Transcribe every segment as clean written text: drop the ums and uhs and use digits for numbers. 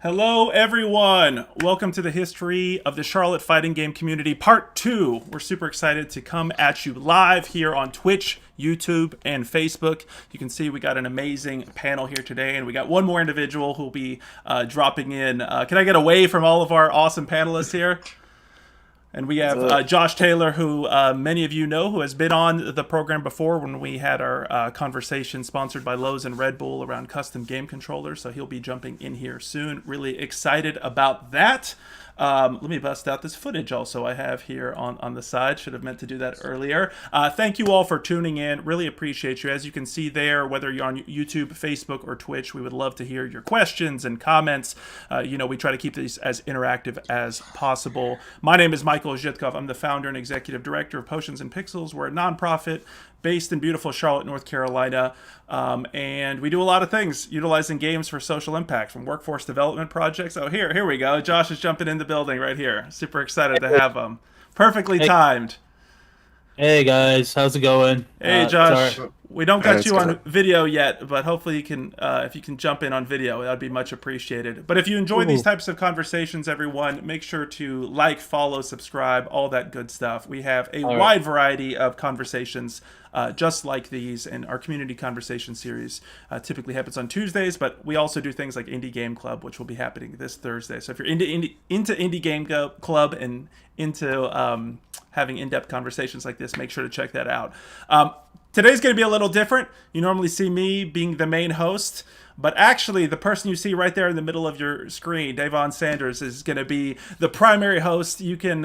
Hello, everyone. Welcome to the History of the Charlotte Fighting Game Community Part 2. We're super excited to come at you live here on Twitch, YouTube, and Facebook. You can see we got an amazing panel here today, and we got one more individual who will be dropping in. Can I get a wave from all of our awesome panelists here? And we have Josh Taylor, who many of you know, who has been on the program before when we had our conversation sponsored by Lowe's and Red Bull around custom game controllers. So he'll be jumping in here soon. Really excited about that. Let me bust out this footage also I have here on the side. Should have meant to do that earlier. Thank you all for tuning in. Really appreciate you. As you can see there, whether you're on YouTube, Facebook, or Twitch, we would love to hear your questions and comments. We try to keep these as interactive as possible. My name is Michael Zytkow. I'm the founder and executive director of Potions and Pixels. We're a nonprofit based in beautiful Charlotte, North Carolina, and we do a lot of things utilizing games for social impact, from workforce development projects. Oh, here we go. Josh is jumping in the building right here. Super excited to have him. Perfectly timed. Hey guys, how's it going? Hey Josh, we don't got you on video yet, but hopefully you can, if you can jump in on video, that'd be much appreciated. But if you enjoy these types of conversations, everyone, make sure to like, follow, subscribe, all that good stuff. We have a wide variety of conversations just like these, and our community conversation series typically happens on Tuesdays, but we also do things like Indie Game Club, which will be happening this Thursday. So if you're into Indie Game Club and into having in-depth conversations like this, make sure to check that out. Today's going to be a little different. You normally see me being the main host, but actually the person you see right there in the middle of your screen, Davon Sanders, is going to be the primary host. You can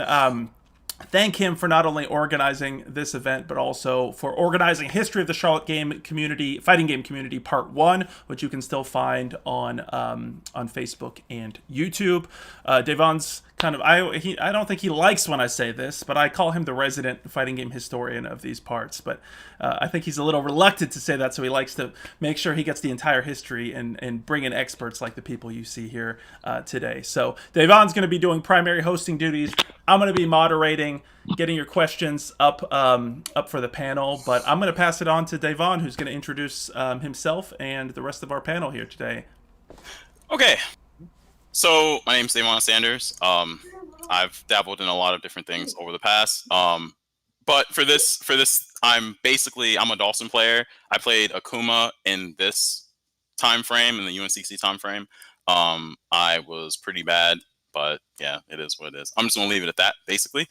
thank him for not only organizing this event, but also for organizing History of the Charlotte Game Community, Fighting Game Community Part 1, which you can still find on Facebook and YouTube. Davon's kind of, I don't think he likes when I say this, but I call him the resident fighting game historian of these parts. But I think he's a little reluctant to say that, so he likes to make sure he gets the entire history and bring in experts like the people you see here today. So Davon's going to be doing primary hosting duties. I'm going to be moderating, getting your questions up for the panel. But I'm going to pass it on to Davon, who's going to introduce himself and the rest of our panel here today. Okay. So my name's Davon Sanders. I've dabbled in a lot of different things over the past. But for this, I'm a Dawson player. I played Akuma in this time frame, in the UNCC time frame. I was pretty bad, but yeah, it is what it is. I'm just gonna leave it at that, basically.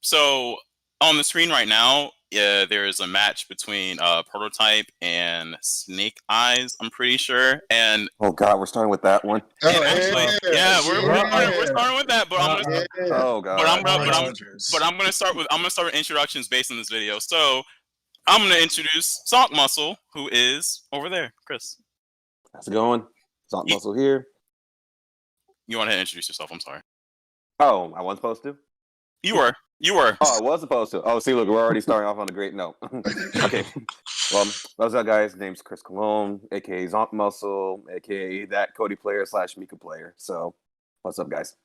So on the screen right now, there is a match between Prototype and Snake Eyes, I'm pretty sure. And oh god, we're starting with that one. We're starting with that. But I'm gonna start with introductions based on this video. So I'm gonna introduce Zonk Muscle, who is over there. Chris, how's it going? Zonk Muscle here. You want to introduce yourself? I'm sorry. Oh, I wasn't supposed to. You were. Oh, I was supposed to. Oh, see, look, we're already starting off on a great note. Okay. Well, what's up, guys? Name's Chris Cologne, aka Zonk Muscle, aka that Cody player / Mika player. So, what's up, guys?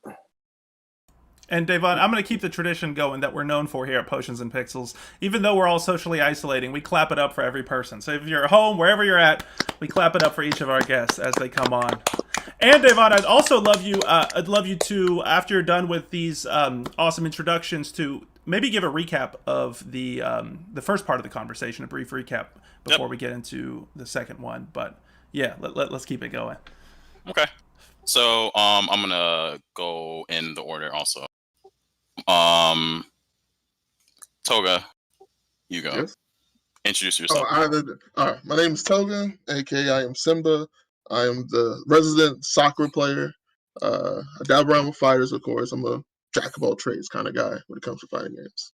And Davon, I'm going to keep the tradition going that we're known for here at Potions and Pixels. Even though we're all socially isolating, we clap it up for every person. So if you're at home, wherever you're at, we clap it up for each of our guests as they come on. And Davon, I'd also love you to, after you're done with these awesome introductions, to maybe give a recap of the first part of the conversation, a brief recap before we get into the second one. But yeah, let's keep it going. Okay. So I'm gonna go in the order also. Togaa, you go. Yes. Introduce yourself. All right, my name is Togaa, aka I am Simba. I am the resident soccer player. I dabble around with fighters, of course. I'm a jack of all trades kind of guy when it comes to fighting games.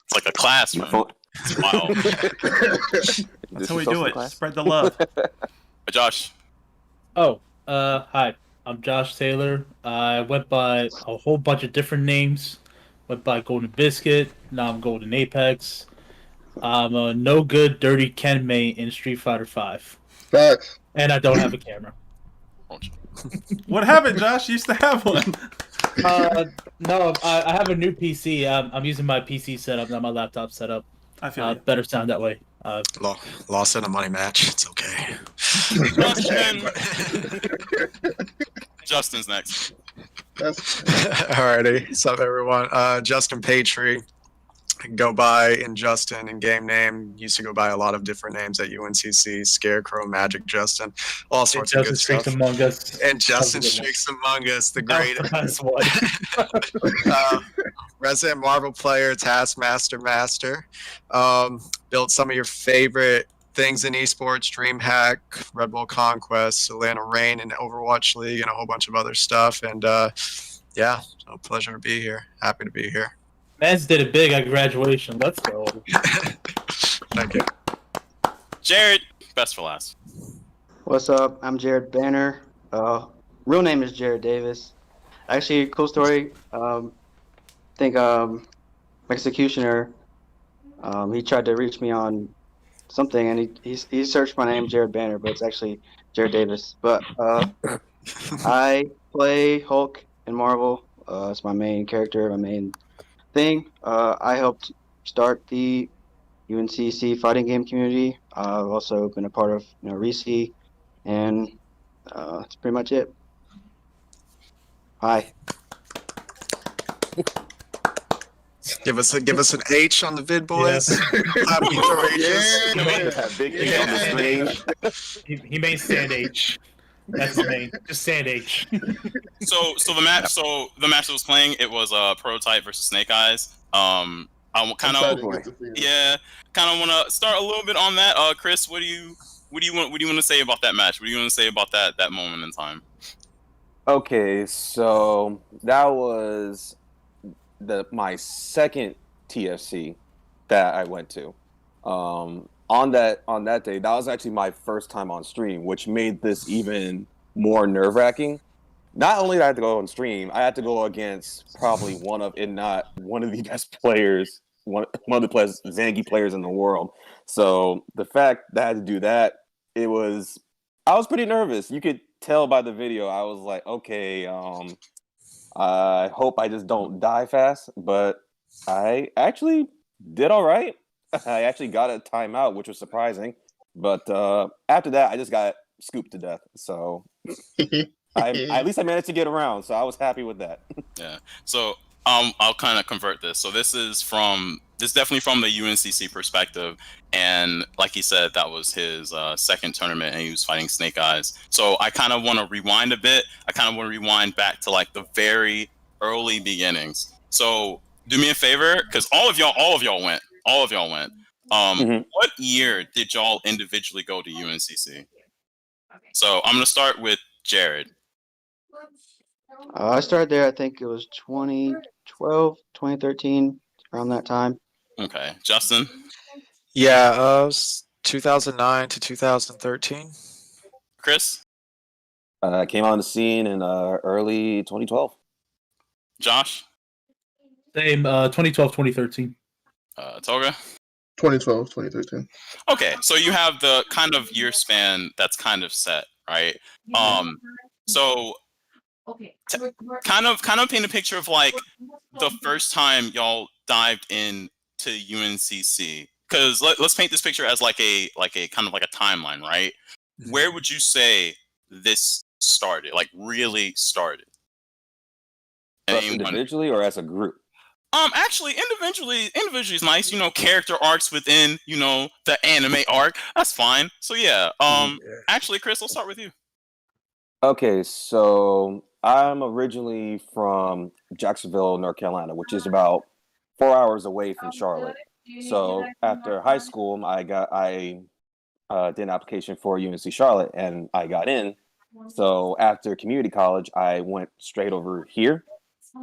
It's like a classroom. Wow. That's how we do it. Class? Spread the love. Josh. Oh, hi. I'm Josh Taylor. I went by a whole bunch of different names. Went by Golden Biscuit. Now I'm Golden Apex. I'm a no good, dirty Ken May in Street Fighter V. Facts. And I don't have a camera. What happened, Josh? You used to have one. No, I have a new PC. I'm using my PC setup, not my laptop setup. I feel better sound that way. Lost in a money match. It's okay. Justin's next. Alrighty. What's up, everyone? Justin Patry. Go by in Justin in game name. Used to go by a lot of different names at UNCC. Scarecrow, Magic Justin, all sorts of good stuff. Among Us. And Justin Streaks Among Us, the great resident Marvel player, Taskmaster Master. Built some of your favorite things in esports, DreamHack, Red Bull Conquest, Atlanta Reign, and Overwatch League, and a whole bunch of other stuff. And yeah, so pleasure to be here. Happy to be here. Mans did it big at graduation. Let's go. Thank you. Jared, best for last. What's up? I'm Jared Banner. Real name is Jared Davis. Actually, cool story. Think Executioner. He tried to reach me on something, and he searched my name, Jared Banner, but it's actually Jared Davis. But I play Hulk in Marvel. It's my main character, my main thing. I helped start the UNCC fighting game community. I've also been a part of REC, and that's pretty much it. Hi. Give us an H on the vid, boys. He made Sand H. That's the name. Just Sand H. So the match that was playing, it was Prototype versus Snake Eyes. I kind of want to start a little bit on that. Chris, what do you want to say about that match? What do you want to say about that moment in time? Okay, so that was my second TFC that I went to. On that day, that was actually my first time on stream, which made this even more nerve-wracking. Not only did I have to go on stream, I had to go against probably one of the best players, one of the best Zangy players in the world. So the fact that I had to do that, I was pretty nervous. You could tell by the video. I was like, okay, I hope I just don't die fast, but I actually did all right. I actually got a timeout, which was surprising. But after that, I just got scooped to death. So at least I managed to get around. So I was happy with that. Yeah. So I'll kind of convert this. So this is definitely from the UNCC perspective. And like he said, that was his second tournament, and he was fighting Snake Eyes. So I kind of want to rewind a bit. I kind of want to rewind back to like the very early beginnings. So do me a favor, because all of y'all went. What year did y'all individually go to UNCC? So I'm gonna start with Jared. I started there, I think it was 2012, 2013, around that time. Okay, Justin. Yeah, it was 2009 to 2013. Chris. Came on the scene in early 2012. Josh. Same, 2012, 2013. Toga. 2012, 2013. Okay, so you have the kind of year span that's kind of set, right? So kind of paint a picture of like the first time y'all dived into UNCC, because let's paint this picture as like a kind of like a timeline, right? Where would you say this started, like really started? Individually or as a group? Actually, individually is nice. Character arcs within, the anime arc. That's fine. So yeah. Actually, Chris, I'll start with you. Okay, so I'm originally from Jacksonville, North Carolina, which is about 4 hours away from Charlotte. So after high school, I did an application for UNC Charlotte, and I got in. So after community college, I went straight over here.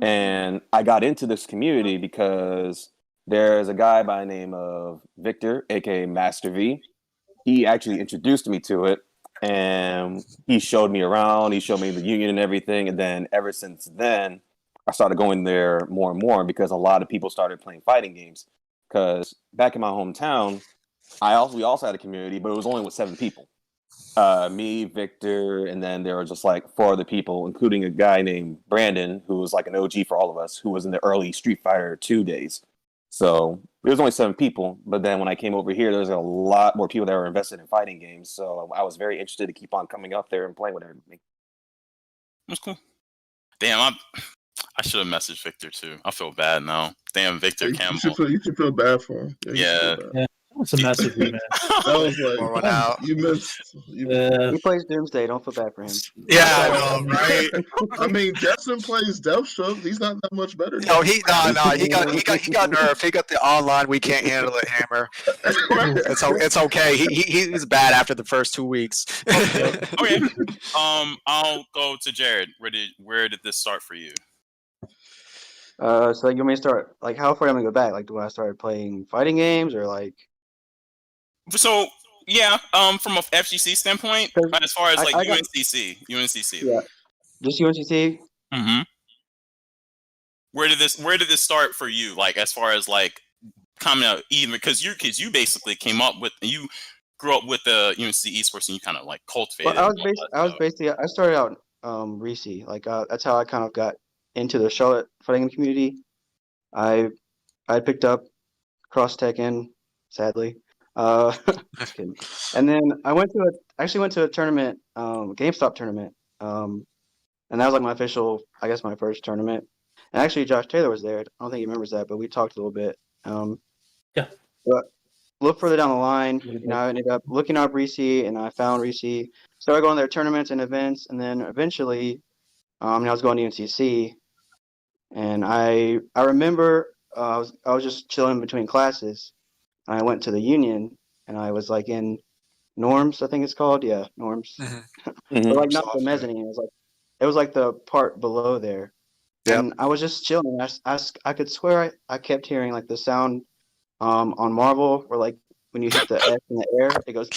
And I got into this community because there's a guy by the name of Victor, aka Master V. He actually introduced me to it, and he showed me around. He showed me the union and everything. And then ever since then, I started going there more and more because a lot of people started playing fighting games. Because back in my hometown, we also had a community, but it was only with 7 people. Me, Victor, and then there were just like 4 other people, including a guy named Brandon, who was like an OG for all of us, who was in the early Street Fighter 2 days. So there was only 7 people, but then when I came over here, there was a lot more people that were invested in fighting games. So I was very interested to keep on coming up there and playing with everybody. That's cool. Damn, I should have messaged Victor too. I feel bad now. Damn, Victor Campbell. You should feel bad for him. Yeah. That's a message, man. That was Pour one like, out. you missed. He plays Doomsday. Don't feel bad for him. Yeah, I know, right? I mean, Jetson plays Death Stroke. He's not that much better. No, he got nerfed. He got the online we can't handle it hammer. It's okay. He was bad after the first 2 weeks. Okay. I'll go to Jared. Where did this start for you? So you want me to start, like, how far am I gonna go back? Like, do I start playing fighting games or like? So yeah, from a FGC standpoint, as far as like UNCC. Yeah. Just UNCC. Mm-hmm. Where did this start for you? Like as far as like coming out, even because you basically came up with, you grew up with the UNCC esports and you kind of like cultivated. Well, I started out Reese. Like that's how I kind of got into the Charlotte fighting community. I picked up Cross Tekken, sadly. Just kidding. And then I actually went to a tournament, GameStop tournament. And that was like my official, I guess, my first tournament. And actually, Josh Taylor was there. I don't think he remembers that, but we talked a little bit. Yeah. But look further down the line, I ended up looking up Reese, and I found Reese. Started going to their tournaments and events, and then eventually, I was going to UNCC. And I remember I was just chilling between classes. And I went to the Union, and I was like in Norms, I think it's called. Yeah, Norms. Mm-hmm. But like not the mezzanine. It was like the part below there. Yep. And I was just chilling. I could swear I kept hearing like the sound on Marvel, where like when you hit the F in the air, it goes.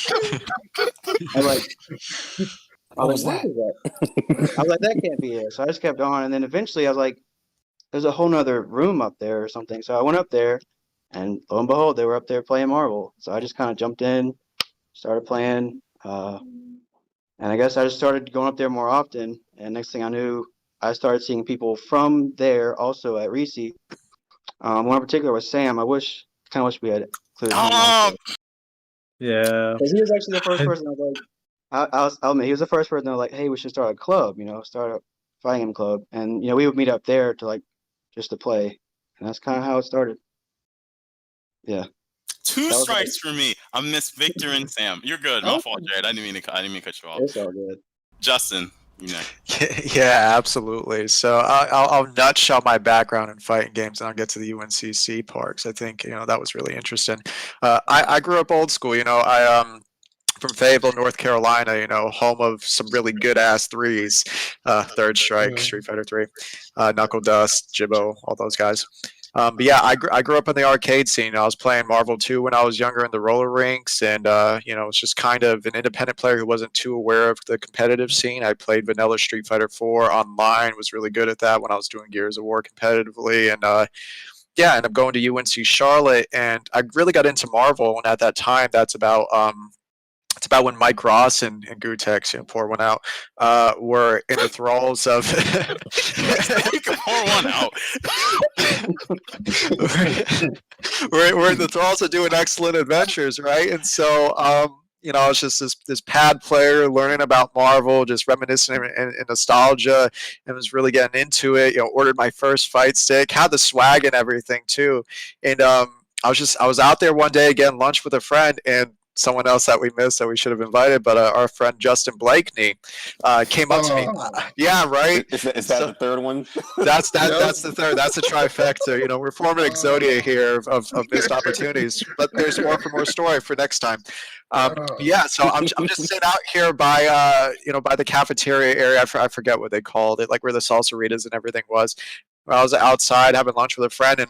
What was that? I was like, that can't be it. So I just kept on, and then eventually I was like, there's a whole nother room up there or something. So I went up there, and lo and behold, they were up there playing Marvel. So I just kind of jumped in, started playing, and I guess I just started going up there more often. And next thing I knew, I started seeing people from there also at Reese. One in particular was Sam. I kind of wish we had included him also. Yeah. Because he was actually the first person I was like, I'll admit, he was the first person that was like, hey, we should start a club, start a fighting game club. And, we would meet up there to like, just to play. And that's kind of how it started. Yeah. 2 strikes for me. I missed Victor and Sam. You're good. My fault, Jared. I didn't mean to cut you off. It's all good. Justin, Yeah, absolutely. So I'll nutshell my background in fighting games, and I'll get to the UNCC part, 'cause I think that was really interesting. I grew up old school. I from Fayetteville, North Carolina. Home of some really good ass threes. Third Strike, Street Fighter 3, Knuckle Dust, Jibbo, all those guys. But yeah, I grew up in the arcade scene. I was playing Marvel 2 when I was younger in the roller rinks, and was just kind of an independent player who wasn't too aware of the competitive scene. I played vanilla Street Fighter 4 online, was really good at that when I was doing Gears of War competitively, and I ended up going to UNC Charlotte, and I really got into Marvel. And at that time, that's about when Mike Ross and Gutex, pour one out, were in the thralls of. You can pour one out. we're in the thralls of doing excellent adventures, right? And so, I was just this pad player learning about Marvel, just reminiscing and nostalgia, and was really getting into it. Ordered my first fight stick, had the swag and everything too, and I was out there one day getting lunch with a friend, and someone else that we missed that we should have invited, but our friend Justin Blakeney came up to me. Yeah, right. Is that the third one? That's the third. That's a trifecta. We're forming an exodia here of missed opportunities, but there's more story for next time. Yeah, so I'm just sitting out here by by the cafeteria area. I forget what they called it, like where the salsaritas and everything was. I was outside having lunch with a friend, and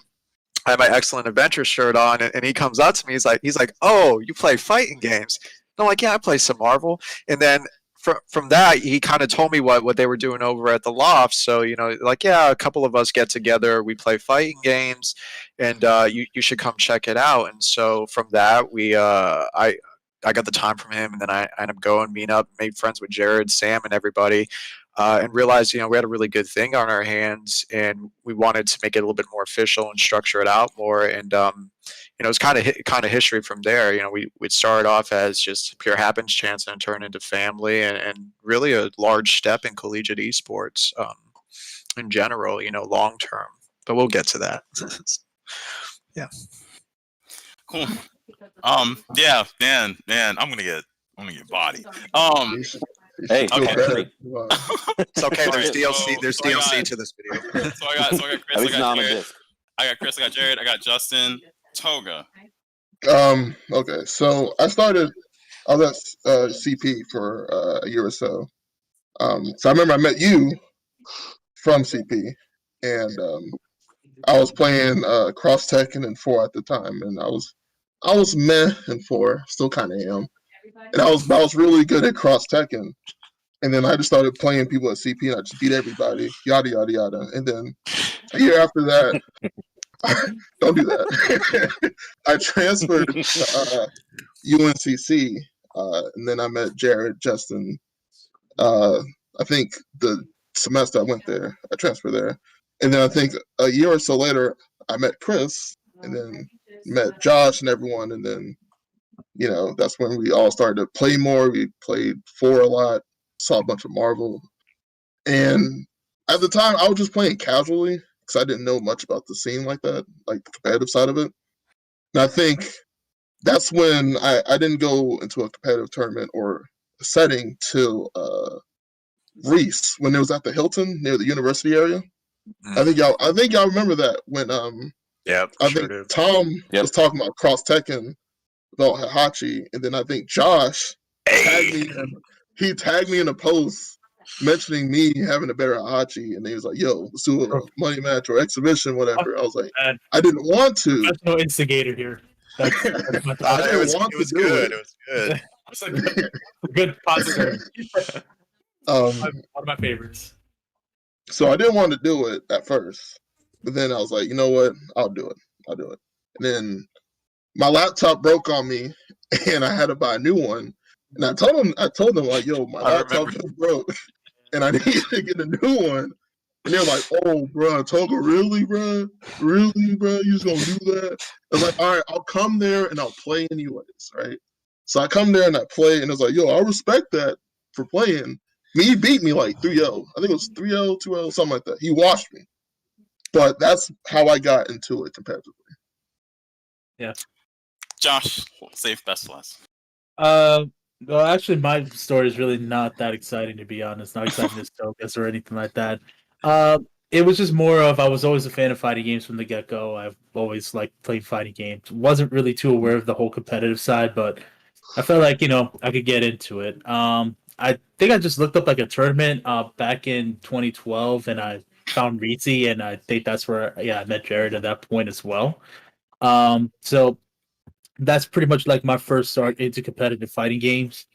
I had my Excellent Adventure shirt on, and he comes up to me. He's like, "Oh, you play fighting games?" And I'm like, "Yeah, I play some Marvel." And then from that, he kind of told me what they were doing over at the loft. So a couple of us get together, we play fighting games, and you should come check it out. And so from that, I got the time from him, and then I ended up going, meeting up, made friends with Jared, Sam, and everybody. and realized, we had a really good thing on our hands, and we wanted to make it a little bit more official and structure it out more. And it's kind of history from there. We'd started off as just pure happens chance and turned into family, and really a large step in collegiate esports in general. Long term. But we'll get to that. Yeah. Cool. Yeah, man, I'm gonna get bodied. Hey, Okay. Patry. It's okay. There's Alright, DLC. There's so I DLC got- to this video. So I got Chris, At least I not got on a Jared, disc. I got Chris, I got Jared, I got Justin, Toga. Okay, so I was at CP for a year or so. So I remember I met you from CP, and I was playing Cross Tekken and 4 at the time, and I was meh in 4, still kind of am, and I was really good at Cross Tekken, and then I just started playing people at CP, and I just beat everybody, yada yada yada, and then a year after that, don't do that. I transferred to UNCC, and then I met Jared, Justin. I think the semester I went there, I transferred there, and then I think a year or so later, I met Chris, and then met Josh and everyone, and then that's when we all started to play more. We played 4 a lot, saw a bunch of Marvel, and at the time I was just playing casually because I didn't know much about the scene like that, like the competitive side of it. And I think that's when I didn't go into a competitive tournament or setting till Reese, when it was at the Hilton near the university area. I think y'all remember that when Yeah, I sure think do. Tom Yep. was talking about Cross Tekken about Hachi, and then I think Josh tagged me in, he tagged me in a post mentioning me having a better Hachi, and he was like, "Yo, let's do a money match or exhibition, whatever." I was like, Man, I didn't want to. there's no instigator here. That's my I It didn't was want to do good. it. It was good. That's a good positive. One of my favorites. So I didn't want to do it at first, but then I was like, you know what? I'll do it. And then my laptop broke on me, and I had to buy a new one. And I told them like, yo, my I laptop just broke, and I need to get a new one. And they're like, oh, bro, Toga, really, bro? Really, bro? You just gonna do that? I was like, all right, I'll come there and I'll play anyways, right? So I come there and I play, and it's like, yo, I respect that for playing. He beat me like 3-0. I think it was 3-0, 2-0, something like that. He washed me. But that's how I got into it competitively. Josh, save best for last. Well, actually, my story is really not that exciting, to be honest. Not exciting as Togas or anything like that. It was just more of, I was always a fan of fighting games from the get-go. I've always liked playing fighting games. Wasn't really too aware of the whole competitive side, but I felt like, I could get into it. I think I just looked up like a tournament back in 2012, and I found Rizzi, and I think that's where I met Jared at that point as well. So that's pretty much like my first start into competitive fighting games.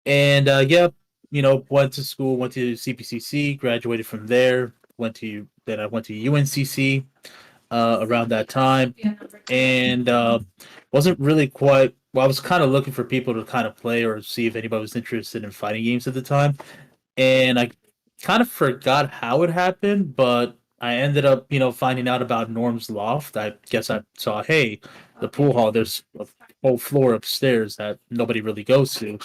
And went to school, went to CPCC, graduated from there. I went to UNCC around that time, and wasn't really quite. Well, I was kind of looking for people to kind of play or see if anybody was interested in fighting games at the time, and I kind of forgot how it happened, but I ended up, finding out about Norm's Loft. I guess I saw, hey, the pool hall, there's a whole floor upstairs that nobody really goes to.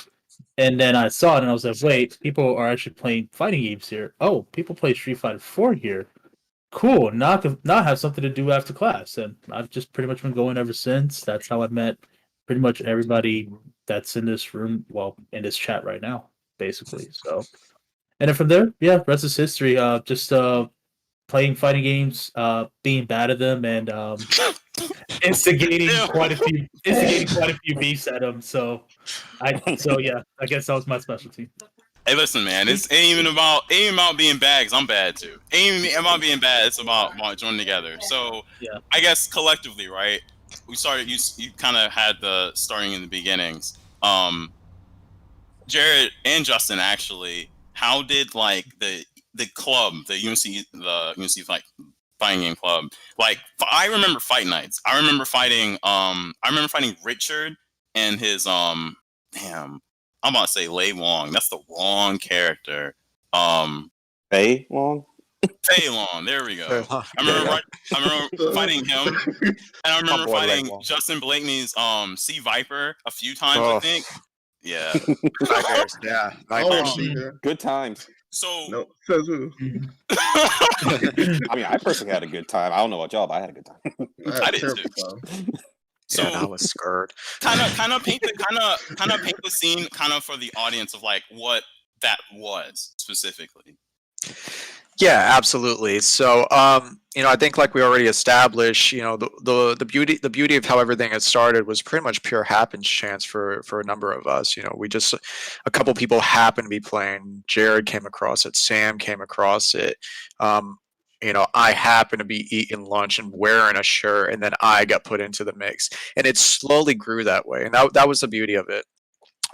And then I saw it and I was like, wait, people are actually playing fighting games here. Oh, people play Street Fighter 4 here. Cool. Now I have something to do after class. And I've just pretty much been going ever since. That's how I met pretty much everybody that's in this room, well, in this chat right now, basically. So, and then from there, yeah, rest is history. Just playing fighting games, being bad at them, and instigating quite a few beefs at them. So I guess that was my specialty. Hey, listen, man. It ain't even about being bad, 'cause I'm bad too. Ain't even about being bad. It's about joining together. So Yeah. I guess collectively, right? We started. You kind of had the starting in the beginnings. Jared and Justin, actually, how did like the club, the UNC fighting game club? Like, I remember fight nights. I remember fighting Richard and his damn. I'm about to say Lei Wong. That's the wrong character. Fei Long. Taylon, there we go. Taylon. I remember fighting him, and I remember boy, fighting Taylon. Justin Blakeney's Sea Viper a few times. Oh. I think. Yeah. Nightmares. Yeah. I don't want Nightmares. to be there. Good times. So. No, says who? I mean, I personally had a good time. I don't know about y'all, but I had a good time. I had I a did terrible too. time. So Yeah, I was scared. kind of paint the scene kind of for the audience of like what that was specifically. Yeah, absolutely. So, I think like we already established, the beauty of how everything had started was pretty much pure happenstance for a number of us. A couple people happened to be playing. Jared came across it. Sam came across it. I happened to be eating lunch and wearing a shirt, and then I got put into the mix, and it slowly grew that way, and that was the beauty of it.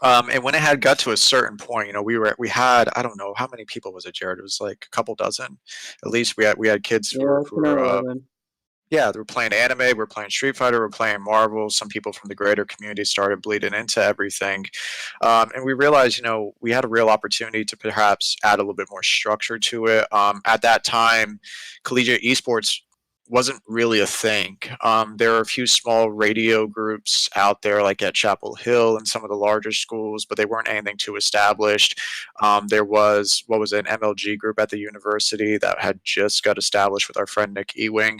And when it had got to a certain point, we had, I don't know how many people was it, Jared? It was like a couple dozen, at least. We had kids who Yeah, were 11. they were playing anime, we were playing Street Fighter, we were playing Marvel. Some people from the greater community started bleeding into everything, and we realized, we had a real opportunity to perhaps add a little bit more structure to it. At that time, collegiate esports wasn't really a thing. There are a few small radio groups out there, like at Chapel Hill and some of the larger schools, but they weren't anything too established. There was an MLG group at the university that had just got established with our friend Nick Ewing.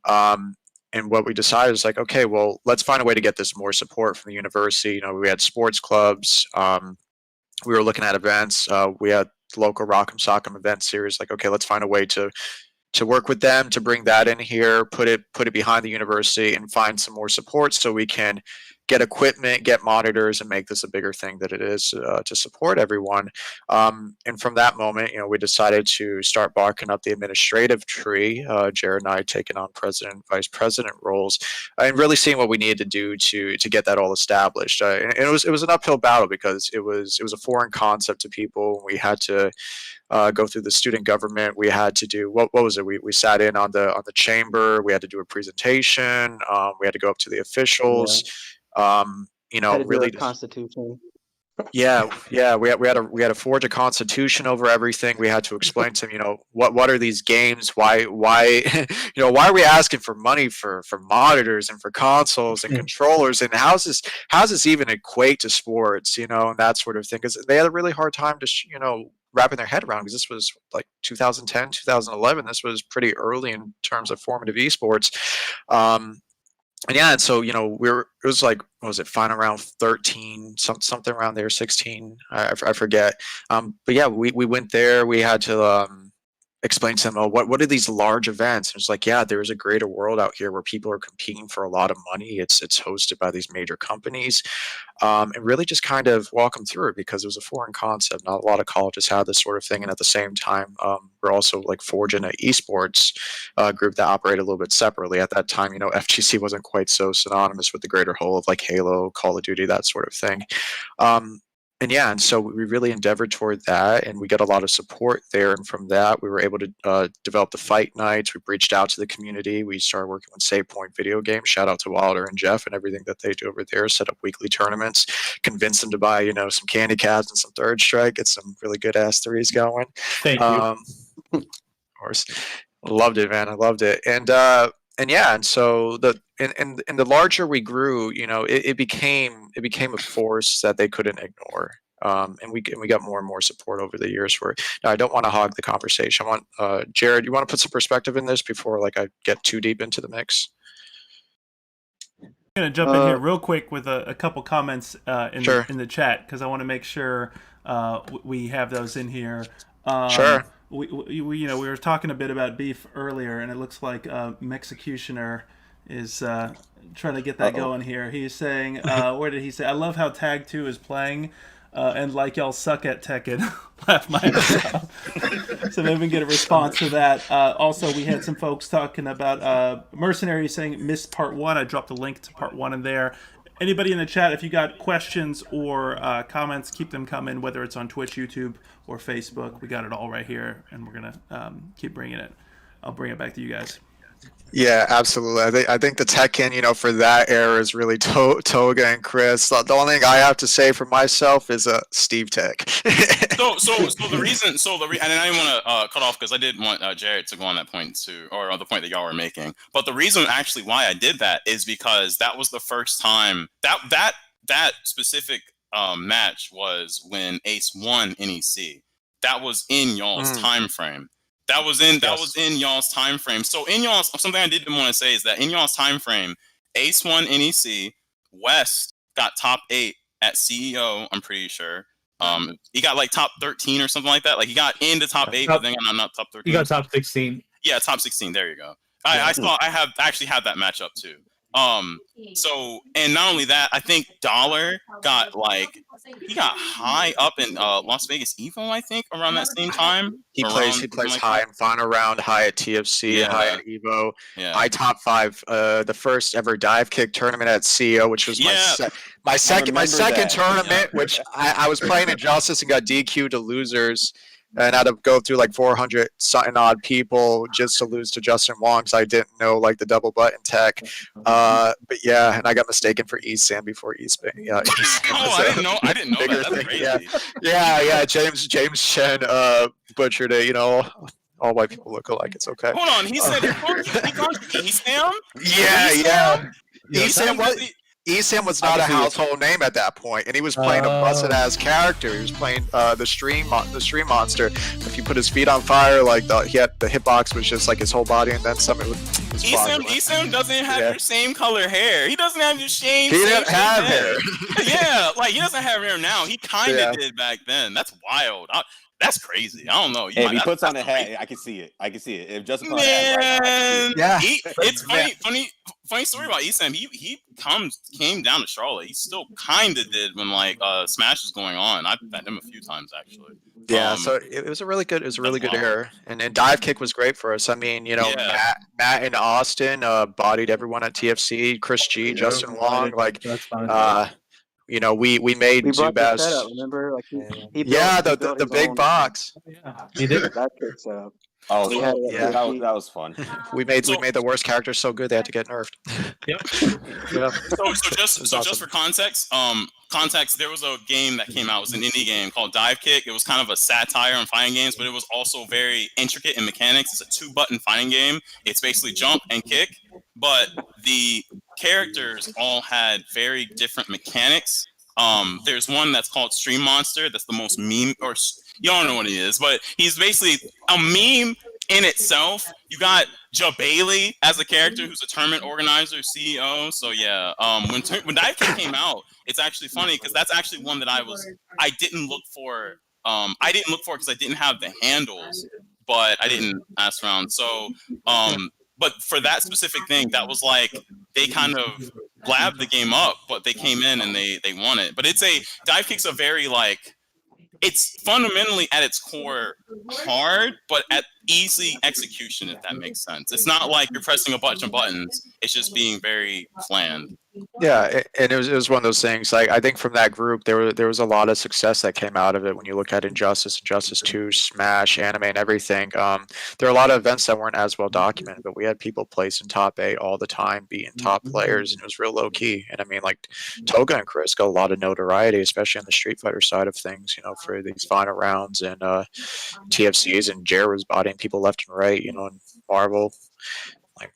And what we decided is like, okay, well, let's find a way to get this more support from the university. We had sports clubs. We were looking at events. We had local Rock'em Sock'em event series. Like, okay, let's find a way to work with them, to bring that in here, put it behind the university, and find some more support so we can get equipment, get monitors, and make this a bigger thing that it is to support everyone. And from that moment, we decided to start barking up the administrative tree. Jared and I taking on president, vice president roles, and really seeing what we needed to do to get that all established. And it was an uphill battle because it was a foreign concept to people. We had to go through the student government. We had to do what was it? We sat in on the chamber. We had to do a presentation. We had to go up to the officials. Had to Really do a constitution. Yeah. We had to forge a constitution over everything. We had to explain to them, what are these games? Why why are we asking for money for monitors and for consoles and controllers, and how's this even equate to sports? And that sort of thing. Because they had a really hard time to wrapping their head around, because this was like 2010, 2011. This was pretty early in terms of formative esports. And so it was like, what was it, final round 13, something around there, 16, I forget. But yeah, we went there. We had to explain to them, what are these large events? And it's like, yeah, there's a greater world out here where people are competing for a lot of money. It's hosted by these major companies, and really just kind of walk them through it, because it was a foreign concept. Not a lot of colleges had this sort of thing. And at the same time, we're also like forging an esports group that operated a little bit separately. At that time, FGC wasn't quite so synonymous with the greater whole of like Halo, Call of Duty, that sort of thing. And so we really endeavored toward that, and we got a lot of support there. And from that, we were able to develop the fight nights. We reached out to the community. We started working with Save Point Video Games. Shout out to Wilder and Jeff and everything that they do over there. Set up weekly tournaments, convince them to buy, some candy cabs and some Third Strike, get some really good ass threes going. Thank you. Of course, loved it, man. I loved it. And so the larger we grew, it became a force that they couldn't ignore. And we got more and more support over the years. Now, I don't want to hog the conversation. I want Jared, you want to put some perspective in this before I get too deep into the mix? I'm gonna jump in here real quick with a couple comments in the chat, because I want to make sure we have those in here. Sure. We were talking a bit about beef earlier, and it looks like Mexicutioner is trying to get that going here. He's saying, where did he say? I love how Tag 2 is playing, and like y'all suck at Tekken. Laugh my ass off. So maybe we can get a response to that. Also, we had some folks talking about Mercenary saying missed part 1. I dropped a link to part 1 in there. Anybody in the chat, if you got questions or comments, keep them coming, whether it's on Twitch, YouTube, or Facebook. We got it all right here, and we're going to keep bringing it. I'll bring it back to you guys. Yeah, absolutely. I think the Tekken, for that era is really Toga and Chris. The only thing I have to say for myself is Steve Tech. So the reason, and I didn't want to cut off because I did want Jared to go on that point too, or on the point that y'all were making. But the reason actually why I did that is because that was the first time that specific match was when Ace won NEC. That was in y'all's time frame. That was in y'all's time frame. So in y'all's, something I did want to say is that in y'all's time frame, Ace won NEC, West got top 8 at CEO, I'm pretty sure. He got like top 13 or something like that. Like he got into top 8, but then not top 13. He got top 16. Yeah, top 16. There you go. Yeah. I have actually had that matchup too. So, and not only that, I think Dollar got he got high up in Las Vegas Evo, I think, around that same time. He plays high in final round, high at TFC, high at Evo. Yeah. I top 5 the first ever dive kick tournament at CEO, which was my second tournament, which I was playing Injustice and got DQ'd to losers. And I had to go through like 400 something odd people just to lose to Justin Wong because I didn't know like the double button tech. But yeah, and I got mistaken for ESAM before ESPN. Yeah. I didn't know that. That's crazy. Yeah. James Chen butchered it. All white people look alike. It's okay. Hold on, he said he called you ESAM? Yeah. ESAM was not a household name at that point, and he was playing a busted ass character. He was playing the stream monster. If you put his feet on fire, the hitbox was just like his whole body, and then some. ESAM doesn't have your same color hair. He doesn't have your same. He didn't have hair. Yeah, he doesn't have hair now. He kind of did back then. That's wild. That's crazy. I don't know. If he puts on a hat, I can see it. If Justin put on a hat, it's funny story about ESAM. He came down to Charlotte. He still kind of did when Smash was going on. I've met him a few times actually. Yeah, so it was a really good era, and dive kick was great for us. I mean, Matt and Austin bodied everyone at TFC. Chris G, Justin Wong, we made Zubaz. Remember, he built the big box. Yeah, he did. That kick setup. Oh, that was fun. We made the worst characters so good they had to get nerfed. Yep. Yeah. So just for context, there was a game that came out. It was an indie game called Dive Kick. It was kind of a satire on fighting games, but it was also very intricate in mechanics. It's a 2-button fighting game. It's basically jump and kick, but the characters all had very different mechanics. There's one that's called Stream Monster. That's the most meme, or you don't know what he is, but he's basically a meme in itself. You got Jabali as a character who's a tournament organizer, CEO. So yeah, when Dive Kick came out, it's actually funny because that's actually one that I didn't look for. I didn't look for because I didn't have the handles, but I didn't ask around. So, but for that specific thing, that was they kind of blabbed the game up, but they came in and they won it. But Dive Kick's a very it's fundamentally at its core hard, but at easy execution, if that makes sense. It's not like you're pressing a bunch of buttons. It's just being very planned. Yeah, and it was one of those things. I think from that group, there was a lot of success that came out of it. When you look at Injustice 2, Smash, Anime, and everything, there are a lot of events that weren't as well documented, but we had people placed in top 8 all the time, beating top players, and it was real low key. And I mean, Toga and Chris got a lot of notoriety, especially on the Street Fighter side of things. For these final rounds and TFCs, and Jared was bodying people left and right. And Marvel.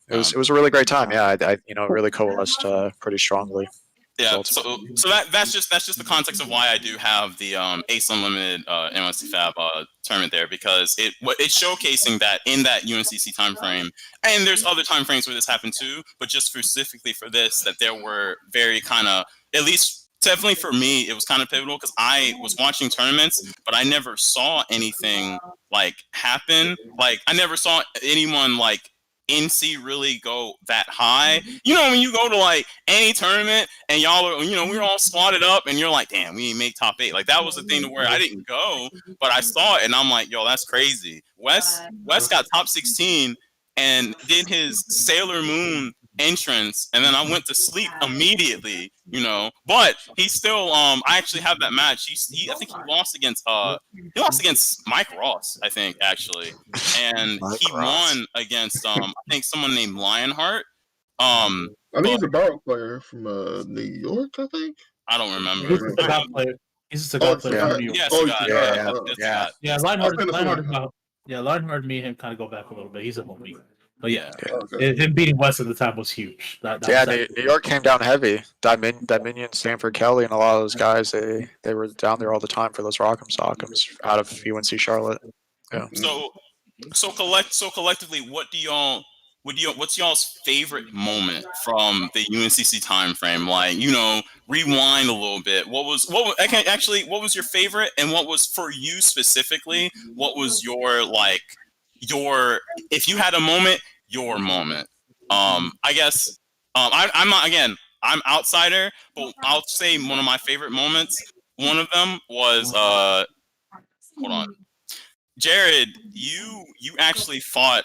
It was a really great time. Yeah, I really coalesced pretty strongongly. Yeah, so that's just the context of why I do have the Ace Unlimited NYC Fab tournament there, because it's showcasing that in that UNCC time frame, and there's other time frames where this happened too, but just specifically for this, that there were very kind of, at least definitely for me, it was kind of pivotal because I was watching tournaments, but I never saw anything happen. I never saw anyone NC really go that high. When you go to any tournament and y'all are, we're all squatted up and you're like, damn, we didn't make top 8. That was the thing to where I didn't go, but I saw it and I'm like, yo, that's crazy. West got top 16 and did his Sailor Moon entrance, and then I went to sleep immediately, you know. But he still, I actually have that match. I think he lost against Mike Ross, I think actually, and he won against I think someone named Lionheart. I think he's a borrow player from New York, I think. I don't remember. He's a Togaa player. He's a Togaa player from New York. Yes, Yeah. Lionheart, me and him kind of go back a little bit. He's a homie. But yeah, Okay. him beating West at the time was huge. New York came down heavy. Dominion, Stanford Kelly, and a lot of those guys, they were down there all the time for those Rock'em Sock'ems out of UNC Charlotte. Yeah. So collectively, what's y'all's favorite moment from the UNCC time frame? Like, you know, rewind a little bit. What was your favorite, and what was for you specifically? What was your if you had a moment, your moment? I guess I'm not, again, I'm outsider, but I'll say one of my favorite moments. One of them was hold on, Jared, you actually fought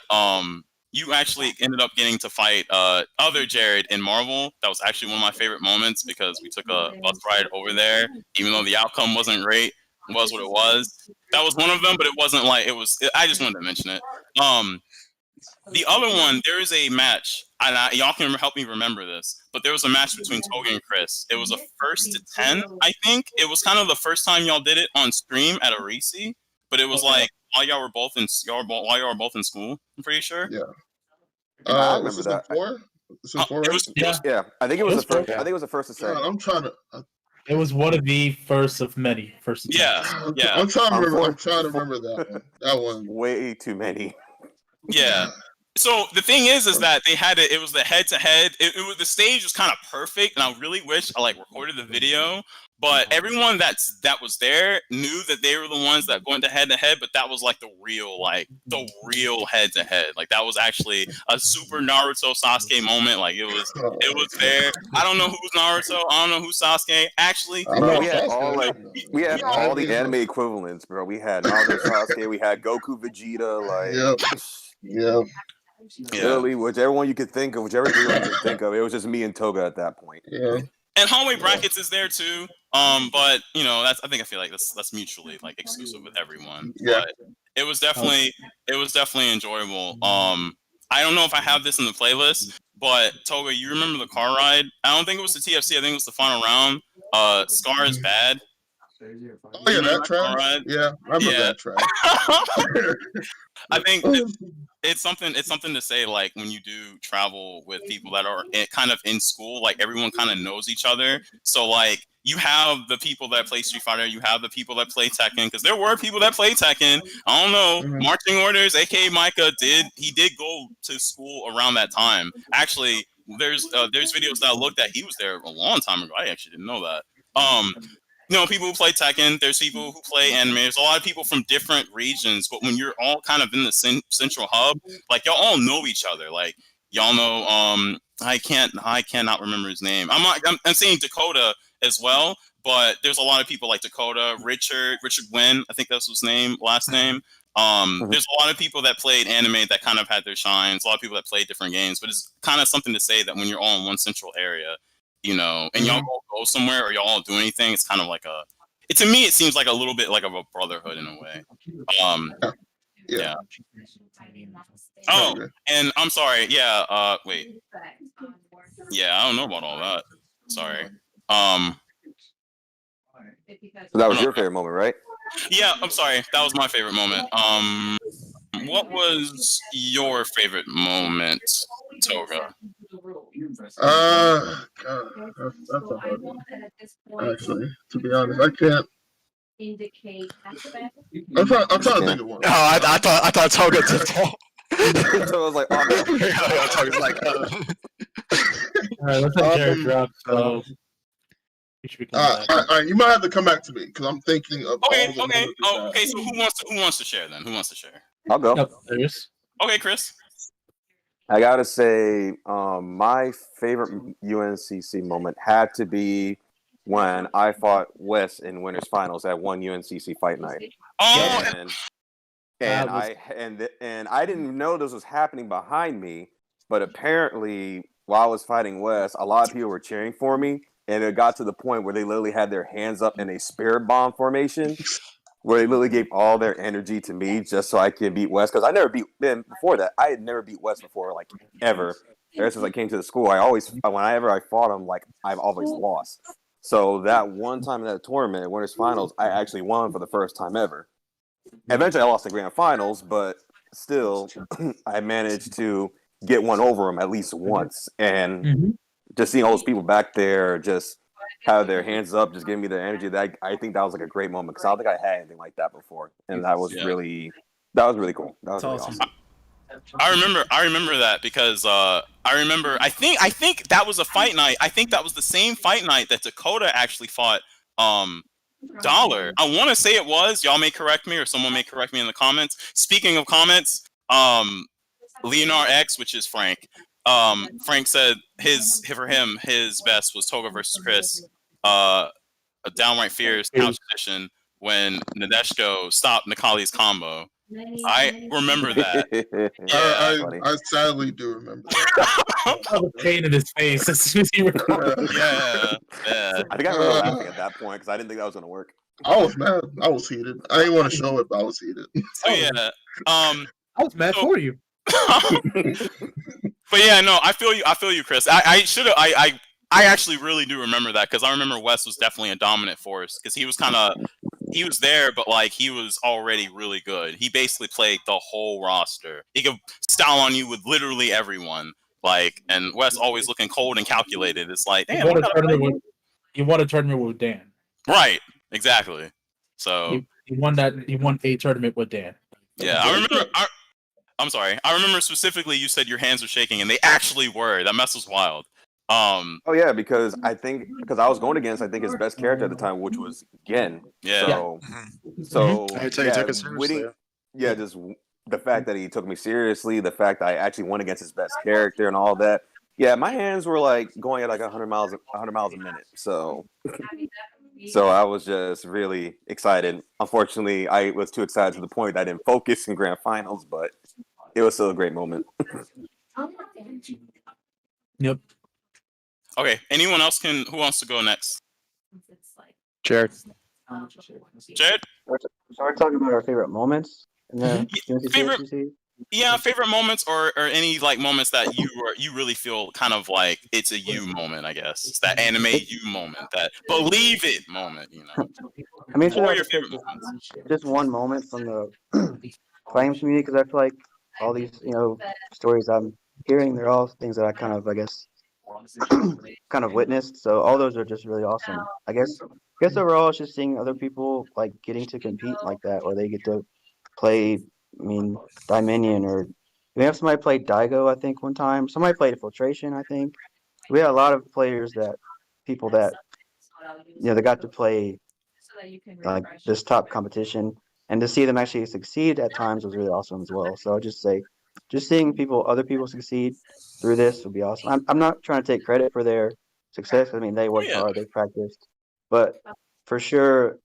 you actually ended up getting to fight other Jared in Marvel. That was actually one of my favorite moments because we took a bus ride over there, even though the outcome wasn't great. It was what it was. That was one of them, but it wasn't like it was. I just wanted to mention it. The other one, there is a match, and y'all can help me remember this, but there was a match between Toga and Chris. It was a 1st to 10, I think. It was kind of the first time y'all did it on stream at Arisi, but it was like while y'all were both in school. I'm pretty sure. Yeah. I remember that. Yeah, I think it was the first. I think it was the first to say. I'm trying to. It was one of the first of many. Yeah. I'm trying to remember. I'm trying to remember that one. That one. Way too many. Yeah. So the thing is that they had it. It was the head-to-head. It was, the stage was kind of perfect, and I really wish I recorded the video. But everyone that was there knew that they were the ones that went to head-to-head. But that was the real head-to-head. That was actually a super Naruto Sasuke moment. It was there. I don't know who's Naruto. I don't know who's Sasuke. Actually, bro, we had all the anime equivalents, bro. We had Naruto, Sasuke. We had Goku, Vegeta. Yeah. Literally, whichever one you could think of, whichever duo you could think of, it was just me and Toga at that point. Yeah. And hallway brackets is there too. But you know, I feel like that's mutually exclusive with everyone. Yeah. But it was definitely enjoyable. I don't know if I have this in the playlist, but Toga, you remember the car ride? I don't think it was the TFC. I think it was the final round. Scar is bad. Oh yeah, that track. Yeah, I remember that track. I think it's something to say when you do travel with people that are kind of in school, everyone kind of knows each other. So you have the people that play Street Fighter, you have the people that play Tekken, because there were people that play Tekken. I don't know, Marching Orders, aka Micah did go to school around that time. Actually, there's videos that I looked at. He was there a long time ago. I actually didn't know that. You know, people who play Tekken, there's people who play anime. There's a lot of people from different regions, but when you're all kind of in the central hub, y'all all know each other. Y'all know, I cannot remember his name. I'm saying Dakota as well, but there's a lot of people like Dakota, Richard Wynn, I think that's his last name. There's a lot of people that played anime that kind of had their shines. A lot of people that played different games, but it's kind of something to say that when you're all in one central area, you know, and y'all go somewhere or y'all all do anything, it's kind of to me, it seems like a little bit like of a brotherhood in a way. Yeah. Oh, and I'm sorry. Yeah. Wait. Yeah, I don't know about all that. Sorry. So that was your favorite moment, right? Yeah, I'm sorry. That was my favorite moment. What was your favorite moment, Toga? God, that's a hard one. Actually, to be honest, I can't. I'm trying to think of one. No, I thought Toga did that. So I was like, oh, no. Toga's like, All right, let's have Jared drop. So all right, you might have to come back to me because I'm thinking of. Okay. Okay. So who wants to share then? Who wants to share? I'll go. Okay, Chris. I gotta say, my favorite UNCC moment had to be when I fought Wes in Winners Finals at one UNCC Fight Night. Oh, and I didn't know this was happening behind me, but apparently while I was fighting Wes, a lot of people were cheering for me, and it got to the point where they literally had their hands up in a spirit bomb formation, where they literally gave all their energy to me just so I could beat Wes. Because I never beat Ben before that. I had never beat Wes before, like ever. Ever since I came to the school, whenever I fought him, like I've always lost. So that one time in that tournament, winners finals, I actually won for the first time ever. Eventually, I lost the grand finals, but still, I managed to get one over him at least once. And just seeing all those people back there just have their hands up, just giving me their energy, I think that was like a great moment because I don't think I had anything like that before, and that was really cool. That was really awesome. I remember that because I think that was a fight night. I think that was the same fight night that Dakota actually fought Dollar. I want to say it was. Y'all may correct me, or someone may correct me in the comments. Speaking of comments, Leonard X, which is Frank. Frank said his best was Toga versus Chris. A downright fierce couch edition when Nadeshko stopped Nikali's combo. I remember that. I sadly do remember that. I was pain in his face as soon as he recorded. Yeah. I think I remember laughing at that point because I didn't think that was going to work. I was mad. I was heated. I didn't want to show it, but I was heated. So yeah. I was mad for you. But yeah, no, I feel you, Chris. I actually really do remember that because I remember Wes was definitely a dominant force because he was there, but like he was already really good. He basically played the whole roster. He could style on you with literally everyone. Like, and Wes always looking cold and calculated. It's like, damn, you won a tournament with Dan. Right, exactly. So he won a tournament with Dan. Yeah, I remember. I'm sorry. I remember specifically you said your hands were shaking, and they actually were. That mess was wild. Oh yeah, because I was going against his best character at the time, which was Gen. Yeah. So I took it seriously. Just the fact that he took me seriously, the fact that I actually went against his best character and all that. Yeah, my hands were like going at like 100 miles a minute. So I was just really excited. Unfortunately, I was too excited to the point that I didn't focus in grand finals, but it was still a great moment. Yep. Okay. Anyone else who wants to go next? Jared. Jared? So we're talking about our favorite moments in the UNCC. Favorite moments or any like moments that you really feel kind of like it's a you moment, I guess. It's that anime you moment, that believe it moment, you know. I mean, what are your favorite moments? Just one moment from the playing community, because I feel like all these, stories I'm hearing, they're all things that I kind of, I guess, kind of witnessed. So all those are just really awesome. I guess overall, it's just seeing other people like getting to compete like that, or they get to play. I mean, Dominion, or we have somebody played Daigo, I think, one time. Somebody played Filtration, I think. We had a lot of people that they got to play like this top competition, and to see them actually succeed at times was really awesome as well. So I'll just say, just seeing other people succeed through this would be awesome. I'm not trying to take credit for their success. I mean, they worked hard, they practiced, but for sure,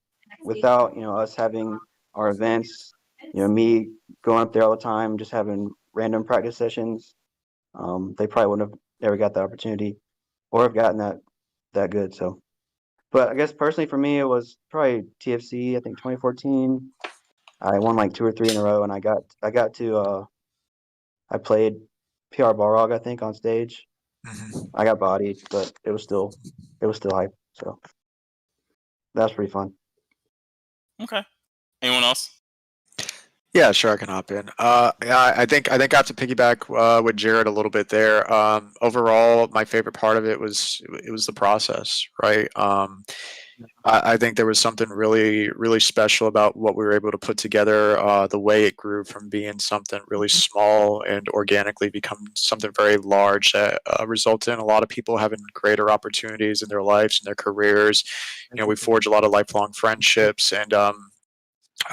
without us having our events, me going up there all the time, just having random practice sessions, they probably wouldn't have ever got the opportunity or have gotten that good. So, but I guess personally for me, it was probably TFC. I think 2014. I won like 2 or 3 in a row, and I got to I played PR Balrog, I think, on stage. I got bodied, but it was still hype. So that was pretty fun. Okay. Anyone else? Yeah, sure, I can hop in. I think I have to piggyback with Jared a little bit there. Overall, my favorite part of it was the process, right? I think there was something really, really special about what we were able to put together. The way it grew from being something really small and organically become something very large that resulted in a lot of people having greater opportunities in their lives and their careers. We forged a lot of lifelong friendships, and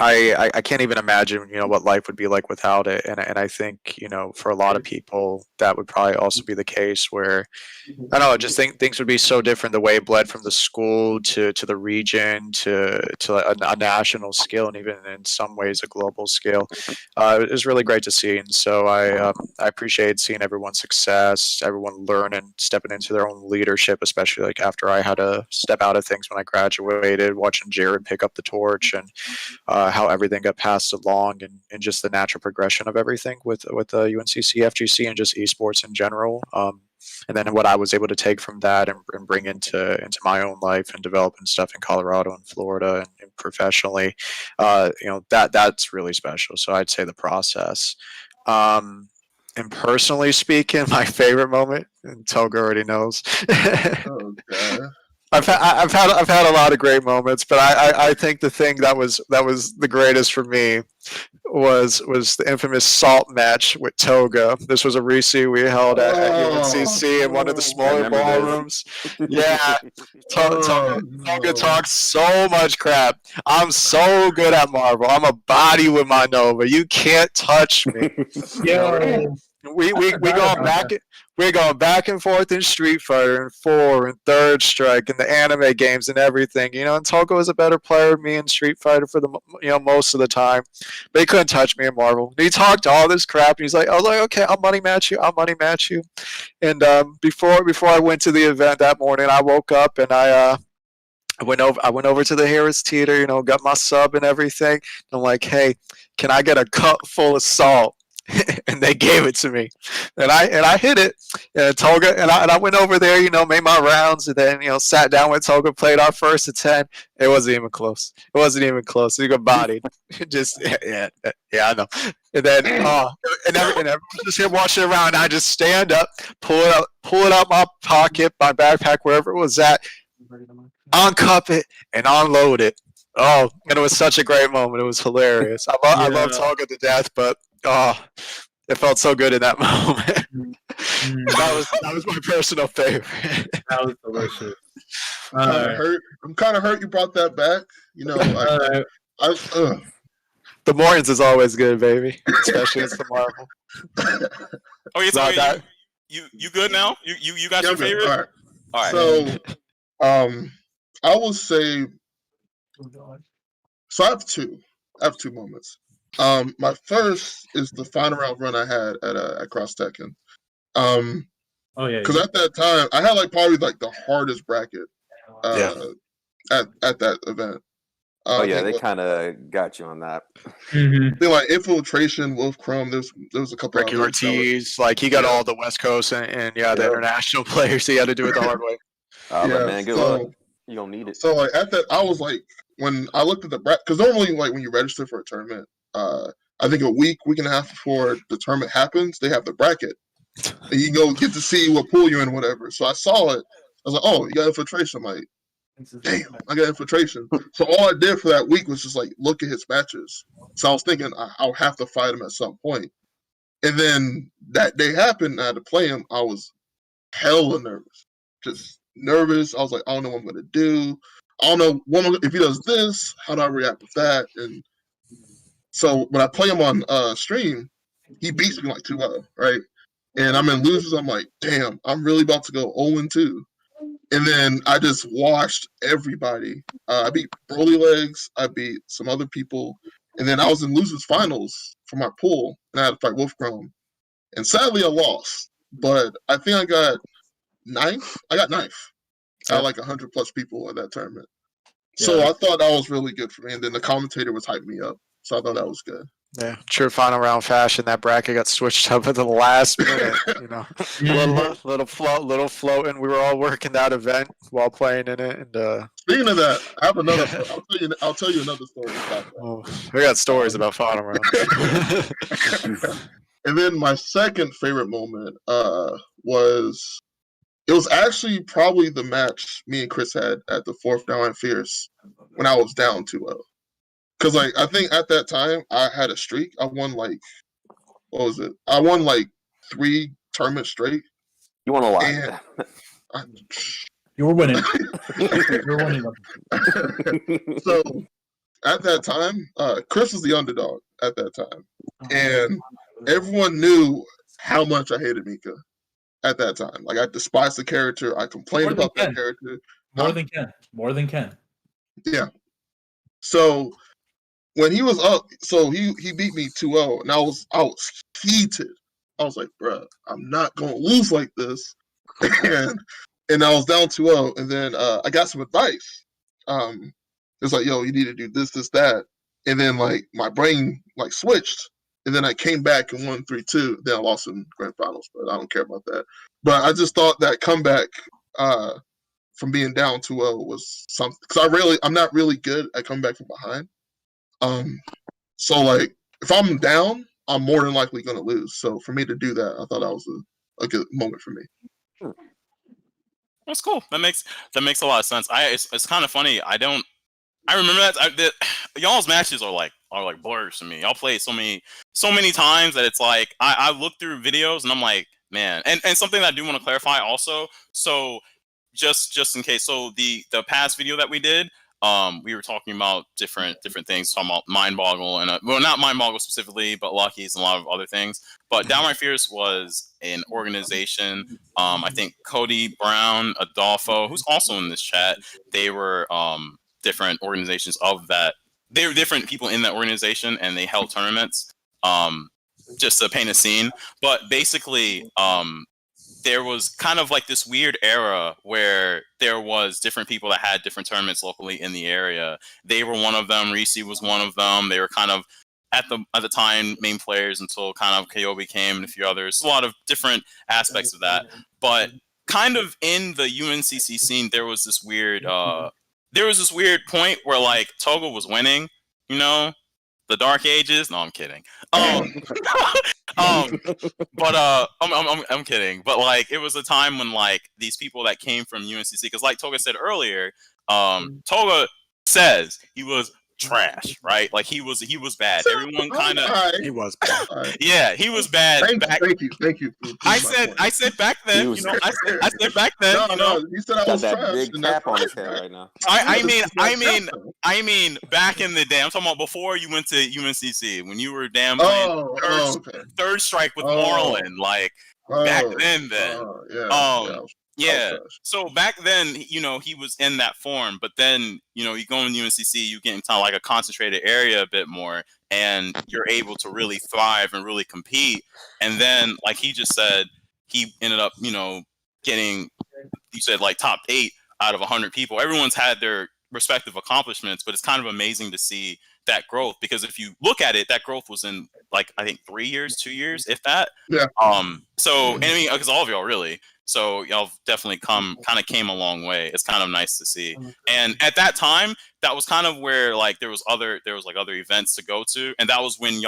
I can't even imagine, what life would be like without it. And I think, for a lot of people, that would probably also be the case where, I don't know, I just think things would be so different the way it bled from the school to the region to a national scale, and even in some ways a global scale. It was really great to see. And so I appreciate seeing everyone's success, everyone learning, stepping into their own leadership, especially like after I had to step out of things when I graduated, watching Jared pick up the torch, and how everything got passed along, and just the natural progression of everything with UNCC, FGC, and just esports in general. And then what I was able to take from that and bring into my own life and developing stuff in Colorado and Florida and professionally, that's really special. So I'd say the process. And personally speaking, my favorite moment, and Toga already knows. Oh god. I've had a lot of great moments, but I think the thing that was the greatest for me was the infamous salt match with Toga. This was a resi we held at UNCC in one of the smaller ballrooms. Yeah, Toga talks so much crap. I'm so good at Marvel. I'm a body with my Nova. You can't touch me. Yeah. We we're going back and forth in Street Fighter and 4 and Third Strike and the anime games and everything. And Togo was a better player than me in Street Fighter for the most of the time. But he couldn't touch me in Marvel. And he talked all this crap, and I was like, okay, I'll money match you. And before I went to the event that morning, I woke up and I went over to the Harris Theater, got my sub and everything. And I'm like, hey, can I get a cup full of salt? And they gave it to me, and I hit it. And Toga and I went over there, made my rounds, and then sat down with Toga, played our first of 10. It wasn't even close. He got bodied. Just yeah, I know. And then and everyone just here watching around. I just stand up, pull it out my pocket, my backpack, wherever it was at, uncup it, and unload it. Oh, and it was such a great moment. It was hilarious. I love Toga to death, but it felt so good in that moment. That was my personal favorite. That was delicious. I'm kind of hurt you brought that back. The Morgans is always good, baby. Especially it's the Marvel. Oh, it's all right. You good now? You got your favorite? All right. So, I will say. So I have two moments. My first is the final round run I had at Cross Tekken. Because at that time I had probably the hardest bracket at that event. They kind of got you on that. They Infiltration, Wolf Chrome. There was a couple. Ricky Ortiz, he got all the West Coast and the international players. He had to do it the hard way. Man, good luck. You don't need it. So at that, I was when I looked at the bracket, because normally when you register for a tournament, I think a week and a half before the tournament happens, they have the bracket. And you go get to see what pool you're in, whatever. So I saw it. I was like, oh, you got Infiltration. I'm like, damn, I got Infiltration. So all I did for that week was just look at his matches. So I was thinking I'll have to fight him at some point. And then that day happened, I had to play him. I was hella nervous. Just nervous. I was like, I don't know what I'm going to do. I don't know if he does this, how do I react with that? And so when I play him on stream, he beats me 2-0, right? And I'm in losers. I'm like, damn, I'm really about to go 0-2. And then I just washed everybody. I beat Broly Legs. I beat some other people. And then I was in losers finals for my pool, and I had to fight Wolf Chrome. And sadly, I lost. But I think I got ninth. I got ninth. I had 100 plus people at that tournament. So I thought that was really good for me. And then the commentator was hyping me up. So I thought that was good. Yeah, true final round fashion. That bracket got switched up at the last minute. Little floating. We were all working that event while playing in it. And speaking of that, I have another. I'll tell you another story about that. Oh, we got stories about final round. And then my second favorite moment was. It was actually probably the match me and Chris had at the 4th Down and Fierce when I was down 2-0. Because I think at that time I had a streak. I won what was it? I won 3 tournaments straight. You won a lot. You were winning. You were winning them. So at that time, Chris was the underdog at that time, and everyone knew how much I hated Mika at that time. Like I despised the character. I complained about that character. More than Ken. Yeah. So when he was up, so he beat me 2-0, and I was heated. I was like, bruh, I'm not gonna lose like this. And I was down 2-0, and then I got some advice. It's like, yo, you need to do this, that, and then like my brain like switched, and then I came back and won 3-2. Then I lost in grand finals, but I don't care about that. But I just thought that comeback from being down 2-0 was something, because I'm not really good at coming back from behind. So like if I'm down, I'm more than likely gonna lose. So for me to do that, I thought that was a good moment for me. That's cool. That makes a lot of sense. It's kind of funny. I remember that y'all's matches are like blurs to me. Y'all play so many times that it's like I look through videos and I'm like, man. And something that I do want to clarify also. So just in case, so the past video that we did, we were talking about different things, talking about Mind Boggle and well, not Mind Boggle specifically, but Lucky's and a lot of other things. But Downright Fierce was an organization. I think Cody Brown, Adolfo, who's also in this chat, they were different organizations of that. They were different people in that organization, and they held tournaments just to paint a scene. But basically, there was kind of like this weird era where there was different people that had different tournaments locally in the area. They were one of them. Reese was one of them. They were kind of at the time main players until kind of Kyobi came and a few others. A lot of different aspects of that. But kind of in the UNCC scene, there was this weird point where like Togaa was winning, you know, the Dark Ages. No, I'm kidding. But I'm kidding. But like, it was a time when like these people that came from UNCC, because like Togaa said earlier, Togaa says he was trash, right? Like he was bad. Everyone kind of He was bad. Yeah, he was bad. Thank you. I said back then, you know, I said back then, No, you know, you said I Got was that trash. big and cap that's on his fine, head right? right now. I mean, back in the day. I'm talking about before you went to UNCC, when you were playing third strike with Moreland, like back then. Yeah. So back then, you know, he was in that form, but then, you know, you go in UNCC, you get into like a concentrated area a bit more, and you're able to really thrive and really compete. And then, like he just said, he ended up, you know, getting, you said like top 8 out of 100 people. Everyone's had their respective accomplishments, but it's kind of amazing to see that growth, because if you look at it, that growth was in like, I think 3 years, 2 years, if that. Yeah. So, and I mean, because all of y'all really. So y'all definitely came a long way. It's kind of nice to see. And at that time, that was kind of where like there was other events to go to, and that was when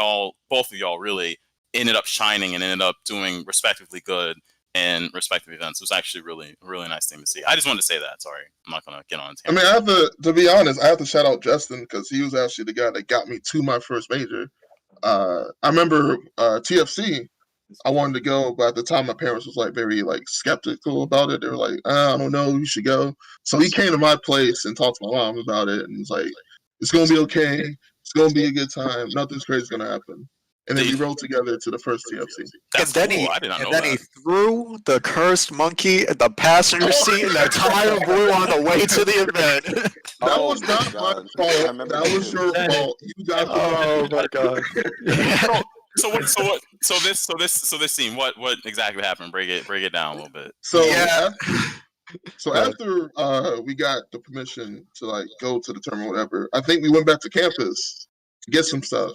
both of y'all really ended up shining and ended up doing respectively good in respective events. It was actually a really nice thing to see. I just wanted to say that. Sorry, I'm not gonna get on. I mean, I have to be honest, I have to shout out Justin, because he was actually the guy that got me to my first major. I remember TFC. I wanted to go, but at the time my parents was like very like skeptical about it. They were like, I don't know, you should go. So he came to my place and talked to my mom about it, and was like, it's gonna be okay. It's gonna be a good time. Nothing's crazy is gonna happen. And then we rode together to the first TFC. That's and then cool. He threw the cursed monkey at the passenger seat, and the tire blew on the way to the event. That was not my fault. That was your fault. You got my god. So this scene, what exactly happened? Break it down a little bit. So after we got the permission to like go to the terminal, whatever, I think we went back to campus to get some stuff,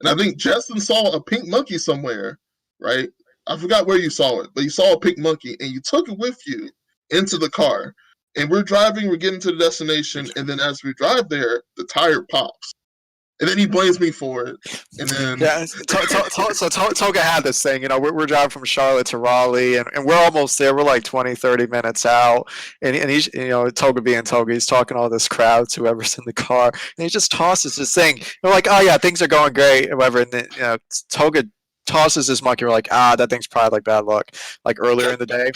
and I think Justin saw a pink monkey somewhere, right? I forgot where you saw it, but you saw a pink monkey, and you took it with you into the car. And we're driving, we're getting to the destination, and then as we drive there, the tire pops. And then he blames me for it. And then so Togaa had this thing, you know, we're driving from Charlotte to Raleigh, and we're almost there. We're like 20, 30 minutes out. And he's, you know, Togaa being Togaa, he's talking to all this crowd to whoever's in the car. And he just tosses this thing. We're like, oh yeah, things are going great, or whatever. And then, you know, Togaa tosses this monkey. We're like, that thing's probably like bad luck, like earlier in the day.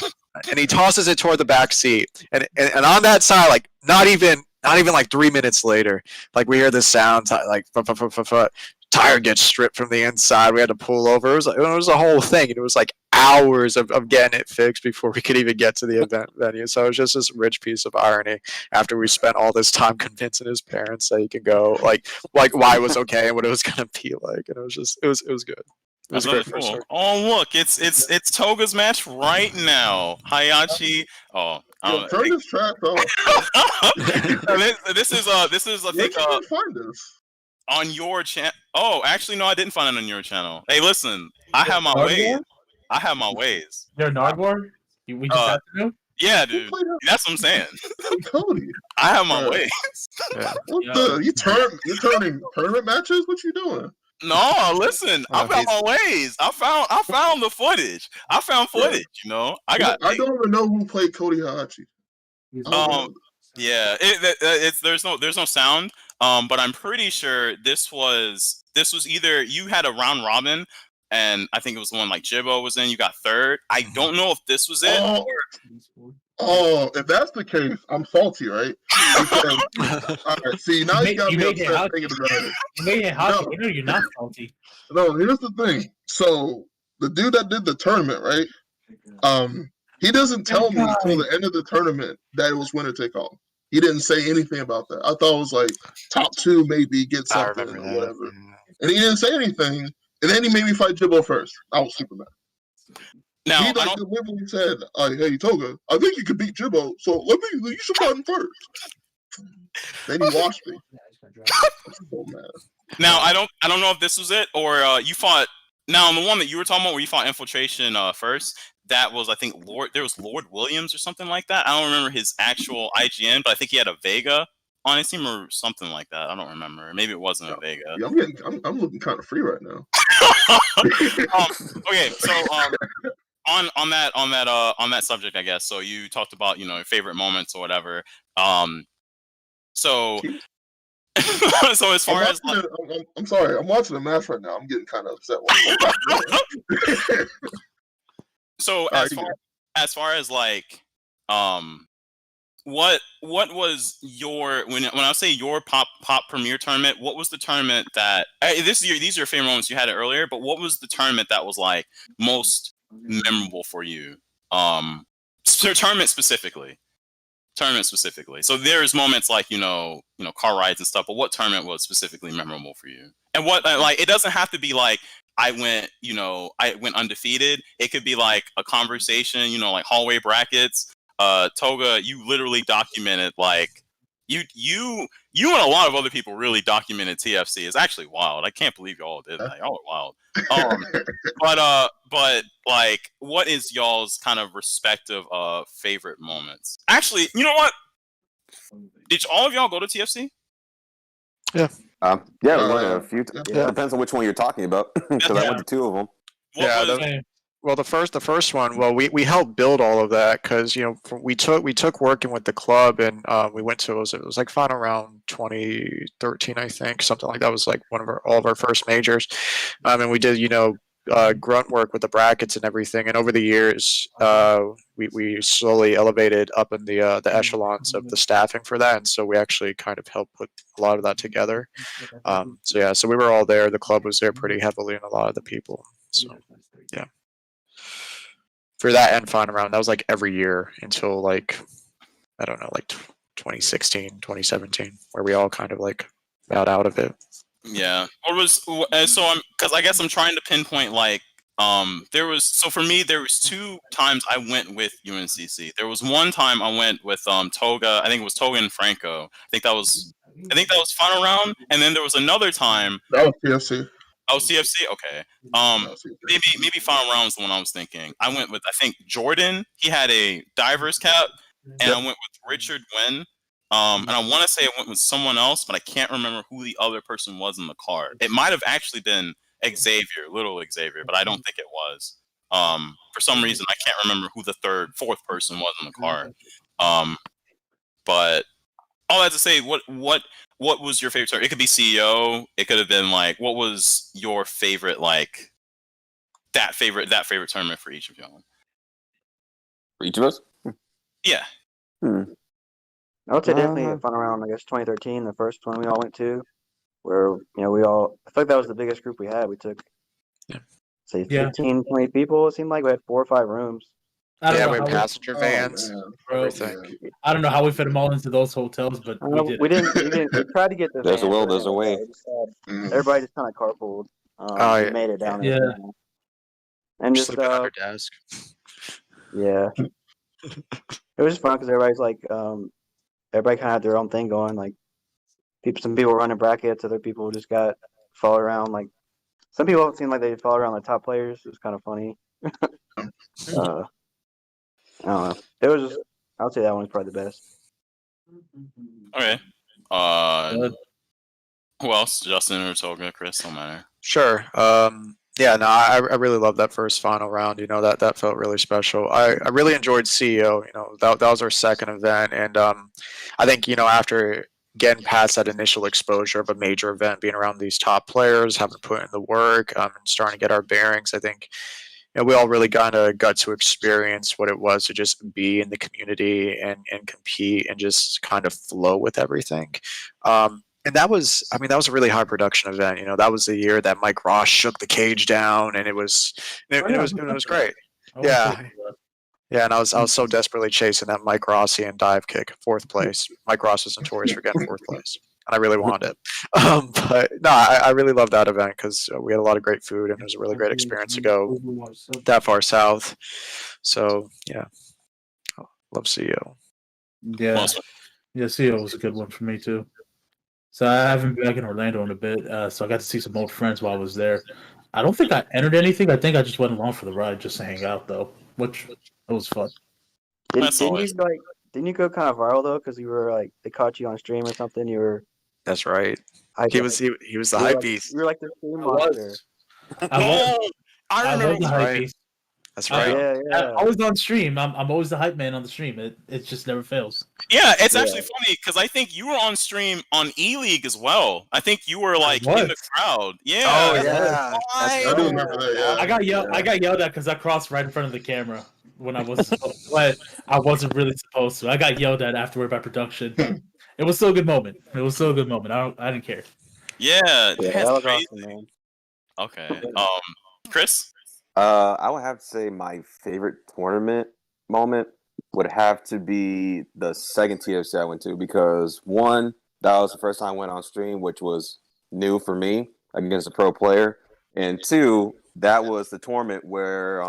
And he tosses it toward the back seat. And on that side, like not even not even like 3 minutes later, like we hear this sound, like tire gets stripped from the inside. We had to pull over. It was a whole thing. And it was like hours of getting it fixed before we could even get to the event venue. So it was just this rich piece of irony after we spent all this time convincing his parents that he could go, like why it was okay and what it was gonna be like. And it was good. It was a great first start. Oh look, it's Toga's match right now. Hayashi. Oh, turn this track off. this is I think Where'd you find this? On your channel. Oh, actually, no, I didn't find it on your channel. Hey, listen, I have my ways. I have my ways. You're a Nardwar? We just have to do? Yeah, dude. That's what I'm saying. Cody. I have my ways. Yeah. You turning tournament matches? What you doing? No, listen, I found my ways. I found the footage. I found footage, you know. I don't even know who played Cody Hayashi. Yeah, there's no sound. But I'm pretty sure this was either you had a round robin, and I think it was the one like Jibbo was in. You got third. I don't know if this was it. Oh, if that's the case, I'm salty, right? Because, all right, see, now you got me upset thinking about it. You made it hot. No, you're not salty. No, here's the thing. So the dude that did the tournament, right? He doesn't tell me until the end of the tournament that it was winner take all. He didn't say anything about that. I thought it was like top 2 maybe get something or whatever. And he didn't say anything. And then he made me fight Jibbo first. I was super mad. Now, he literally said, "Hey Toga, I think you could beat Jibbo, so you should fight him first." Then he washed me. I'm so mad. Now I don't know if this was it or you fought. Now on the one that you were talking about where you fought Infiltration first, that was I think there was Lord Williams or something like that. I don't remember his actual IGN, but I think he had a Vega on his team or something like that. I don't remember. Maybe it wasn't a Vega. Yeah, I'm looking kind of free right now. Okay, so on that subject, I guess. So you talked about your favorite moments or whatever. So so as far as I'm sorry, I'm watching the match right now. I'm getting kind of upset. So as far as like what was your when I say your pop premier tournament, what was the tournament that these are your favorite moments, you had it earlier, but what was the tournament that was like most memorable for you? Tournament specifically. So there's moments like car rides and stuff, but what tournament was specifically memorable for you? And what like it doesn't have to be like I went undefeated. It could be like a conversation, like hallway brackets. Toga, you literally documented like you and a lot of other people really documented TFC. It's actually wild. I can't believe y'all did that. Y'all are wild. But like, what is y'all's kind of respective favorite moments? Actually, you know what? Did all of y'all go to TFC? Yeah. Yeah, we went a few. It depends on which one you're talking about, because I went to 2 of them. Well, the first one. Well, we helped build all of that because we took working with the club, and we went to it was like final round 2013, I think, something like that. Was like all of our first majors, and we did grunt work with the brackets and everything. And over the years, we slowly elevated up in the echelons of the staffing for that, and so we actually kind of helped put a lot of that together. So we were all there. The club was there pretty heavily, and a lot of the people. So yeah. For that and final round, that was like every year until like, I don't know, like 2016, 2017, where we all kind of like bowed out of it. Yeah. Because I guess I'm trying to pinpoint like, for me, there was 2 times I went with UNCC. There was one time I went with Toga. I think it was Toga and Franco. I think that was final round. And then there was another time. That was TFC. Oh, CFC? Okay. Maybe final round was the one I was thinking. I went with, I think, Jordan. He had a diver's cap. And I went with Richard Wynn. And I want to say I went with someone else, but I can't remember who the other person was in the car. It might have actually been little Xavier, but I don't think it was. For some reason, I can't remember who the fourth person was in the car. But all that to say, what was your favorite tournament? It could be CEO. It could have been like, what was your favorite, like that favorite tournament for each of y'all? For each of us? Yeah. I would say definitely a final round. I guess 2013, the first one we all went to, where we all. I feel like that was the biggest group we had. We took, say, Yeah. 15, 20 people. It seemed like we had 4 or 5 rooms. I don't Yeah, know we how had passenger Oh, vans, man. everything. I don't know how we fit them all into those hotels, but we did. We didn't. We tried to get the There's a vans, will, but there's a way. we just had, Mm. everybody just kind of carpooled. Oh, We yeah. made it down Yeah. there. And just Sleeping under desk. yeah, it was just fun because everybody's like, everybody kind of had their own thing going. Like, some people were running brackets, other people just got followed around. Like, some people seemed like they followed around the top players. It was kind of funny. I don't know. It was just, I would say that one was probably the best. Okay. Who else? Justin or Toga? Chris? Don't matter. Sure. Yeah, no, I really love that first final round. That felt really special. I really enjoyed CEO. That was our second event, and I think after getting past that initial exposure of a major event, being around these top players, having put in the work, and starting to get our bearings, I think we all really got to experience what it was to just be in the community and compete and just kind of flow with everything. And that was a really high production event. That was the year that Mike Ross shook the cage down, and it was great. Yeah. Yeah, and I was so desperately chasing that Mike Rossian dive kick, 4th place. Mike Ross was notorious for getting 4th place, and I really wanted it. But no, I really loved that event because we had a lot of great food, and it was a really great experience to go that far south. So yeah, love CEO. Yeah, CEO was a good one for me too. So I haven't been back in Orlando in a bit, so I got to see some old friends while I was there. I don't think I entered anything. I think I just went along for the ride just to hang out, though, which it was fun. That's always- Didn't you go kind of viral though? Because you were like, they caught you on stream or something. You were. That's right. He was the hype beast. You were like the stream I monster. was. I remember. was the hype beast. That's right. Yeah. I was on stream. I'm always the hype man on the stream. It just never fails. Yeah, it's actually funny because I think you were on stream on E-League as well. I think you were like in the crowd. Yeah. Oh yeah. I do remember that. Yeah. I got yelled at because I crossed right in front of the camera when I wasn't really supposed to. I got yelled at afterward by production. It was still a good moment. I didn't care. Yeah, that that's was crazy. awesome, man. Okay. Chris? I would have to say my favorite tournament moment would have to be the second TFC I went to because one, that was the first time I went on stream, which was new for me against a pro player, and two, that was the tournament where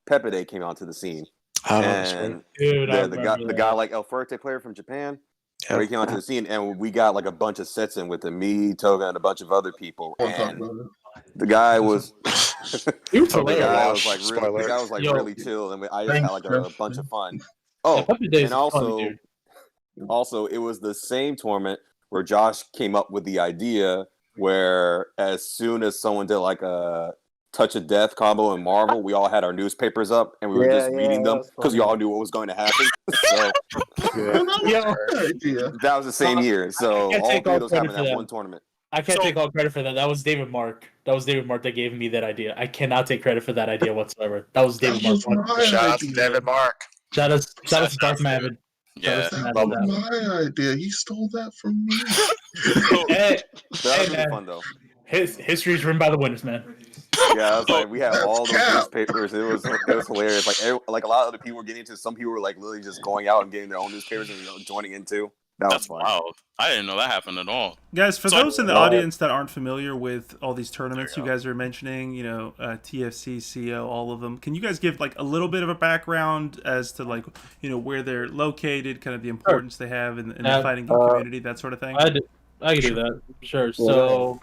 Pepe Day came onto the scene, and Dude, the guy like El Fuerte player from Japan. Where he came onto the scene, and we got like a bunch of sets in with him, me, Toga, and a bunch of other people. And the guy was, the guy was like really chill, and I just had like a bunch of fun. Oh, and also, it was the same tournament where Josh came up with the idea where as soon as someone did like a touch of death combo in Marvel, we all had our newspapers up and we were just reading them because we all knew what was going to happen. So that was the same year. So all 3 of those happened at one tournament. I can't take all credit for that. That was David Mark. That gave me that idea. I cannot take credit for that idea whatsoever. That was David Mark. Shout out to David Mark. Shout out to Darth Maven. Yeah, that was my idea. He stole that from me. that was really fun though. History is written by the winners, man. Yeah, I was like, we had all those newspapers. It was hilarious. Like a lot of other people were getting into. Some people were like literally just going out and getting their own newspapers and joining in too. That's fun. Wild. I didn't know that happened at all. Guys, for those in the audience that aren't familiar with all these tournaments you guys are mentioning, TFC, CO, all of them, can you guys give like a little bit of a background as to like, where they're located, kind of the importance they have in the fighting game community, that sort of thing? I can do that. Sure. So,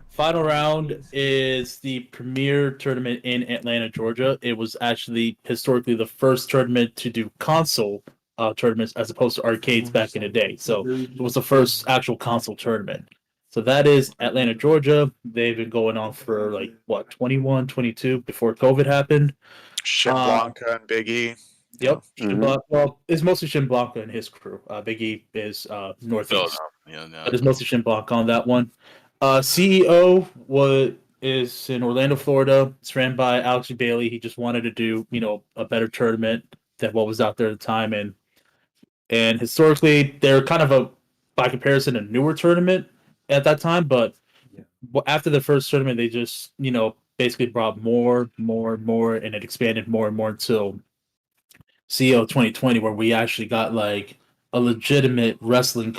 final round is the premier tournament in Atlanta, Georgia. It was actually historically the first tournament to do console tournaments as opposed to arcades back in the day. So it was the first actual console tournament. So that is Atlanta, Georgia. They've been going on for 21, 22 before COVID happened. Shin Blanca and Big E. Yep. Well, it's mostly Shin Blanca and his crew. Big E is Northeast. But it's mostly Shin Blanca on that one. CEO is in Orlando, Florida. It's ran by Alex Bailey. He just wanted to do, a better tournament than what was out there at the time. And And historically, they're kind of by comparison, a newer tournament at that time. But after the first tournament, they just basically brought more, and it expanded more and more until CO 2020, where we actually got like a legitimate wrestling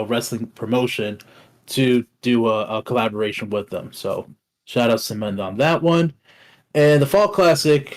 wrestling promotion to do a collaboration with them. So shout out to Mend on that one. And the Fall Classic,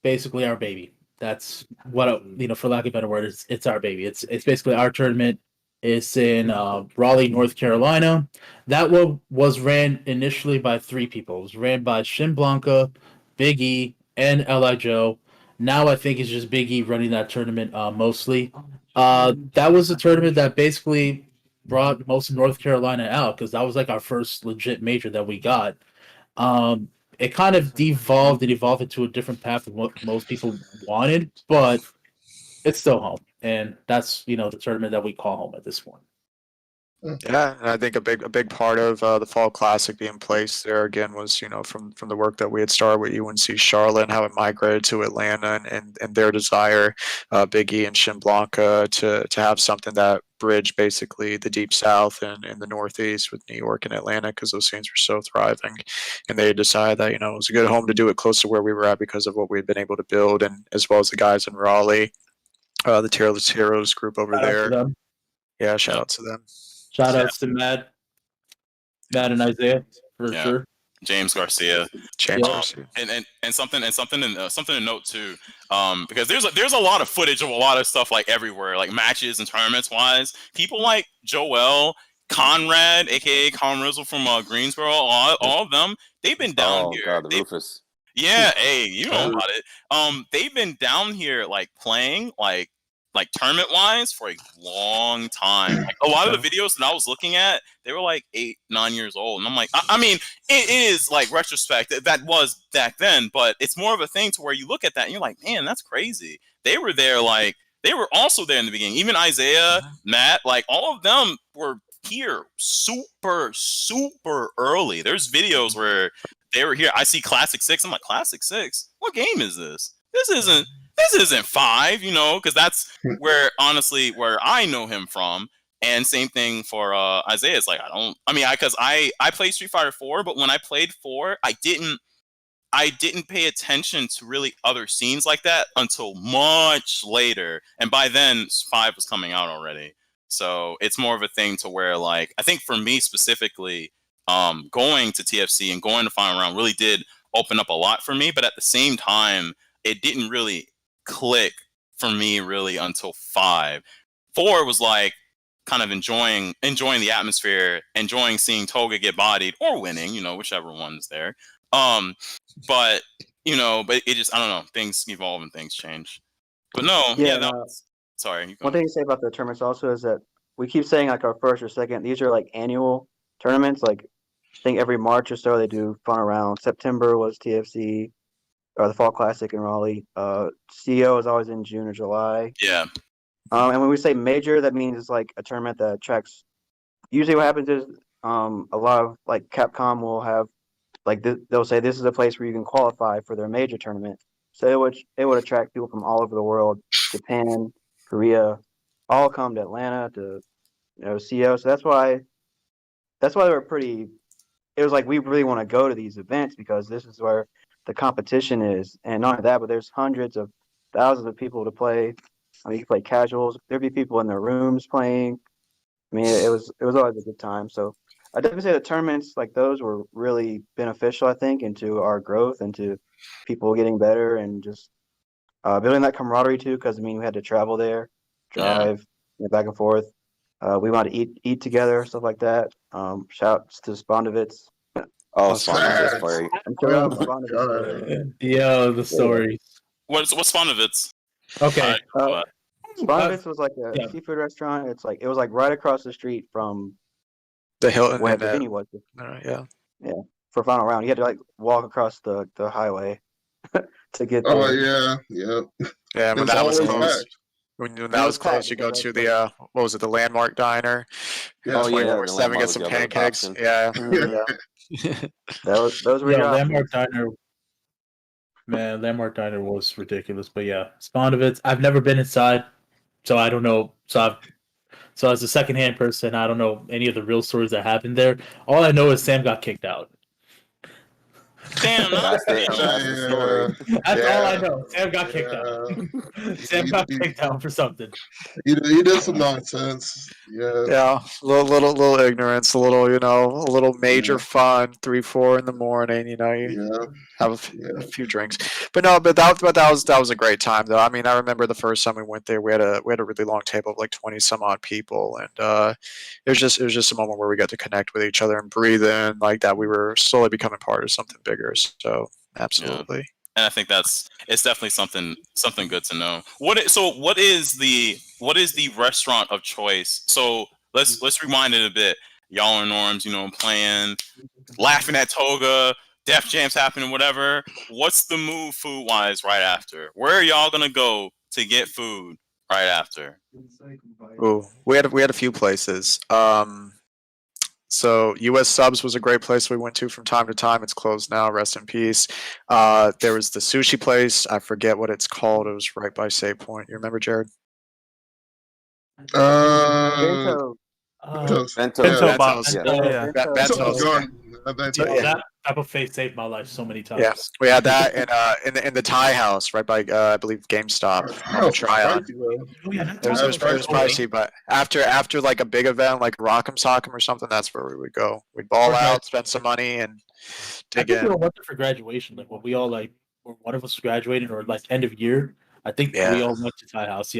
basically our baby. That's what for lack of a better word, it's our baby. It's basically our tournament. It's in Raleigh, North Carolina. That one was ran initially by 3 people. It was ran by Shin Blanca, Big E, and Li Joe. Now I think it's just Big E running that tournament mostly. That was a tournament that basically brought most of North Carolina out because that was like our first legit major that we got. It kind of devolved and evolved into a different path than what most people wanted, but it's still home, and that's the tournament that we call home at this point. Yeah, and I think a big part of the Fall Classic being placed there again was from the work that we had started with UNC Charlotte and how it migrated to Atlanta and their desire, Big E and Shin Blanca to have something that bridged basically the Deep South and the Northeast with New York and Atlanta because those scenes were so thriving, and they decided that it was a good home to do it close to where we were at because of what we had been able to build, and as well as the guys in Raleigh, the Tearless Heroes group over there. Yeah, shout out to them. Shout outs to Matt and Isaiah for sure. James Garcia. Garcia. And something to note too, because there's a lot of footage of a lot of stuff like everywhere, like matches and tournaments wise. People like Joel, Conrad, aka Con Rizzle from Greensboro, all of them, they've been down here. God, the Rufus. Yeah, hey, you know about it. They've been down here like playing like tournament wise for a long time. Like, a lot of the videos that I was looking at, they were like 8, 9 years old, and I'm like, I mean, it is like retrospect that was back then, but it's more of a thing to where you look at that and you're like, man, that's crazy. They were there, like they were also there in the beginning. Even Isaiah, Matt, like all of them were here super early. There's videos where they were here. I see Classic 6. I'm like, Classic 6? What game is this? This isn't 5, because that's where honestly where I know him from. And same thing for Isaiah. It's like because I played Street Fighter 4, but when I played 4, I didn't pay attention to really other scenes like that until much later. And by then 5 was coming out already. So it's more of a thing to where, like, I think for me specifically, going to TFC and going to Final Round really did open up a lot for me. But at the same time, it didn't really click for me really until 5. 4 was like kind of enjoying the atmosphere, enjoying seeing Toga get bodied or winning, whichever one's there. But it just, I don't know, things evolve and things change. But no, sorry. One thing to say about the tournaments also is that we keep saying like our first or second. These are like annual tournaments. Like I think every March or so they do Final Round. September was TFC. Or the Fall Classic in Raleigh. CO is always in June or July. Yeah. And when we say major, that means it's like a tournament that attracts. Usually, what happens is a lot of like Capcom will have like they'll say this is a place where you can qualify for their major tournament. So it would attract people from all over the world, Japan, Korea, all come to Atlanta to CO. So that's why they were pretty. It was like we really want to go to these events because this is where the competition is, and not only that, but there's hundreds of thousands of people to play. I mean, you can play casuals. There'd be people in their rooms playing. I mean, it was always a good time. So I definitely say the tournaments like those were really beneficial, I think, into our growth, into people getting better, and just building that camaraderie too. Because we had to travel there, drive back and forth. We wanted to eat together, stuff like that. Shouts to Spondovitz. Oh, Spondovitz play. The stories. What's Spondovitz? Okay. Spondovitz was like a seafood restaurant. It was like right across the street from the Hilton where the venue was. For Final Round, you had to like walk across the highway to get there. Oh yeah. When that was closed. When that was closed, you go to the what was it, the Landmark Diner? Yeah. 24/7, get some pancakes. Yeah. Those were Landmark Diner. Man, Landmark Diner was ridiculous. But yeah, Spondovitz. I've never been inside. so I don't know. So as a secondhand person, I don't know any of the real stories that happened there. All I know is Sam got kicked out. Damn, That's the story. That's all I know. Sam got kicked out. Sam got He- kicked out for something. He did some nonsense. Yeah. Yeah, little ignorance, a little major Yeah. fun. 3-4 in the morning. You Yeah. have Yeah. a few drinks, but that was a great time though. I mean, I remember the first time we went there, we had a really long table of like 20 some odd people, and it was just a moment where we got to connect with each other and breathe in like that. We were slowly becoming part of something bigger. So absolutely. And I think it's definitely something good to know. What is the restaurant of choice? So let's rewind it a bit. Y'all are norms, playing, laughing at Toga, Def Jam's happening, whatever. What's the move food wise right after? Where are y'all gonna go to get food right after? Ooh, we had a few places. So US Subs was a great place we went to from time to time. It's closed now. Rest in peace. There was the sushi place. I forget what it's called. It was right by Save Point. You remember, Jared? Bento. Bento. Bento box. Yeah. Yeah. Bento's. That type of face saved my life so many times. Yeah, we had that in the Thai house right by I believe GameStop. Oh, Tryon. It was pricey, but after like a big event like Rock'em Sock'em or something, that's where we would go. We'd ball out, spend some money, and I dig think we in. all went there for graduation. Like when we all or one of us graduated, or like end of year. I think Yeah. we all went to Thai house.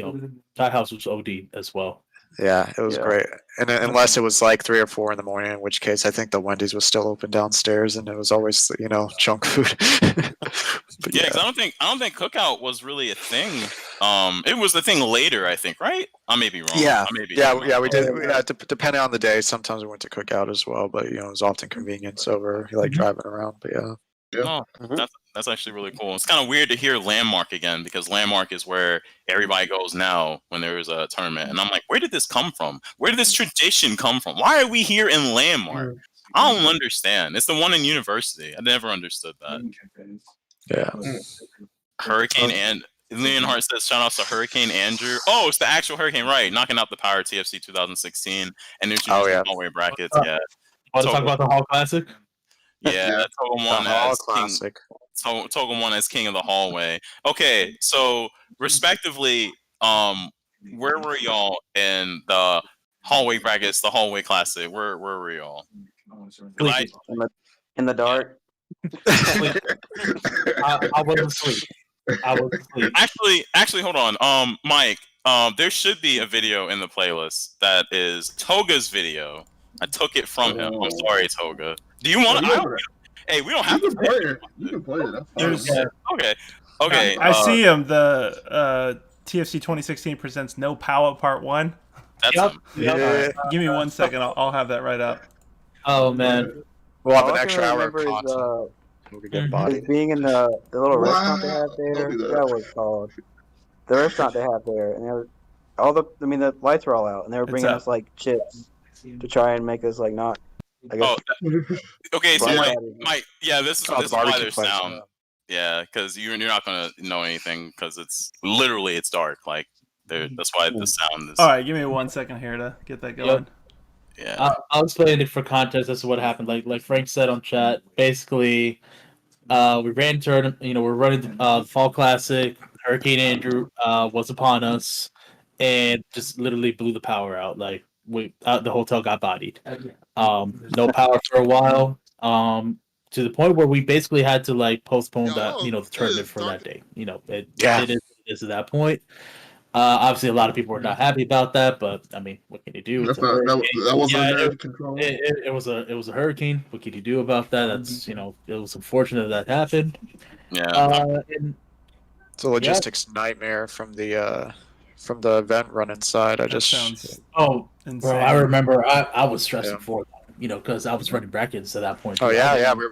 Thai house was OD as well. Yeah, it was great. And unless it was like 3 or 4 in the morning, in which case I think the Wendy's was still open downstairs, and it was always junk food. But Yeah, because I don't think cookout was really a thing. It was the thing later, I think, right? I may be wrong. Yeah, I may be yeah, wrong. we did. Depending on the day, sometimes we went to cookout as well, but it was often convenience over like driving around. But yeah. Oh, that's actually really cool. It's kind of weird to hear Landmark again, because Landmark is where everybody goes now when there is a tournament. And I'm like, where did this come from? Where did this tradition come from? Why are we here in Landmark? I don't understand. It's the one in University. I never understood that. Yeah. Hurricane and Leonhardt says shout out to Hurricane Andrew. Oh, it's the actual hurricane, right? Knocking out the Power TFC 2016 and introducing hallway brackets. Yeah. Want to talk about the Hall Classic? Yeah, Toga won as classic. Toga won as king of the hallway. Okay, so respectively, where were y'all in the hallway brackets, the hallway classic? Where were y'all? In the dark. I wasn't asleep. Actually, hold on. Mike, there should be a video in the playlist that is Toga's video. I took it from him. I'm sorry, Toga. Do you want to? Hey, we don't have to play it. You can play it. There's, Okay. I see him. The TFC 2016 presents No Power Part 1. That's Yep. him. Yeah. Give me 1 second. I'll have that right up. Oh man. We'll have All an I extra can hour of remember content. We get is bodied. being in the little restaurant they have there. Don't do that. That was called the restaurant they have there, and there was the lights were all out, and they were bringing up. us like chips to try and make us like not. I guess. Okay, so Right. Mike, yeah, this is Oh, the why barbecue there's place, sound. Yeah, because you're not gonna know anything because it's dark. Like that's why the sound is. All right, give me 1 second here to get that going. Yeah. I'll explain it for context as to what happened. Like Frank said on chat, basically, we ran tournament. We're running the Fall Classic. Hurricane Andrew was upon us, and just literally blew the power out. Like the hotel got bodied. No power for a while. To the point where we basically had to like postpone the tournament for that day. It is at that point. Obviously, a lot of people were not happy about that, but I mean, what can you do? It's that wasn't under control. It was a hurricane. What can you do about that? That's it was unfortunate that happened. Yeah. It's a logistics nightmare from the event running side. That sounds bro, insane. I remember I was stressing for that, because I was running brackets at that point. Oh yeah. We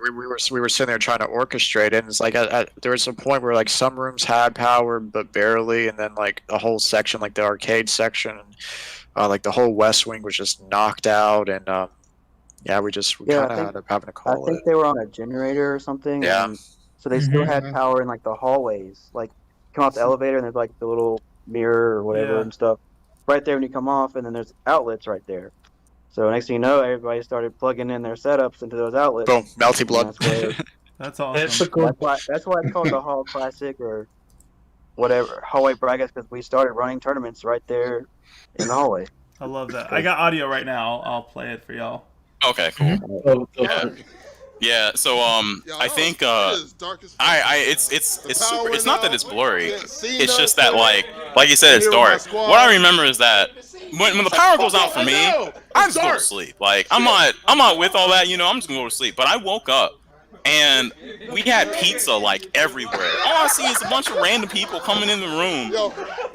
were sitting there trying to orchestrate it, and it's like there was a point where like some rooms had power but barely, and then like a whole section, like the arcade section, like the whole west wing was just knocked out, and we kind of ended up having to call I think they were on a generator or something. Yeah. And so they still had power in like the hallways. Like come out the elevator and there's like the little mirror or whatever Yeah. and stuff right there when you come off, and then there's outlets right there. So next thing you know, everybody started plugging in their setups into those outlets. Boom, melty And blood. That's where That's That's awesome. the cool. that's why it's called the Hall Classic or whatever hallway brackets, because we started running tournaments right there in the hallway. I love that. I got audio right now. I'll play it for y'all. Okay, cool. Oh, Yeah. Yeah, so I think it's super. It's not that it's blurry. It's just that like you said, it's dark. What I remember is that when the power goes out for me, I just go to sleep. Like I'm not with all that, you know. I'm just gonna go to sleep. But I woke up and we had pizza like everywhere. All I see is a bunch of random people coming in the room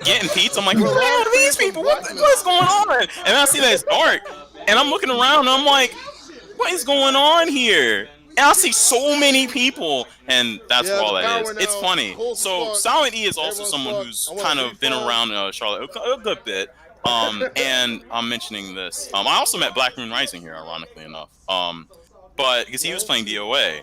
getting pizza. I'm like, who the hell are these people? What's going on? And I see that it's dark, and I'm looking around and I'm like, what is going on here? And I see so many people, and that's all that is. It's funny. So Silent E is also someone who's kind of been around Charlotte a good bit. And I'm mentioning this. I also met Black Moon Rising here, ironically enough. But because he was playing DOA.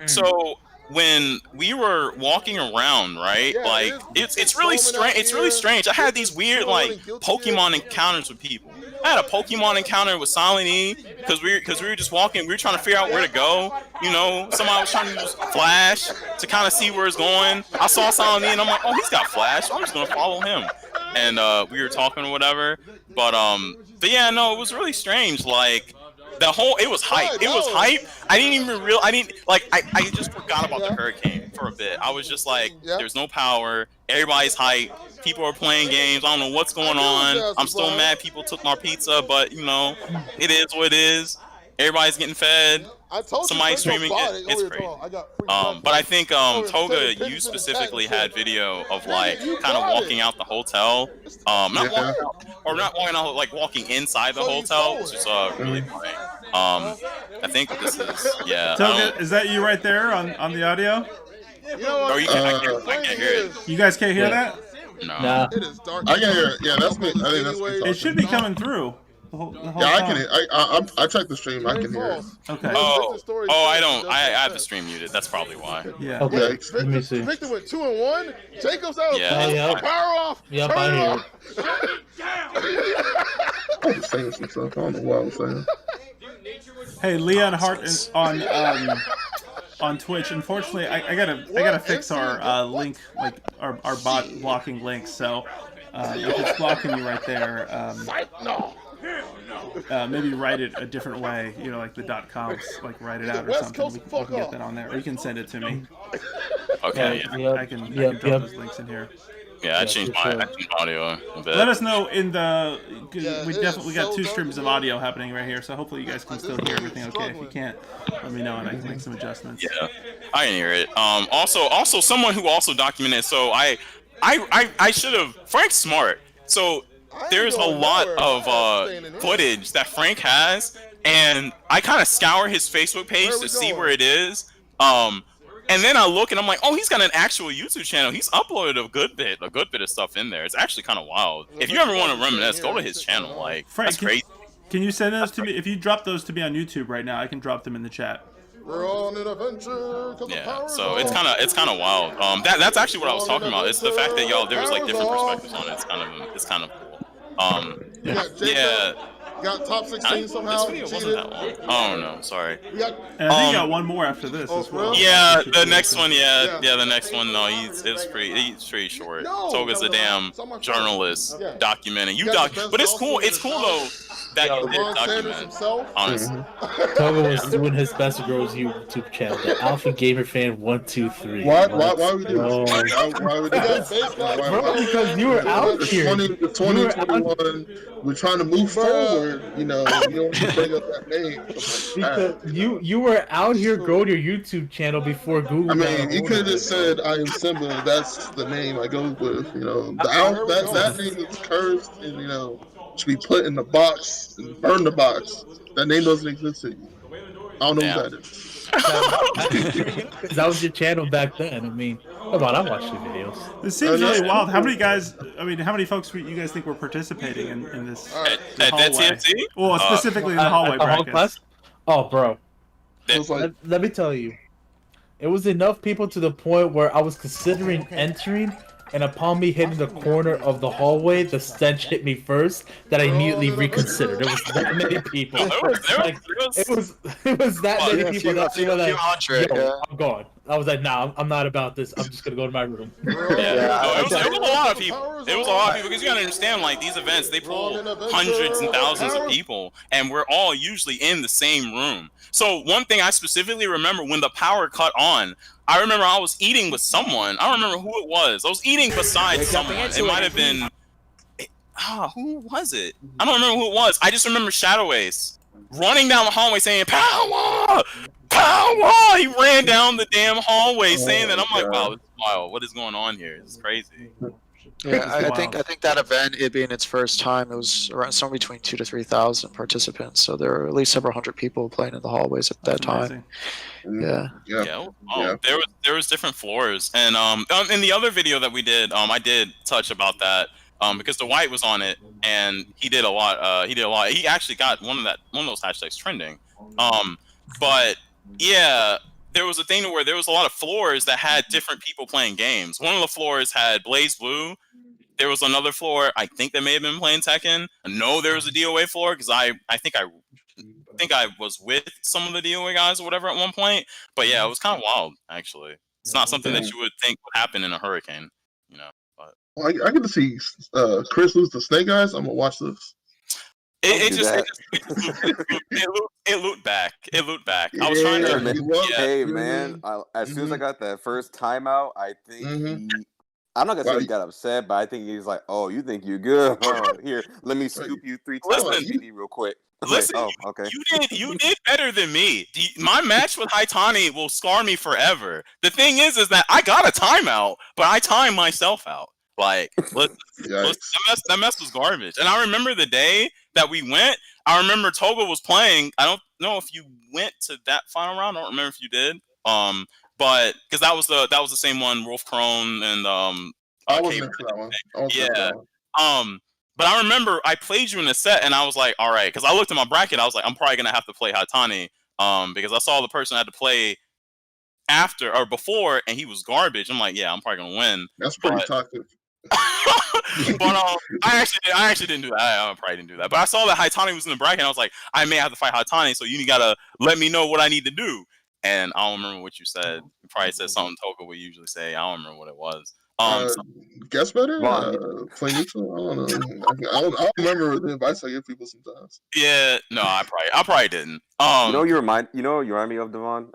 So when we were walking around, right? Like it's really strange. It's really strange. I had these weird like Pokemon encounters with people. I had a Pokemon encounter with Silent E because we were just walking. We were trying to figure out where to go. You know, somebody was trying to use Flash to kind of see where it's going. I saw Silent E and I'm like, oh, he's got Flash. I'm just gonna follow him. And we were talking or whatever. But yeah, no, it was really strange. Like. It was hype. It was hype. I just forgot about the hurricane for a bit. I was just like, there's no power. Everybody's hype. People are playing games. I don't know what's going on. I'm still mad people took my pizza, but you know, it is what it is. Everybody's getting fed. Somebody's streaming it. It's great. But I think Toga, you specifically had video of like kind of walking out the hotel. Not walking out, like walking inside the hotel, which is really funny. I think this is Toga, is that you right there on the audio? Oh, you can't. I can't hear it. You guys can't hear that? No. Nah. I can hear it. Yeah, that's me. I think that's me. It should be coming through. The whole Yeah, I time. can. I checked the stream. I can hear it. Okay. Oh, I don't. I have the stream muted. That's probably why. Yeah. Okay. Yeah, Let me see. Victor went 2-1. Jacob's out. Yeah. Power off. Yep, Turn I hear off. I was saying some stuff. I don't know what I was saying. Hey, Leon Hart is on Twitch. Unfortunately, I gotta fix our link, like our bot blocking links. So if it's blocking you right there, maybe write it a different way. You know, like the .coms, like write it out or something. We can get that on there, or you can send it to me. Okay. Yeah. I can drop those links in here. Yeah, I changed my audio a bit. Let us know in the. We got 2 streams of audio happening right here, so hopefully you guys can still hear everything okay. If you can't, let me know and I can make some adjustments. Yeah, I can hear it. Also someone who also documented. So I should have. Frank's smart. So there's a lot of footage that Frank has, and I kind of scour his Facebook page to see where it is. And then I look and I'm like, oh, he's got an actual YouTube channel. He's uploaded a good bit of stuff in there. It's actually kind of wild. If you ever want to reminisce, go to his channel. Like, Frank, that's crazy. Can you send those to me? If you drop those to me on YouTube right now, I can drop them in the chat. We're on an adventure. Yeah, so it's kind of wild. That's actually what I was talking about. It's the fact that there was like different perspectives on it. It's kind of cool. Yeah. Got top 16 somehow. This video wasn't that long. Oh no, sorry. And I think you got one more after this as well. Yeah, the next one. Yeah, the next one. No, he's pretty short. Toga's a damn journalist documenting. But it's cool. It's cool though that you did document. Honestly. Toga was doing his best to grow his YouTube channel. The Alpha Gamer Fan 123. Why we do this? Why we do this? Bro, because you were out here. 2021. We're trying to move forward. You know, you don't bring up that name. Because you were out here growing your YouTube channel before Google. I mean, you could have just said I am Simba. That's the name I go with. You know, that name is cursed, and you know, should be put in the box and burn the box. That name doesn't exist anymore. I don't know what that is. That was your channel back then. I mean, come on, I watched your videos. This seems really wild. How many guys? I mean, how many folks you guys think were participating in this At hallway? TFT? Well, specifically in the hallway brackets. Oh, bro. Like, Let me tell you, it was enough people to the point where I was considering entering and upon me hitting the corner of the hallway, the stench hit me first. That I immediately reconsidered. There was that many people. Like, it was that Well, many a people few, that a few, were a few like, hundred. "Yo, Yeah. I'm going." I was like, "Nah, I'm not about this. I'm just gonna go to my room." Yeah, I it was a lot of people. It was a lot of people because you gotta understand, like these events, they pull hundreds and thousands of people, and we're all usually in the same room. So one thing I specifically remember when the power cut on, I remember I was eating with someone. I don't remember who it was. I was eating beside someone. It might have been who was it? I don't remember who it was. I just remember Shadow Ace running down the hallway saying "Power! Power!" He ran down the damn hallway saying that. I'm like, wow, this is wild. What is going on here? This is crazy. Yeah, I Wow. think that event, it being its first time, it was around somewhere between 2,000 to 3,000 participants. So there were at least several hundred people playing in the hallways at that That's time. amazing. Yeah. Yeah. There was different floors, and in the other video that we did, I did touch about that, because Dwight was on it, and he did a lot. He actually got one of those hashtags trending. But yeah, there was a thing where there was a lot of floors that had different people playing games. One of the floors had Blaze Blue. There was another floor, I think, that may have been playing Tekken. No, there was a DOA floor because I think I was with some of the DOA guys or whatever at one point. But yeah, it was kind of wild, actually. It's not something that you would think would happen in a hurricane, you know. But Well, I get to see Chris lose to Snake Eyes. I'm gonna watch this. it looped back. It looped back. I was trying Yeah, to. he was. Hey You know what I man, mean? as soon as I got that first timeout, I think I'm not gonna say Well, he got upset, but I think he's like, "Oh, you think you're good? Huh? Here, let me scoop you 3 times Listen, PD real quick." I'm Listen, like, "Oh, okay." you did better than me. My match with Haitani will scar me forever. The thing is that I got a timeout, but I timed myself out. Like, listen, that mess was garbage. And I remember the day that we went. I remember Togaa was playing. I don't know if you went to that final round. I don't remember if you did. But because that was the same one, Wolf Crone and I wasn't there for that one. I wasn't there for that one. But I remember I played you in a set, and I was like, all right, because I looked at my bracket, I was like, I'm probably gonna have to play Haitani, because I saw the person I had to play after or before, and he was garbage. I'm like, yeah, I'm probably gonna win. That's pretty toxic. But I actually didn't do that. I probably didn't do that. But I saw that Haitani was in the bracket, and I was like, I may have to fight Haitani, so you gotta let me know what I need to do. And I don't remember what you said. You probably said something Togaa would usually say. I don't remember what it was. Guess better? Vaughn, Play neutral? I don't know. I don't remember the advice I give people sometimes. Yeah, no, I probably didn't. you know, you remind me of Devon.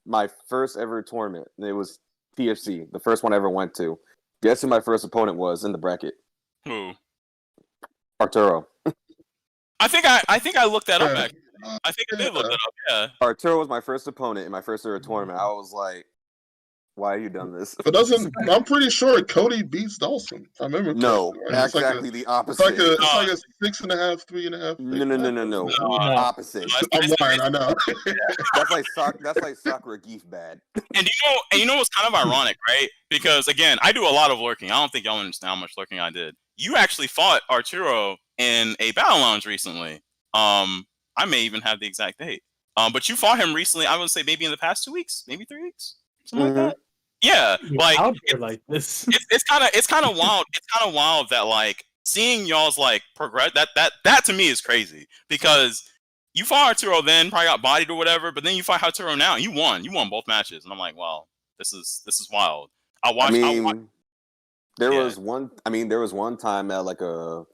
My first ever tournament, it was PFC, the first one I ever went to. Guess who my first opponent was in the bracket? Who? Arturo. I think I looked that up. Actually. I think I did look that up. Yeah. Arturo was my first opponent in my first ever tournament. I was like, "Why have you done this?" But I'm pretty sure Cody beats Dawson. I remember. No, correctly, right? exactly the opposite. It's like a 6.5, 3.5. No. Opposite. I'm lying. I know. That's like Sakura Geef bad. And you know what's kind of ironic, right? Because again, I do a lot of lurking. I don't think y'all understand how much lurking I did. You actually fought Arturo in a battle lounge recently. I may even have the exact date. But you fought him recently. I would say maybe in the past 2 weeks, maybe 3 weeks, something like that. Yeah, like this. It's kind of wild. It's kind of wild that like seeing y'all's like progress. That to me is crazy because you fought Arturo then, probably got bodied or whatever, but then you fight Arturo now. You won both matches, and I'm like, wow, this is wild. There was one time at like a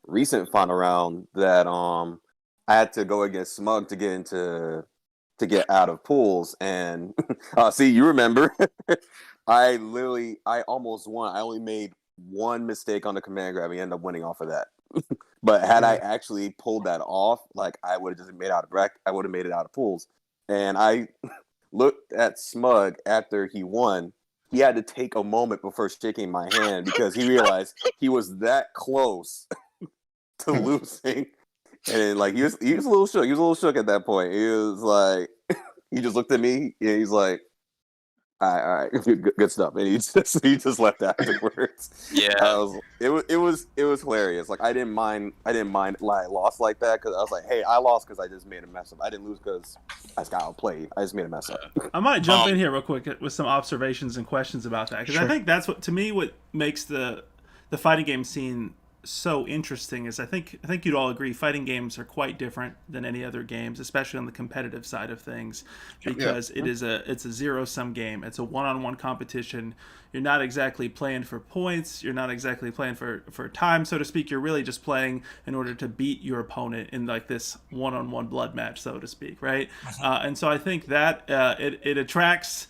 recent final round that I had to go against Smug to get out of pools, and see, you remember. I almost won. I only made one mistake on the command grab and ended up winning off of that. But had I actually pulled that off, like I would have just made it out of pools. And I looked at Smug after he won. He had to take a moment before shaking my hand because he realized he was that close to losing. And like he was a little shook. He was a little shook at that point. He was like, he just looked at me and he's like, All right, good stuff. And he just left afterwards. Yeah. It was hilarious. Like I didn't mind like I lost like that because I was like, hey, I lost because I just made a mess up. I didn't lose because I just got outplayed. I just made a mess up. I might jump in here real quick with some observations and questions about that because I think that's what makes the fighting game scene so interesting is I think you'd all agree fighting games are quite different than any other games, especially on the competitive side of things, because it's a zero-sum game. It's a one-on-one competition. You're not exactly playing for points. You're not exactly playing for time, so to speak. You're really just playing in order to beat your opponent in like this one-on-one blood match, so to speak, right? And so I think that it attracts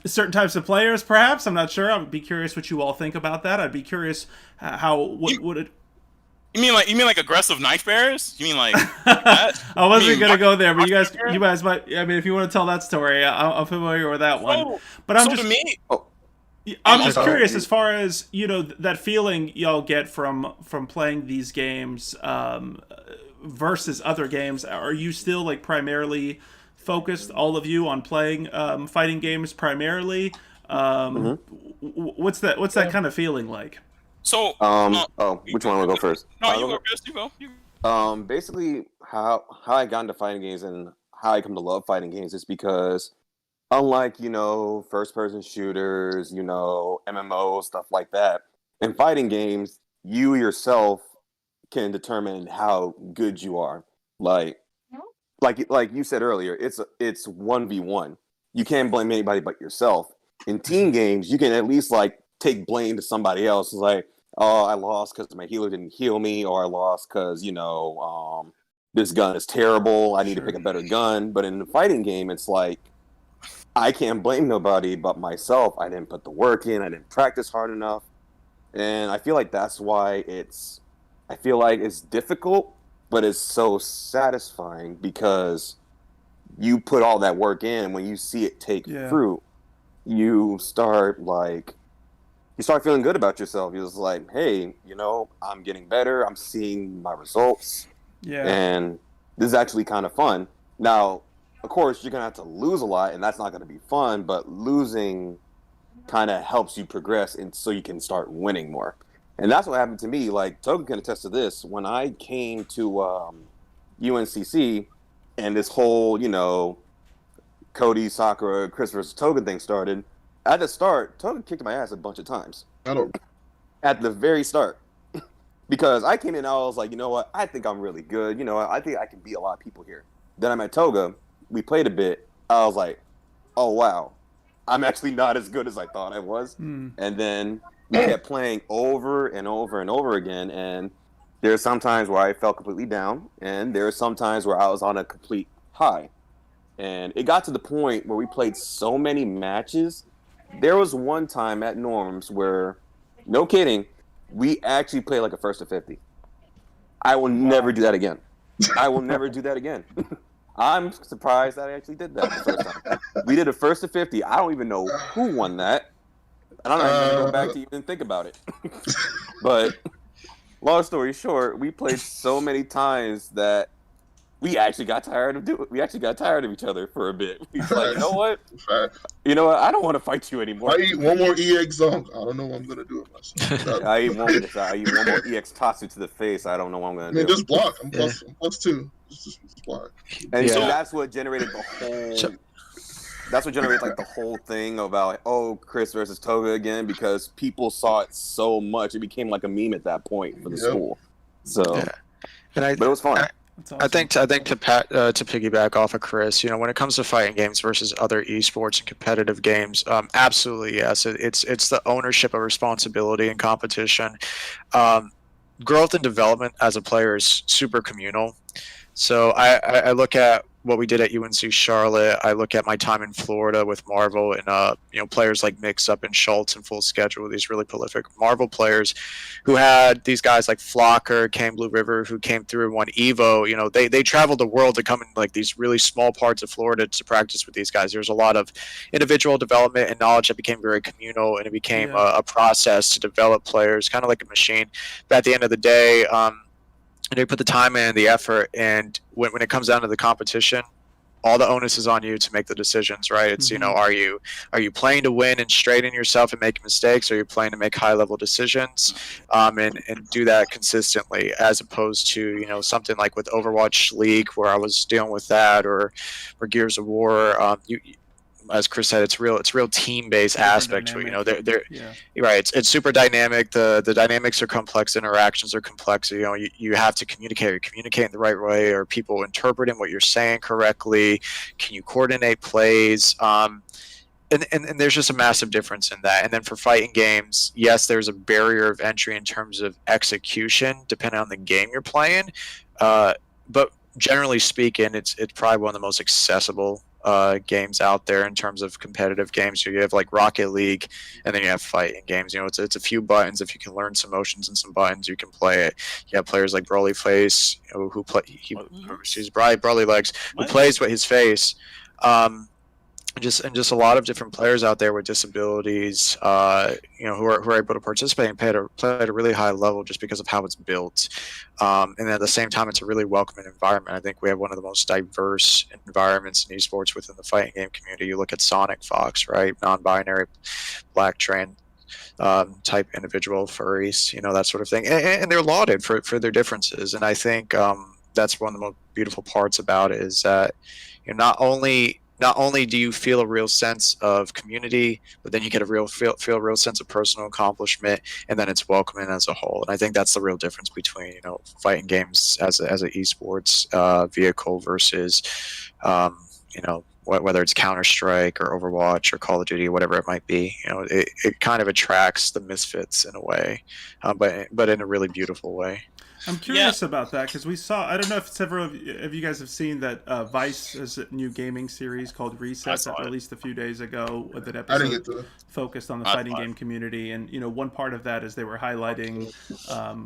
certain types of players, perhaps. I'm not sure. I'd be curious what you all think about that. I'd be curious what would it. You mean like aggressive knife bearers? You mean like that? I wasn't gonna go there, but you guys might. I mean, if you want to tell that story, I'm familiar with that one. But I'm just. To me, I'm just curious as far as that feeling y'all get from playing these games versus other games. Are you still like primarily focused, all of you, on playing fighting games primarily? What's that kind of feeling like? So which one will go first? No, you go, Chris. You go. Basically how I got into fighting games and how I come to love fighting games is because unlike first person shooters, MMO stuff like that, in fighting games you yourself can determine how good you are. Like you said earlier, it's 1v1. You can't blame anybody but yourself. In team games, you can at least like take blame to somebody else. It's like, oh, I lost because my healer didn't heal me, or I lost because this gun is terrible. I need to pick a better gun. But in the fighting game, it's like I can't blame nobody but myself. I didn't put the work in. I didn't practice hard enough, and I feel like that's why it's difficult. But it's so satisfying because you put all that work in, and when you see it take fruit, you start feeling good about yourself. You're just like, hey, I'm getting better. I'm seeing my results. Yeah. And this is actually kind of fun. Now, of course, you're going to have to lose a lot, and that's not going to be fun, but losing kind of helps you progress, and so you can start winning more. And that's what happened to me. Like, Toga can attest to this. When I came to UNCC and this whole, Cody, Sakura, Chris versus Toga thing started, at the start, Toga kicked my ass a bunch of times. At the very start. Because I came in and I was like, you know what? I think I'm really good. I think I can beat a lot of people here. Then I met Toga. We played a bit. I was like, oh, wow. I'm actually not as good as I thought I was. And then we kept playing over and over and over again, and there are some times where I felt completely down, and there are some times where I was on a complete high. And it got to the point where we played so many matches. There was one time at Norms where, no kidding, we actually played like a first to 50. I will never do that again. I will never do that again. I'm surprised that I actually did that the first time. We did a first to 50. I don't even know who won that. And I'm not even going to go back to even think about it. But long story short, we played so many times that we actually got tired of each other for a bit. We was like, you know what? I don't want to fight you anymore. I eat one more EX zone. I don't know what I'm going to do with myself. I eat one more EX Tatsu to the face. I don't know what I'm going to do. Just block. I'm plus 2. Just block. And so that's what generated the whole... That's what generated like the whole thing about Chris versus Toga again, because people saw it so much. It became like a meme at that point for the school. So, but it was fun. Awesome. I think to piggyback off of Chris, when it comes to fighting games versus other esports and competitive games, absolutely yes. It's the ownership of responsibility and competition. Growth and development as a player is super communal. So I look at what we did at UNC Charlotte. I look at my time in Florida with Marvel and players like Mix Up and Schultz and Full Schedule, these really prolific Marvel players who had these guys like Flocker, Came Blue River, who came through and won Evo. They traveled the world to come in like these really small parts of Florida to practice with these guys. There's a lot of individual development and knowledge that became very communal, and it became a process to develop players, kind of like a machine. But at the end of the day, they put the time in, the effort, and when it comes down to the competition, all the onus is on you to make the decisions, right? It's, are you playing to win and straighten yourself and make mistakes, or are you playing to make high level decisions, and do that consistently, as opposed to, something like with Overwatch League where I was dealing with that, or Gears of War. As Chris said, it's real team-based aspect to it. They're right. It's super dynamic. The dynamics are complex. Interactions are complex. You have to communicate in the right way. Are people interpreting what you're saying correctly? Can you coordinate plays? And there's just a massive difference in that. And then for fighting games, yes, there's a barrier of entry in terms of execution, depending on the game you're playing. But generally speaking, it's probably one of the most accessible games out there in terms of competitive games. So you have like Rocket League, and then you have fighting games. It's a few buttons. If you can learn some motions and some buttons, you can play it. You have players like Broly Face, Broly Legs, who plays with his face. Just a lot of different players out there with disabilities, who are able to participate and play at a really high level just because of how it's built. And at the same time, it's a really welcoming environment. I think we have one of the most diverse environments in esports within the fighting game community. You look at Sonic Fox, right? Non-binary, black trans type individual, furries, that sort of thing. And they're lauded for their differences. And I think that's one of the most beautiful parts about it, is that not only do you feel a real sense of community, but then you get feel a real sense of personal accomplishment, and then it's welcoming as a whole. And I think that's the real difference between fighting games as an esports vehicle versus whether it's Counter-Strike or Overwatch or Call of Duty, whatever it might be. It kind of attracts the misfits in a way, but in a really beautiful way. I'm curious about that, because we saw, I don't know if several of you guys have seen that Vice has a new gaming series called Reset that released a few days ago, with an episode focused on the fighting game community. And one part of that is they were highlighting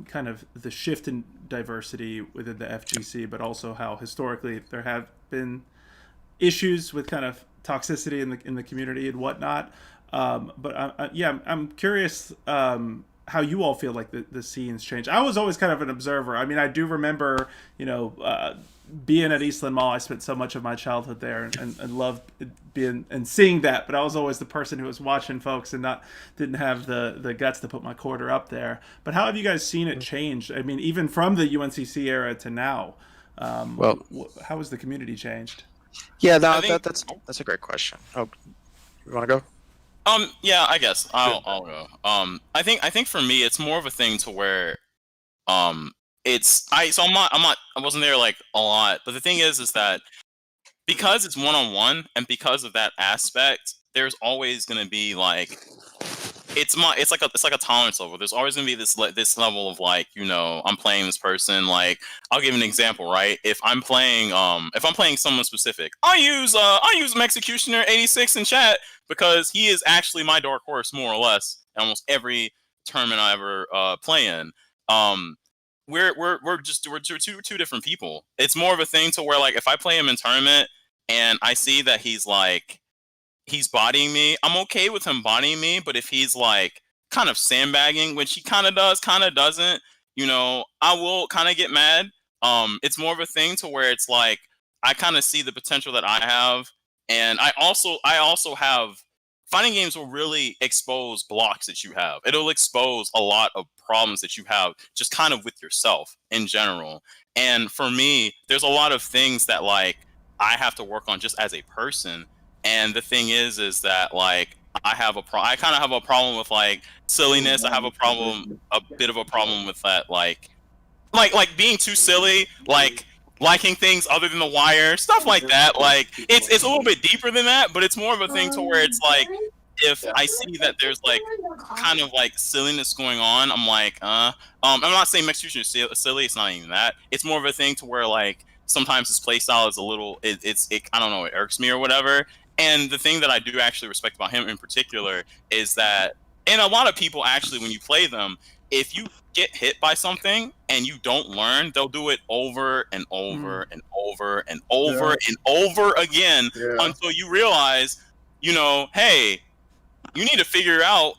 kind of the shift in diversity within the FGC, but also how historically there have been issues with kind of toxicity in the community and whatnot. But I'm curious how you all feel like the scenes change. I was always kind of an observer. I mean, I do remember, being at Eastland Mall. I spent so much of my childhood there and loved being and seeing that. But I was always the person who was watching folks and didn't have the guts to put my quarter up there. But how have you guys seen it change? I mean, even from the UNCC era to now, how has the community changed? Yeah, that's a great question. Oh, you want to go? Yeah, I guess I'll go. I think for me, it's more of a thing to where, I wasn't there like a lot, but the thing is that because it's one-on-one and because of that aspect, there's always gonna be like, it's like a tolerance level. There's always gonna be this level of like, I'm playing this person. Like, I'll give an example, right? If I'm playing someone specific, I'll use Executioner 86 in chat, because he is actually my dark horse, more or less, in almost every tournament I ever play in. We're two different people. It's more of a thing to where, like, if I play him in tournament and I see that he's bodying me, I'm okay with him bodying me. But if he's like kind of sandbagging, which he kind of does, kind of doesn't, I will kind of get mad. It's more of a thing to where it's like, I kind of see the potential that I have. And I also have, fighting games will really expose blocks that you have. It'll expose a lot of problems that you have just kind of with yourself in general. And for me, there's a lot of things that like I have to work on just as a person. And the thing is that like I kind of have a problem with like silliness. I have a bit of a problem with that, like being too silly, like liking things other than The Wire, stuff like that. Like it's a little bit deeper than that, but it's more of a thing to where it's like, if I see that there's like kind of like silliness going on, I'm like, I'm not saying Execution is silly. It's not even that. It's more of a thing to where like sometimes his playstyle is a little, I don't know, it irks me or whatever. And the thing that I do actually respect about him in particular is that, and a lot of people actually, when you play them, if you get hit by something and you don't learn, they'll do it over and over and over and over and over again until you realize, hey, you need to figure out,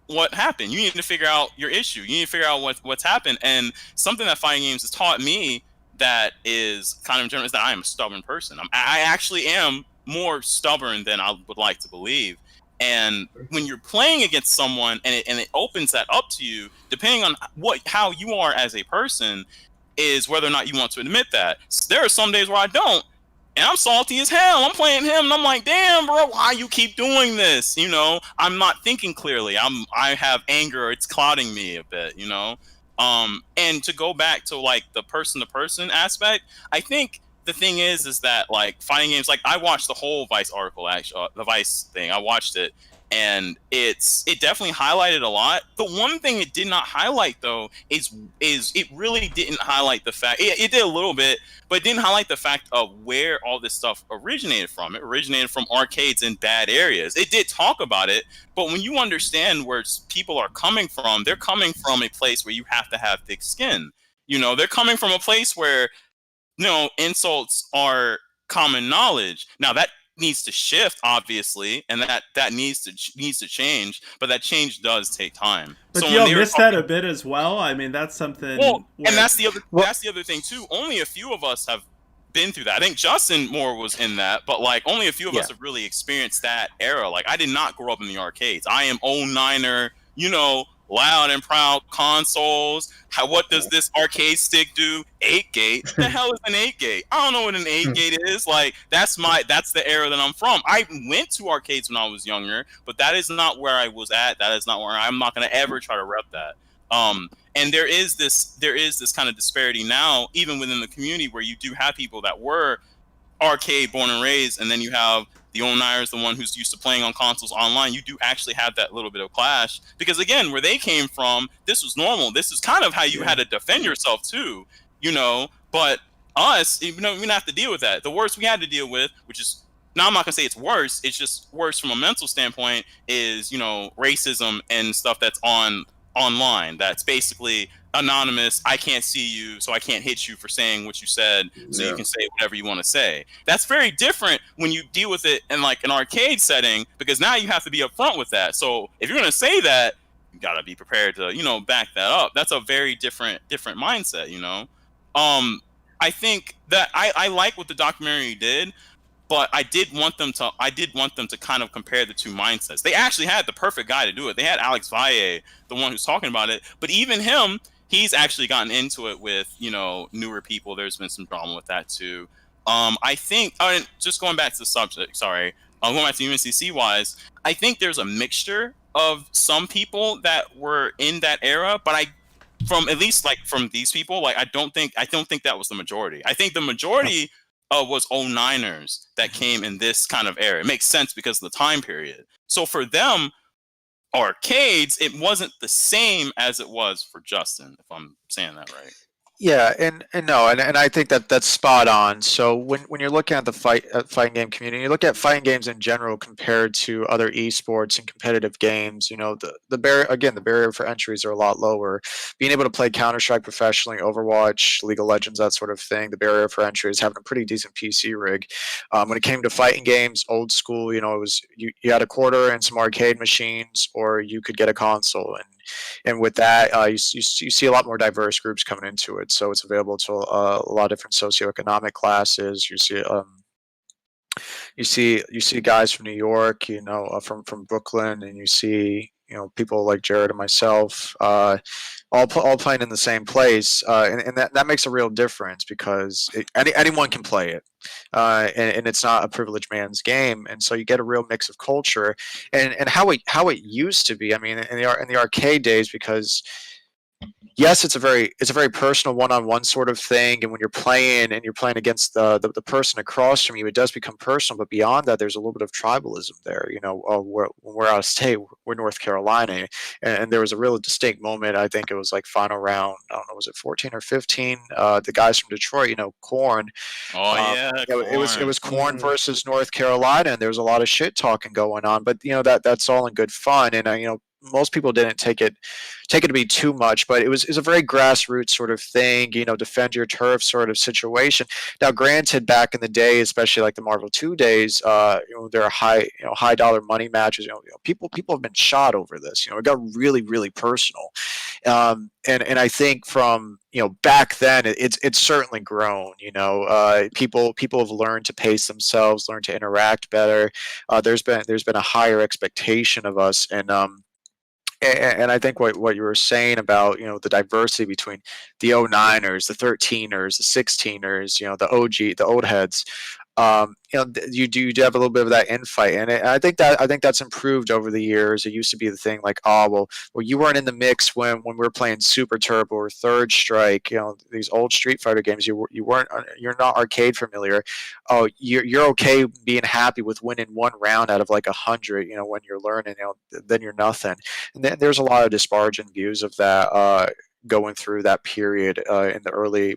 what happened. You need to figure out your issue. You need to figure out what's happened. And something that fighting games has taught me that is kind of general is that I am a stubborn person. I actually am more stubborn than I would like to believe. And when you're playing against someone and it opens that up to you, depending on how you are as a person, is whether or not you want to admit that. So there are some days where I don't, and I'm salty as hell. I'm playing him, and I'm like, damn, bro, why you keep doing this? You know, I'm not thinking clearly. I have anger. It's clouding me a bit. You know, and to go back to like the person-to-person aspect, I think the thing is that like fighting games, like I watched the whole Vice article, actually, the Vice thing. I watched it, and it definitely highlighted a lot. The one thing it did not highlight though is it really didn't highlight the fact it did a little bit, but it didn't highlight the fact of where all this stuff originated from. It originated from arcades in bad areas. It did talk about it, but when you understand where people are coming from, they're coming from a place where you have to have thick skin. You know, they're coming from a place where, you know, insults are common knowledge. Now that needs to shift, obviously, and that needs to change, but that change does take time. But so y'all missed that a bit as well. I mean, that's something. Well, and that's the other thing too. Only a few of us have been through that. I think Justin Moore was in that, but like only a few of us have really experienced that era. Like I did not grow up in the arcades. I am 09er, you know, loud and proud consoles. What does this arcade stick do? 8-gate. The hell is an 8-gate? I don't know what an 8-gate is. Like that's the era that I'm from. I went to arcades when I was younger, but that is not where I was at. That is not where I'm not going to ever try to rep that. And there is this kind of disparity now, even within the community, where you do have people that were arcade born and raised, and then you have the 09ers, the one who's used to playing on consoles online. You do actually have that little bit of clash because, again, where they came from, this was normal. This is kind of how you had to defend yourself too, you know. But us, you know, we didn't have to deal with that. The worst we had to deal with, which is now I'm not gonna say it's worse. It's just worse from a mental standpoint. Is, you know, racism and stuff that's online. That's basically anonymous. I can't see you, so I can't hit you for saying what you said, so you can say whatever you want to say. That's very different when you deal with it in like an arcade setting, because now you have to be upfront with that. So if you're going to say that, you got to be prepared to, you know, back that up. That's a very different mindset, you know. I think that I like what the documentary did, but I did want them to kind of compare the two mindsets. They actually had the perfect guy to do it. They had Alex Valle, the one who's talking about it, but even him, he's actually gotten into it with, you know, newer people. There's been some drama with that too. I think, just going back to the subject, sorry, going back to UNCC wise, I think there's a mixture of some people that were in that era, but from these people, like I don't think that was the majority. I think the majority was 09ers that came in this kind of era. It makes sense because of the time period. So for them, arcades, it wasn't the same as it was for Justin, if I'm saying that right. Yeah, and I think that's spot on. So when you're looking at the fighting game community, you look at fighting games in general compared to other esports and competitive games. You know, the barrier for entries are a lot lower. Being able to play Counter-Strike professionally, Overwatch, League of Legends, that sort of thing, the barrier for entry is having a pretty decent PC rig. When it came to fighting games, old school, you know, it was you had a quarter and some arcade machines, or you could get a console, and with that, you see a lot more diverse groups coming into it. So it's available to a lot of different socioeconomic classes. You see guys from New York, you know, from Brooklyn, and you see, you know, people like Jared and myself, all playing in the same place, and that makes a real difference because anyone can play it, and it's not a privileged man's game, and so you get a real mix of culture, and how it used to be. I mean, in the arcade days, because yes, it's a very personal one-on-one sort of thing, and when you're playing against the person across from you, it does become personal. But beyond that, there's a little bit of tribalism there. You know, when we're out of state, we're North Carolina, and there was a real distinct moment. I think it was like final round. I don't know, was it 14 or 15? The guys from Detroit, you know, Corn. It was Corn versus North Carolina, and there was a lot of shit talking going on. But you know, that's all in good fun, and you know, most people didn't take it to be too much, but it was a very grassroots sort of thing, defend your turf sort of situation. Now, granted, back in the day, especially like the Marvel 2 days, there are high dollar money matches. People have been shot over this. It got really, really personal. And I think from back then, it's certainly grown. People have learned to pace themselves, learned to interact better. There's been a higher expectation of us, and I think what you were saying about the diversity between the 09ers, the 13ers, the 16ers, the OG, the old heads. You do have a little bit of that infight, and I think that's improved over the years. It used to be the thing like, oh well, you weren't in the mix when we were playing Super Turbo or Third Strike. These old Street Fighter games. You're not arcade familiar. Oh, you're okay being happy with winning one round out of like 100. When you're learning, then you're nothing. And then there's a lot of disparaging views of that going through that period in the early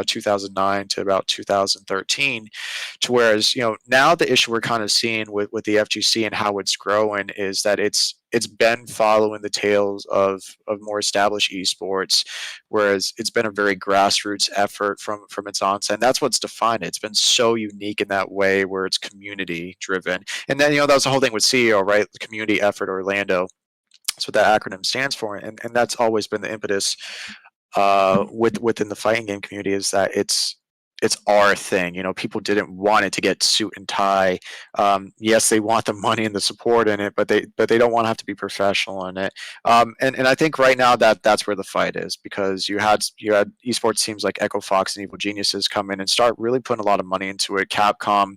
2009 to about 2013, to whereas now the issue we're kind of seeing with the FGC and how it's growing is that it's been following the tails of more established esports, whereas it's been a very grassroots effort from its onset, and that's what's defined it. It's been so unique in that way where it's community driven, and then that was the whole thing with CEO, right? The Community Effort Orlando. That's what that acronym stands for, and that's always been the impetus within the fighting game community, is that it's our thing. People didn't want it to get suit and tie. Yes, they want the money and the support in it, but they don't want to have to be professional in it. And I think right now that's where the fight is, because you had esports teams like Echo Fox and Evil Geniuses come in and start really putting a lot of money into it. Capcom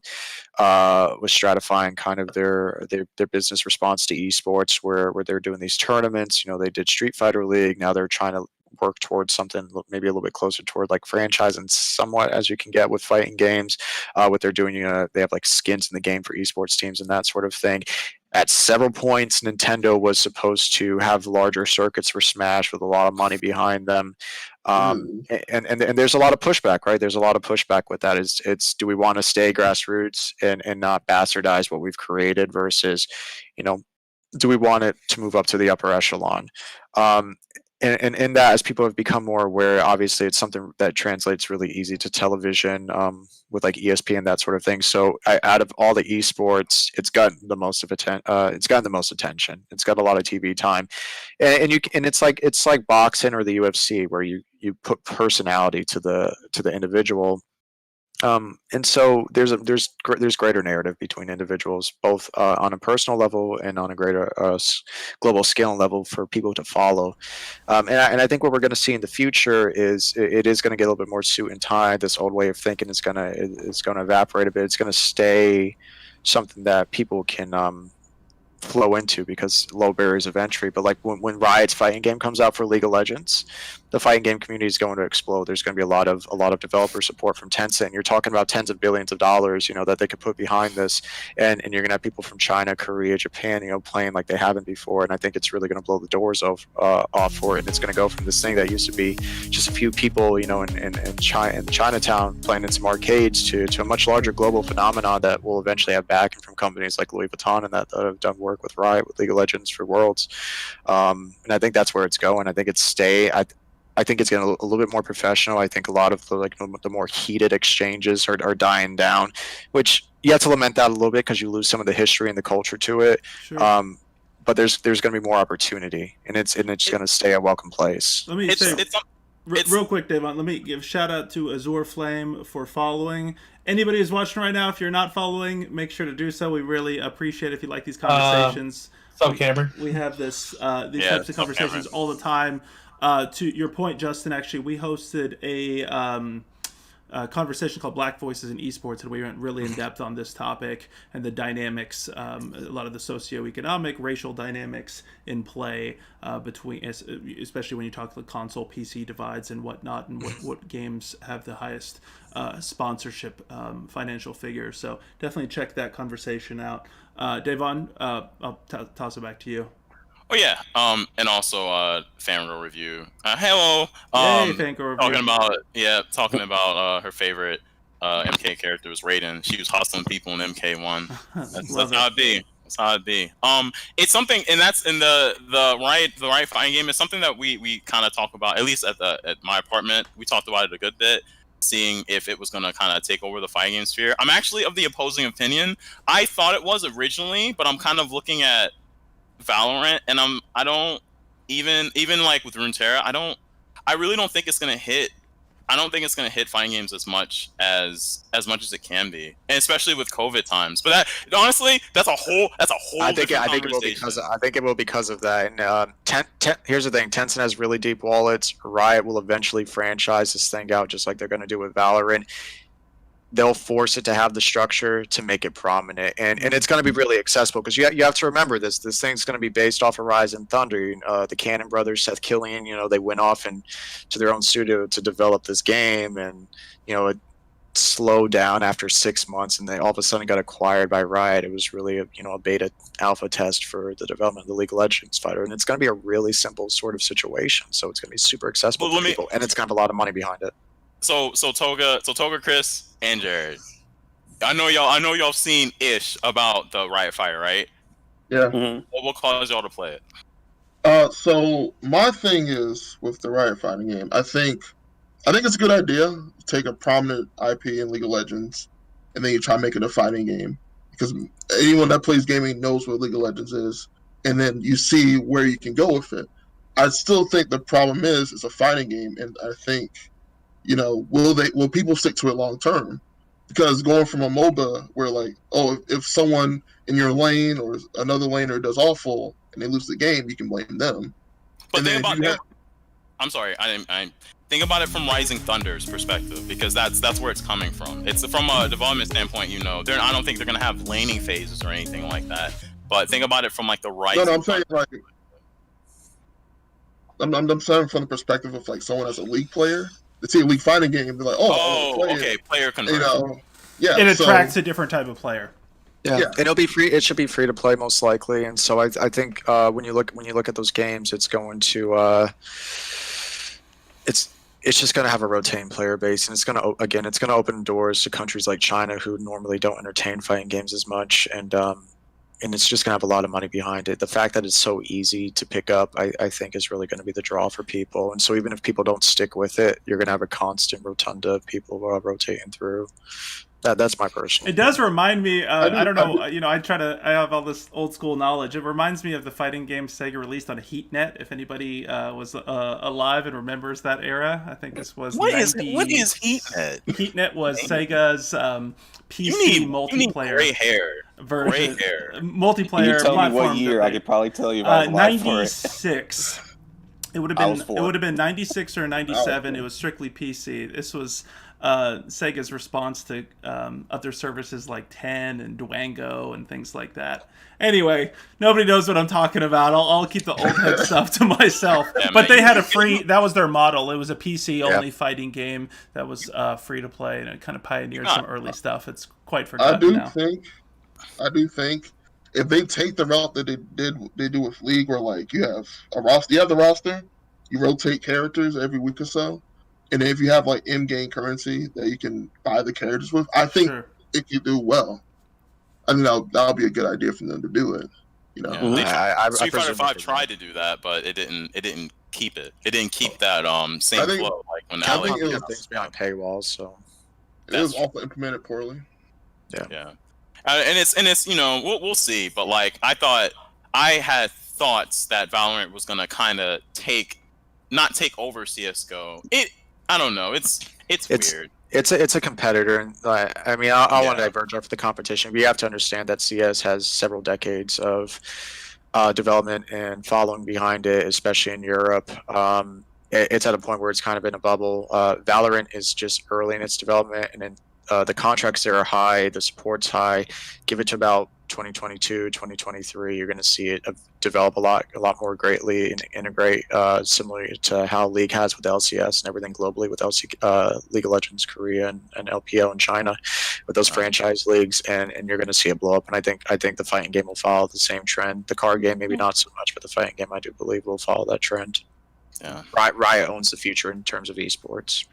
was stratifying kind of their business response to esports, where they're doing these tournaments. They did Street Fighter League. Now they're trying to work towards something maybe a little bit closer toward like franchise, and somewhat as you can get with fighting games. What they're doing, they have like skins in the game for esports teams and that sort of thing. At several points, Nintendo was supposed to have larger circuits for Smash with a lot of money behind them. And there's a lot of pushback, right? There's a lot of pushback with that. It's do we want to stay grassroots and not bastardize what we've created, versus, do we want it to move up to the upper echelon? And in that, as people have become more aware, obviously it's something that translates really easy to television, with like ESPN, that sort of thing. So out of all the esports, it's gotten the most attention. It's got a lot of TV time, and it's like boxing or the UFC, where you put personality to the individual. And so there's greater narrative between individuals, both on a personal level and on a greater global scale and level for people to follow. And I think what we're going to see in the future is it is going to get a little bit more suit and tie. This old way of thinking is going to evaporate a bit. It's going to stay something that people can flow into, because low barriers of entry. But like when Riot's fighting game comes out for League of Legends, the fighting game community is going to explode. There's going to be a lot of developer support from Tencent. You're talking about tens of billions of dollars, that they could put behind this, and you're going to have people from China, Korea, Japan, playing like they haven't before. And I think it's really going to blow the doors off for it. And it's going to go from this thing that used to be just a few people, in Chinatown playing in some arcades to a much larger global phenomenon that will eventually have backing from companies like Louis Vuitton and that have done work with Riot, with League of Legends for Worlds. And I think that's where it's going. I think I think it's getting a little bit more professional. I think a lot of the more heated exchanges are dying down, which you have to lament that a little bit, because you lose some of the history and the culture to it. Sure. But there's going to be more opportunity, and it's going to stay a welcome place. Let me say real quick, Davon. Let me give shout out to Azure Flame for following. Anybody who's watching right now, if you're not following, make sure to do so. We really appreciate it if you like these conversations. What's up, Cameron? We have these types of conversations all the time. To your point, Justin, actually, we hosted a conversation called Black Voices in Esports, and we went really in depth on this topic and the dynamics, a lot of the socioeconomic, racial dynamics in play between, especially when you talk the console PC divides and whatnot, and what games have the highest sponsorship financial figures. So definitely check that conversation out. Davon, I'll toss it back to you. Oh yeah, and also Fangirl review. Hello. Hey, Fangirl review. Talking about her favorite MK character was Raiden. She was hustling people in MK1. That's how it be. That's how it'd be. It's something, and that's in the Riot fighting game is something that we kind of talk about. At least at my apartment, we talked about it a good bit, seeing if it was gonna kind of take over the fighting game sphere. I'm actually of the opposing opinion. I thought it was originally, but I'm kind of looking at Valorant, and I don't even like with Runeterra, I really don't think it's gonna hit. I don't think it's going to hit fighting games as much as it can be, and especially with COVID times. But that honestly, that's a whole. I think it will because of that. And here's the thing: Tencent has really deep wallets. Riot will eventually franchise this thing out, just like they're going to do with Valorant. They'll force it to have the structure to make it prominent, and it's going to be really accessible because you have to remember this thing's going to be based off of Rise and Thunder. The Cannon brothers, Seth Killian, they went off and to their own studio to develop this game, and it slowed down after 6 months, and they all of a sudden got acquired by Riot. It was really a beta alpha test for the development of the League of Legends fighter, and it's going to be a really simple sort of situation. So it's going to be super accessible to people, and it's going to have a lot of money behind it. So Toga, Chris, and Jared, I know y'all seen ish about the Riot Fire, right? Yeah. Mhm. What caused y'all to play it? So my thing is with the Riot fighting game, I think it's a good idea to take a prominent IP in League of Legends and then you try to make it a fighting game, because anyone that plays gaming knows what League of Legends is, and then you see where you can go with it. I still think the problem is it's a fighting game, and I think will people stick to it long term? Because going from a MOBA where if someone in your lane or another laner does awful and they lose the game, you can blame them. But I'm sorry, I think about it from Rising Thunder's perspective, because that's where it's coming from. It's from a development standpoint, I don't think they're gonna have laning phases or anything like that. But think about it from the Rising. No, I'm saying I'm saying from the perspective of someone as a League player. They see a League fighting game, they're like, okay, player conversion. Yeah, it attracts a different type of player. Yeah, and it'll be free. It should be free to play most likely, and so I think when you look at those games, it's going to it's just going to have a rotating player base, and it's going to open doors to countries like China who normally don't entertain fighting games as much, and it's just going to have a lot of money behind it. The fact that it's so easy to pick up, I think, is really going to be the draw for people. And so even if people don't stick with it, you're going to have a constant rotunda of people rotating through. That's my personal. It does remind me. I don't know. I have all this old school knowledge. It reminds me of the fighting game Sega released on HeatNet. If anybody was alive and remembers that era, I think this was. What is HeatNet? HeatNet was Sega's PC multiplayer. Gray hair. Version. Gray hair. Multiplayer. Can you tell me what platform year? I could probably tell you if I was alive for it. 96. It would have been 96 or 97. It was strictly PC. This was Sega's response to other services like 10 and Dwango and things like that. Anyway, nobody knows what I'm talking about. I'll keep the old head stuff to myself. Yeah, but they had a free. That was their model. It was a PC only fighting game that was free to play, and it kind of pioneered some early stuff. It's quite forgotten now. I do think if they take the route that they do with League, where you have a roster, you have the roster, you rotate characters every week or so, and if you have in-game currency that you can buy the characters with, I think it could do well. I think that'll be a good idea for them to do it. Street Fighter 5 tried to do that, but it didn't keep it. It didn't keep that same flow when Alex. I think things behind paywalls, so it was also implemented poorly. Yeah. And it's we'll see, but I had thoughts that Valorant was gonna kind of not take over CS:GO. I don't know. It's weird. It's a competitor, and I want to diverge off the competition. We have to understand that CS has several decades of development and following behind it, especially in Europe. It's at a point where it's kind of in a bubble. Valorant is just early in its development, and then the contracts there are high, the support's high. Give it to about 2022, 2023, you're going to see it develop a lot more greatly and integrate similar to how League has with LCS and everything globally with League of Legends Korea and LPL in China with those franchise leagues, and you're going to see it blow up. And I think the fighting game will follow the same trend. The card game maybe not so much, but the fighting game I do believe will follow that trend. Yeah, Riot owns the future in terms of esports.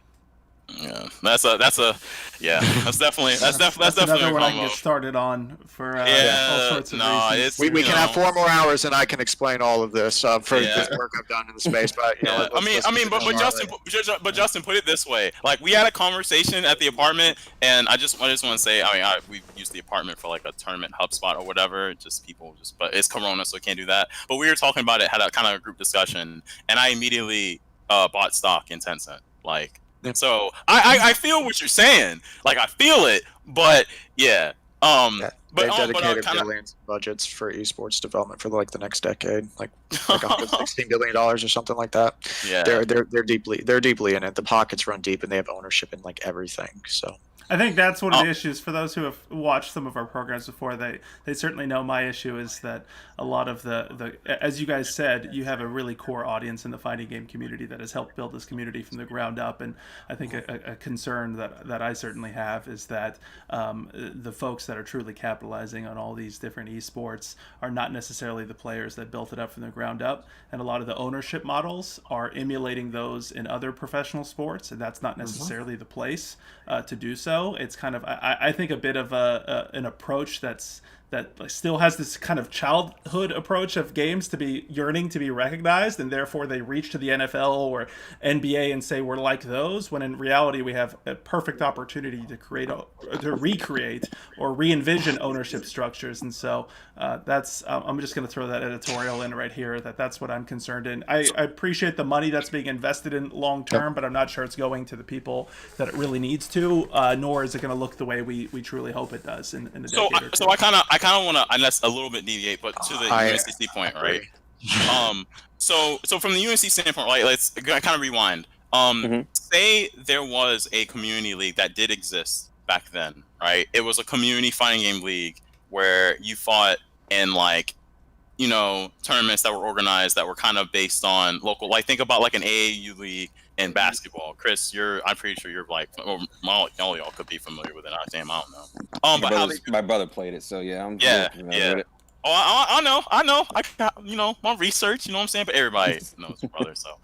Yeah, that's definitely That's definitely another a one I can combo. get started on for all Yeah, sorts of no, reasons. it's We you can have know, 4 more hours, and I can explain all of this for yeah. the work I've done in the space. But Yeah, let's keep it but smartly. Justin, put it this way: like we had a conversation at the apartment, and I just want to say, we used the apartment for like a tournament hub spot or whatever. Just people, but it's Corona, so we can't do that. But we were talking about it, had a kind of a group discussion, and I immediately bought stock in Tencent. Like, Yeah. so I feel what you're saying, like I feel it, but yeah, Yeah, but they've dedicated kind of. billions in budgets for esports development for like the next decade, like $116 billion or something like that. Yeah. They're deeply in it. The pockets run deep, and they have ownership in like everything. So I think that's one of the issues for those who have watched some of our programs before. They certainly know my issue is that a lot of the as you guys said, you have a really core audience in the fighting game community that has helped build this community from the ground up. And I think a concern that I certainly have is that the folks that are truly capitalizing on all these different esports are not necessarily the players that built it up from the ground up. And a lot of the ownership models are emulating those in other professional sports, and that's not necessarily the place to do so. It's kind of, I think, a bit of an approach that still has this kind of childhood approach of games to be yearning to be recognized, and therefore they reach to the NFL or NBA and say we're like those, when in reality we have a perfect opportunity to recreate or re-envision ownership structures. And so that's I'm just going to throw that editorial in right here, that's what I'm concerned in. I appreciate the money that's being invested in long term, but I'm not sure it's going to the people that it really needs to, nor is it going to look the way we truly hope it does in the decade or two. So I kind of want to, unless a little bit deviate, but to the UNCC point, right? So from the UNCC standpoint, right? Let's kind of rewind. Say there was a community league that did exist back then, right? It was a community fighting game league where you fought in like, tournaments that were organized that were kind of based on local. Like think about like an AAU league in basketball. Chris, I'm pretty sure you're like, all y'all could be familiar with it. I don't know. But my brother played it, so yeah, I'm yeah. with it. Oh, I know. I got my research. You know what I'm saying? But everybody knows your brother. So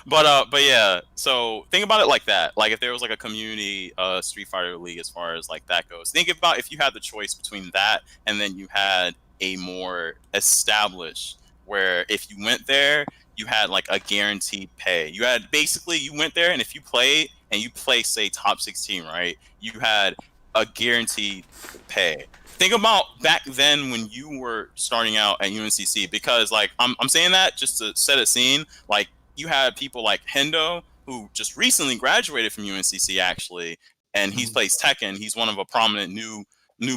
but yeah. So think about it like that. Like if there was like a community Street Fighter league as far as like that goes. Think about if you had the choice between that and then you had a more established where if you went there you had like a guaranteed pay. You went there and if you played and you play say top 16, right? You had a guaranteed pay. Think about back then when you were starting out at UNCC, because like I'm saying that just to set a scene. Like you had people like Hendo who just recently graduated from UNCC actually, and he plays Tekken. He's one of a prominent new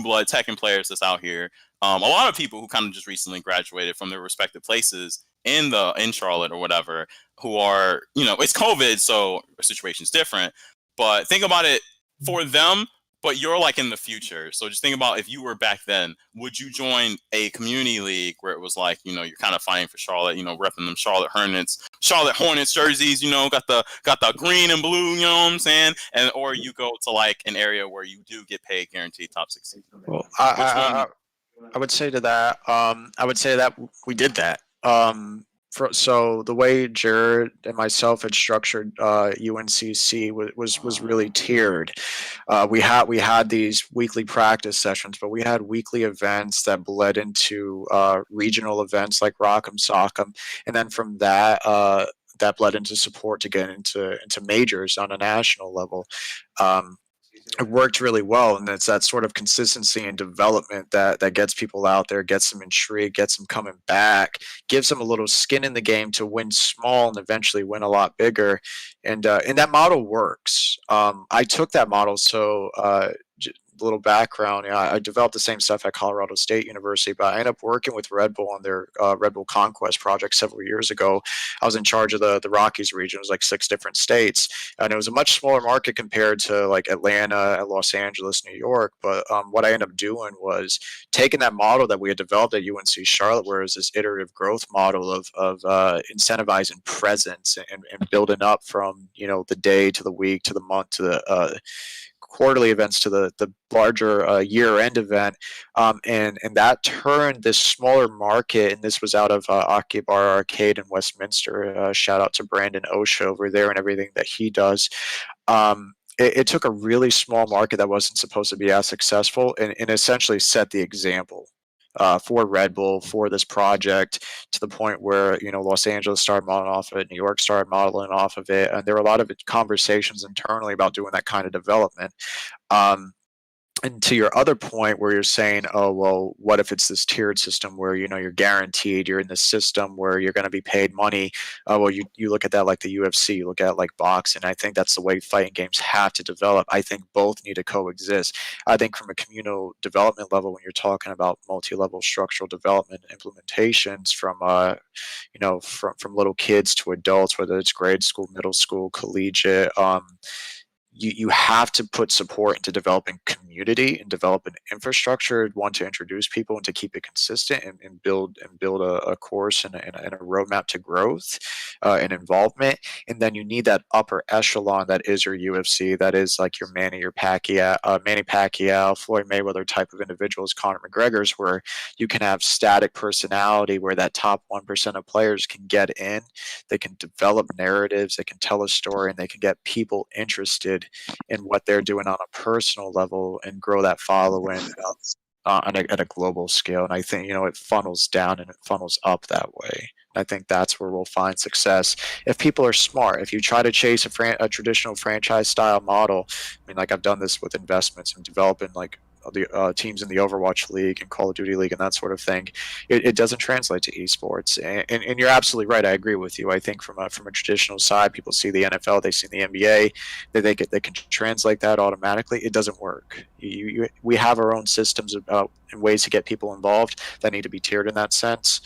blood Tekken players that's out here. A lot of people who kind of just recently graduated from their respective places in Charlotte or whatever, who are it's COVID, so the situation's different. But think about it for them. But you're like in the future. So just think about if you were back then, would you join a community league where it was like, you're kind of fighting for Charlotte, repping them Charlotte Hornets jerseys, got the green and blue, you know what I'm saying? Or you go to like an area where you do get paid guaranteed top 16. Well, I would say to that, we did that. So the way Jared and myself had structured UNCC was really tiered. We had these weekly practice sessions, but we had weekly events that bled into regional events like Rock'em Sock'em, and then from that that bled into support to get into majors on a national level. It worked really well, and it's that sort of consistency and development that gets people out there, gets them intrigued, gets them coming back, gives them a little skin in the game to win small and eventually win a lot bigger, and that model works. I took that model, so little background. I developed the same stuff at Colorado State University, but I ended up working with Red Bull on their Red Bull Conquest project several years ago. I was in charge of the Rockies region. It was like 6 different states, and it was a much smaller market compared to like Atlanta, Los Angeles, New York. But what I ended up doing was taking that model that we had developed at UNC Charlotte, where it was this iterative growth model of incentivizing presence and building up from the day to the week to the month to the quarterly events to the larger year-end event, and that turned this smaller market. And this was out of Akibar Arcade in Westminster. Shout out to Brandon Osha over there and everything that he does. It took a really small market that wasn't supposed to be as successful and essentially set the example for Red Bull, for this project, to the point where, Los Angeles started modeling off of it, New York started modeling off of it, and there were a lot of conversations internally about doing that kind of development. And to your other point where you're saying, oh, well, what if it's this tiered system where, you're guaranteed, you're in this system where you're going to be paid money. Well, you look at that like the UFC, you look at like boxing. I think that's the way fighting games have to develop. I think both need to coexist. I think from a communal development level, when you're talking about multi-level structural development implementations from little kids to adults, whether it's grade school, middle school, collegiate, you have to put support into developing community and develop an infrastructure, one, to introduce people and to keep it consistent and build a course and a roadmap to growth and involvement. And then you need that upper echelon that is your UFC, that is like your Manny Pacquiao, Floyd Mayweather type of individuals, Conor McGregor's, where you can have static personality, where that top 1% of players can get in, they can develop narratives, they can tell a story, and they can get people interested in what they're doing on a personal level and grow that following at a global scale. And I think, it funnels down and it funnels up that way. I think that's where we'll find success. If people are smart, if you try to chase a traditional franchise style model, like I've done this with investments and developing like the teams in the Overwatch League and Call of Duty League and that sort of thing, it doesn't translate to esports. And you're absolutely right. I agree with you. I think from a traditional side, people see the NFL, they see the NBA, they can translate that automatically. It doesn't work. We have our own systems and ways to get people involved that need to be tiered in that sense.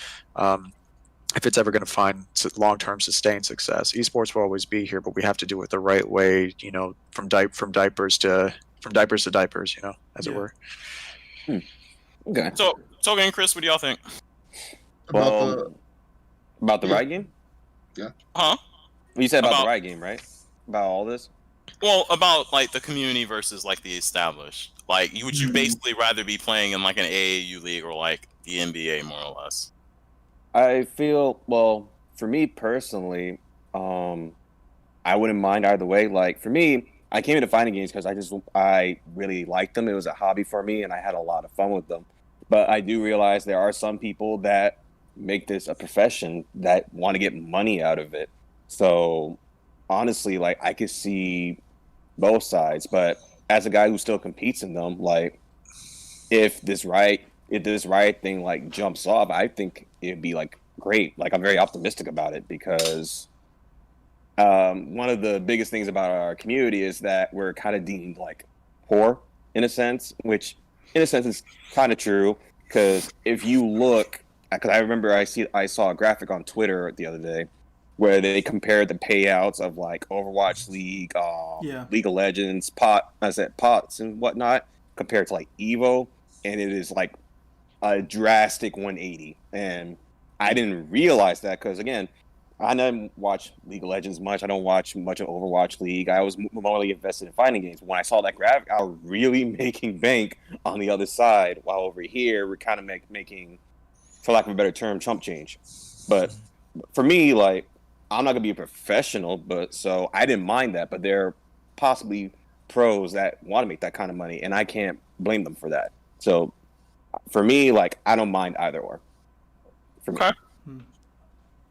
If it's ever going to find long-term sustained success, esports will always be here, but we have to do it the right way. From diapers to diapers, as it were. Okay. So, Togaa and Chris, what do y'all think? About the Riot game? Yeah. Huh? You said about the Riot game, right? About all this? Well, about like the community versus like the established. Like, would you basically rather be playing in like an AAU league or like the NBA, more or less? I feel, well, for me personally, I wouldn't mind either way. Like, for me, I came into fighting games because I really liked them. It was a hobby for me, and I had a lot of fun with them. But I do realize there are some people that make this a profession that want to get money out of it. So, honestly, like, I could see both sides. But as a guy who still competes in them, like, if this Riot thing like jumps off, I think it'd be like great. Like, I'm very optimistic about it because one of the biggest things about our community is that we're kind of deemed like poor in a sense, which in a sense is kind of true. Because if you look, because I remember I saw a graphic on Twitter the other day where they compared the payouts of like Overwatch League, League of Legends, POTS and whatnot compared to like Evo, and it is like a drastic 180. And I didn't realize that because, again, I don't watch League of Legends much. I don't watch much of Overwatch League. I was morally invested in fighting games. When I saw that graphic, I was really making bank on the other side, while over here we're kind of making, for lack of a better term, chump change. But for me, like, I'm not gonna be a professional, but so I didn't mind that. But there are possibly pros that want to make that kind of money, and I can't blame them for that. So for me, like, I don't mind either or. For me. Okay.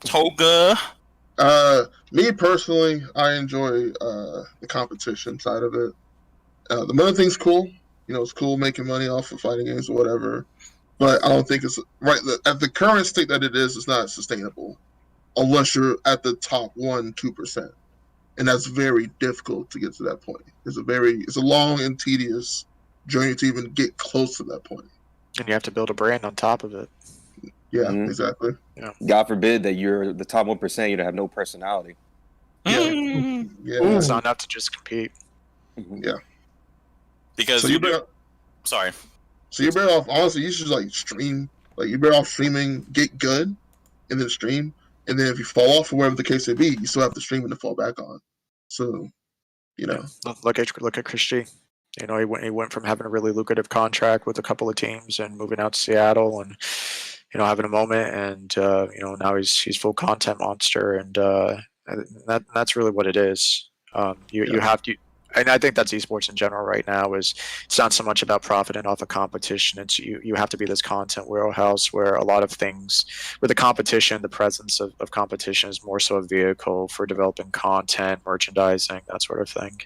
Togaa. Me personally, I enjoy the competition side of it. The money thing's cool. It's cool making money off of fighting games or whatever. But I don't think it's right at the current state that it is. It's not sustainable unless you're at the top 1-2%, and that's very difficult to get to that point. It's a long and tedious journey to even get close to that point. And you have to build a brand on top of it. Yeah, exactly. Yeah. God forbid that you're the top 1%, you don't have no personality. Yeah. It's not enough to just compete. Yeah. Because so sorry. So you're better off, honestly, you should like stream. Like, you're better off streaming, get good, and then stream. And then if you fall off or whatever the case may be, you still have the streaming to fall back on. So, Look at Chris G. You know, he went from having a really lucrative contract with a couple of teams and moving out to Seattle and, you know, having a moment, and you know, now he's full content monster, and that's really what it is. You have to, and I think that's esports in general right now. Is it's not so much about profiting off a competition. It's you have to be this content warehouse where a lot of things, where the competition, the presence of competition is more so a vehicle for developing content, merchandising, that sort of thing.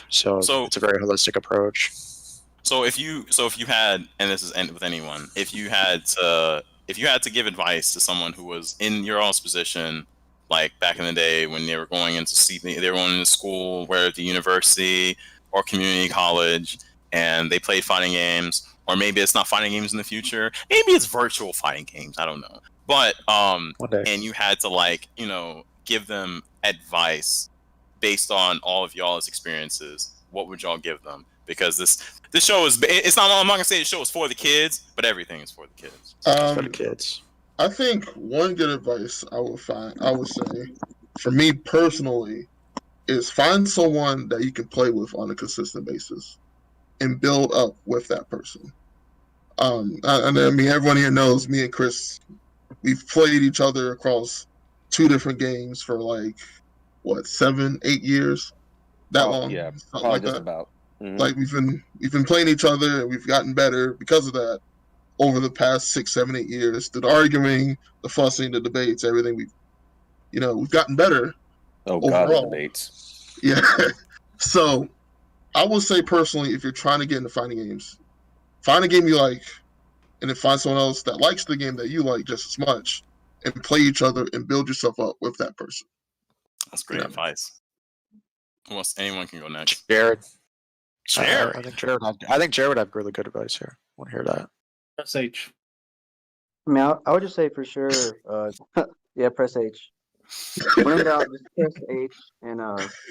So it's a very holistic approach. So if you had, and this is with anyone, if you had to give advice to someone who was in your all's position, like back in the day when they were going into school, where at the university or community college, and they played fighting games, or maybe it's not fighting games in the future, maybe it's virtual fighting games, I don't know. But and you had to, like, you know, give them advice based on all of y'all's experiences, what would y'all give them? Because this show is, it's not, I'm not gonna say the show is for the kids, but everything is for the kids. It's for the kids. I think one good advice I would say, for me personally, is find someone that you can play with on a consistent basis and build up with that person. I mean, everyone here knows me and Chris, we've played each other across 2 different games for like, what, 7-8 years? That long? Yeah, Something probably like just that. about. Mm-hmm. Like we've been playing each other, and we've gotten better because of that over the past 6, 7, 8 years. Through the arguing, the fussing, the debates, everything, we've gotten better. Oh overall. God, the debates. Yeah. So I would say personally, if you're trying to get into fighting games, find a game you like, and then find someone else that likes the game that you like just as much, and play each other and build yourself up with that person. That's great advice. Anyone can go next. Jared. Jared. I think Jared would have really good advice here. I want to hear that. Press H. I mean, I would just say for sure, yeah, press H. When in doubt, just press H and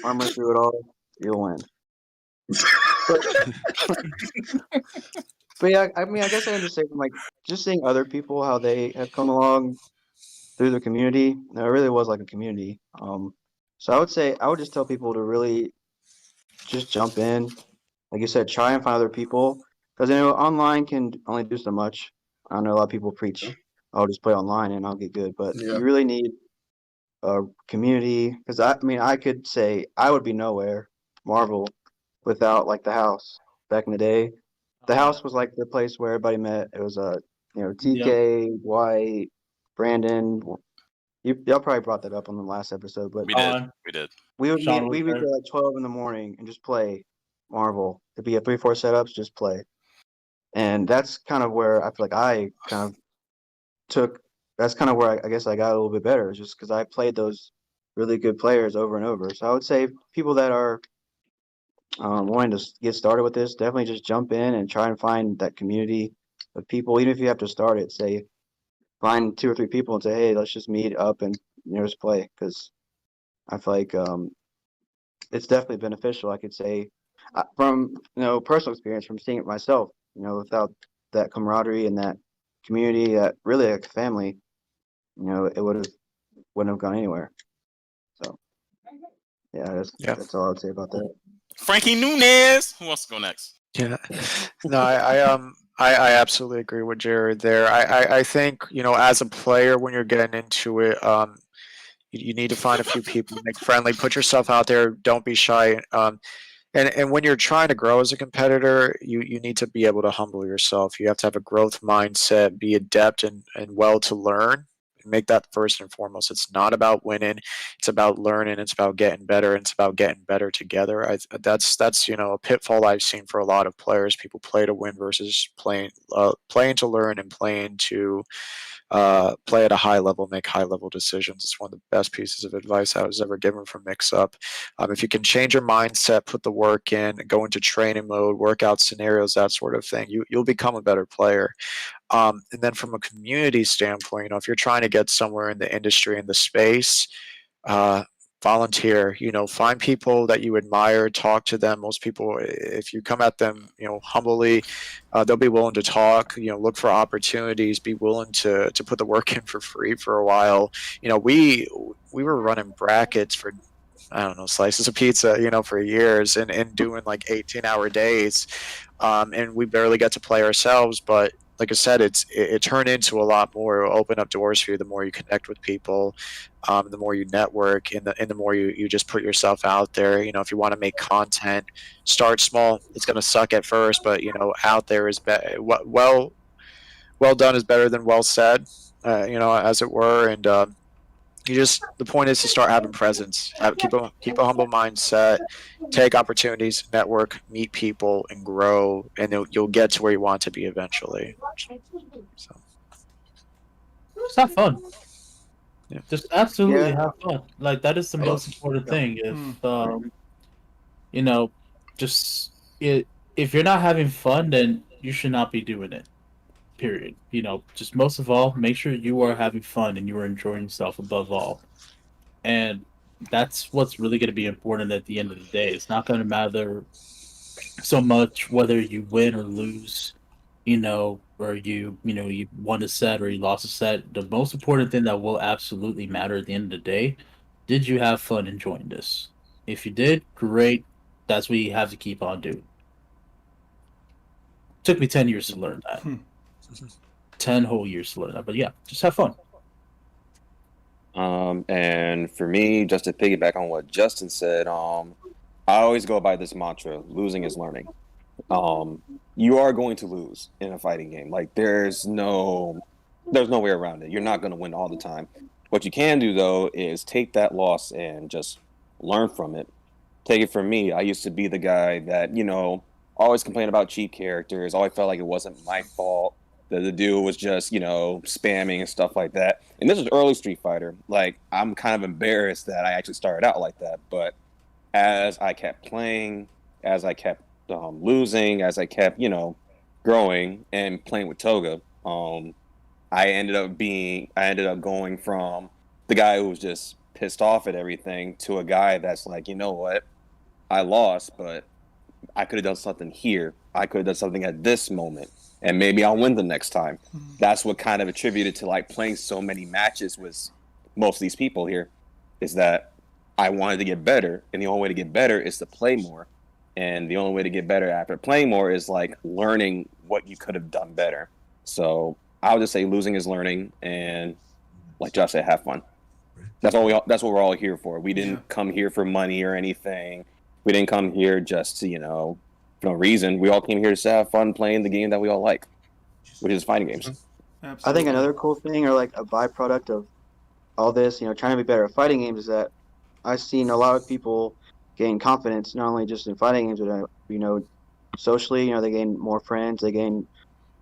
armor through it all. You'll win. But yeah, I mean, I guess I can just say from like just seeing other people how they have come along through the community. It really was like a community. So I would just tell people to really just jump in, like you said, try and find other people, because I know online can only do so much. I know a lot of people preach, "I'll just play online and I'll get good," but you really need a community. Because I mean, I could say I would be nowhere, Marvel, without like the house back in the day. The house was like the place where everybody met. It was TK, White, Brandon. Y'all probably brought that up on the last episode, but we did. We would be there at 12 in the morning and just play Marvel. It'd be a 3-4 setups, just play. And that's kind of where I feel like I kind of took. That's kind of where I guess I got a little bit better, just because I played those really good players over and over. So I would say people that are wanting to get started with this, definitely just jump in and try and find that community of people. Even if you have to start it, say find 2 or 3 people and say, hey, let's just meet up and just play. Because I feel like it's definitely beneficial. I could say from personal experience, from seeing it myself. Without that camaraderie and that community, that really like family, it wouldn't have gone anywhere. So yeah, that's all I would say about that. Frankie Nunez. Who wants to go next? Yeah, no, I absolutely agree with Jared there. I think as a player, when you're getting into it, you need to find a few people, make friendly, put yourself out there, don't be shy. And when you're trying to grow as a competitor, you need to be able to humble yourself. You have to have a growth mindset, be adept and well to learn. Make that first and foremost. It's not about winning. It's about learning. It's about getting better. It's about getting better together. That's a pitfall I've seen for a lot of players. People play to win versus playing to learn and playing to play at a high level, make high level decisions. It's one of the best pieces of advice I was ever given from Mix Up. If you can change your mindset, put the work in, go into training mode, workout scenarios, that sort of thing, you'll become a better player. And then from a community standpoint, if you're trying to get somewhere in the industry, in the space, volunteer, find people that you admire, talk to them. Most people, if you come at them, humbly, they'll be willing to talk, look for opportunities, be willing to put the work in for free for a while. We were running brackets for I don't know, slices of pizza, for years and doing like 18-hour days. And we barely get to play ourselves. But like I said, it turned into a lot more. It'll open up doors for you the more you connect with people, the more you network, and the more you just put yourself out there. If you want to make content, start small. It's going to suck at first, but out there is well done is better than well said, as it were. And the point is to start having presence, keep a humble mindset, take opportunities, network, meet people, and grow, and you'll get to where you want to be eventually. So Just have fun. Yeah. Just absolutely Yeah. have fun. Like that is the most important thing. If you're not having fun, then you should not be doing it. Period. Just most of all, make sure you are having fun and you are enjoying yourself above all. And that's what's really going to be important at the end of the day. It's not going to matter so much whether you win or lose, or you won a set or you lost a set. The most important thing that will absolutely matter at the end of the day, did you have fun enjoying this? If you did, great. That's what you have to keep on doing. Took me 10 years to learn that. 10 whole years to learn that. But yeah, just have fun. And for me, just to piggyback on what Justin said, I always go by this mantra: losing is learning. You are going to lose in a fighting game. Like there's no way around it. You're not going to win all the time. What you can do though is take that loss and just learn from it. Take it from me. I used to be the guy that always complained about cheap characters. Always felt like it wasn't my fault. The dude was just, spamming and stuff like that. And this was early Street Fighter. Like, I'm kind of embarrassed that I actually started out like that. But as I kept playing, as I kept losing, as I kept, growing and playing with Toga, I ended up going from the guy who was just pissed off at everything to a guy that's like, you know what? I lost, but I could have done something here. I could have done something at this moment. And maybe I'll win the next time. That's what kind of attributed to like playing so many matches with most of these people here, is that I wanted to get better, and the only way to get better is to play more. And the only way to get better after playing more is like learning what you could have done better. So I would just say losing is learning, and like Josh said, have fun. That's what we're all here for. We didn't come here for money or anything. We didn't come here just to, for no reason. We all came here to have fun playing the game that we all like, which is fighting games. Absolutely. I think another cool thing, or like a byproduct of all this, trying to be better at fighting games, is that I've seen a lot of people gain confidence, not only just in fighting games, but socially. They gain more friends. They gain.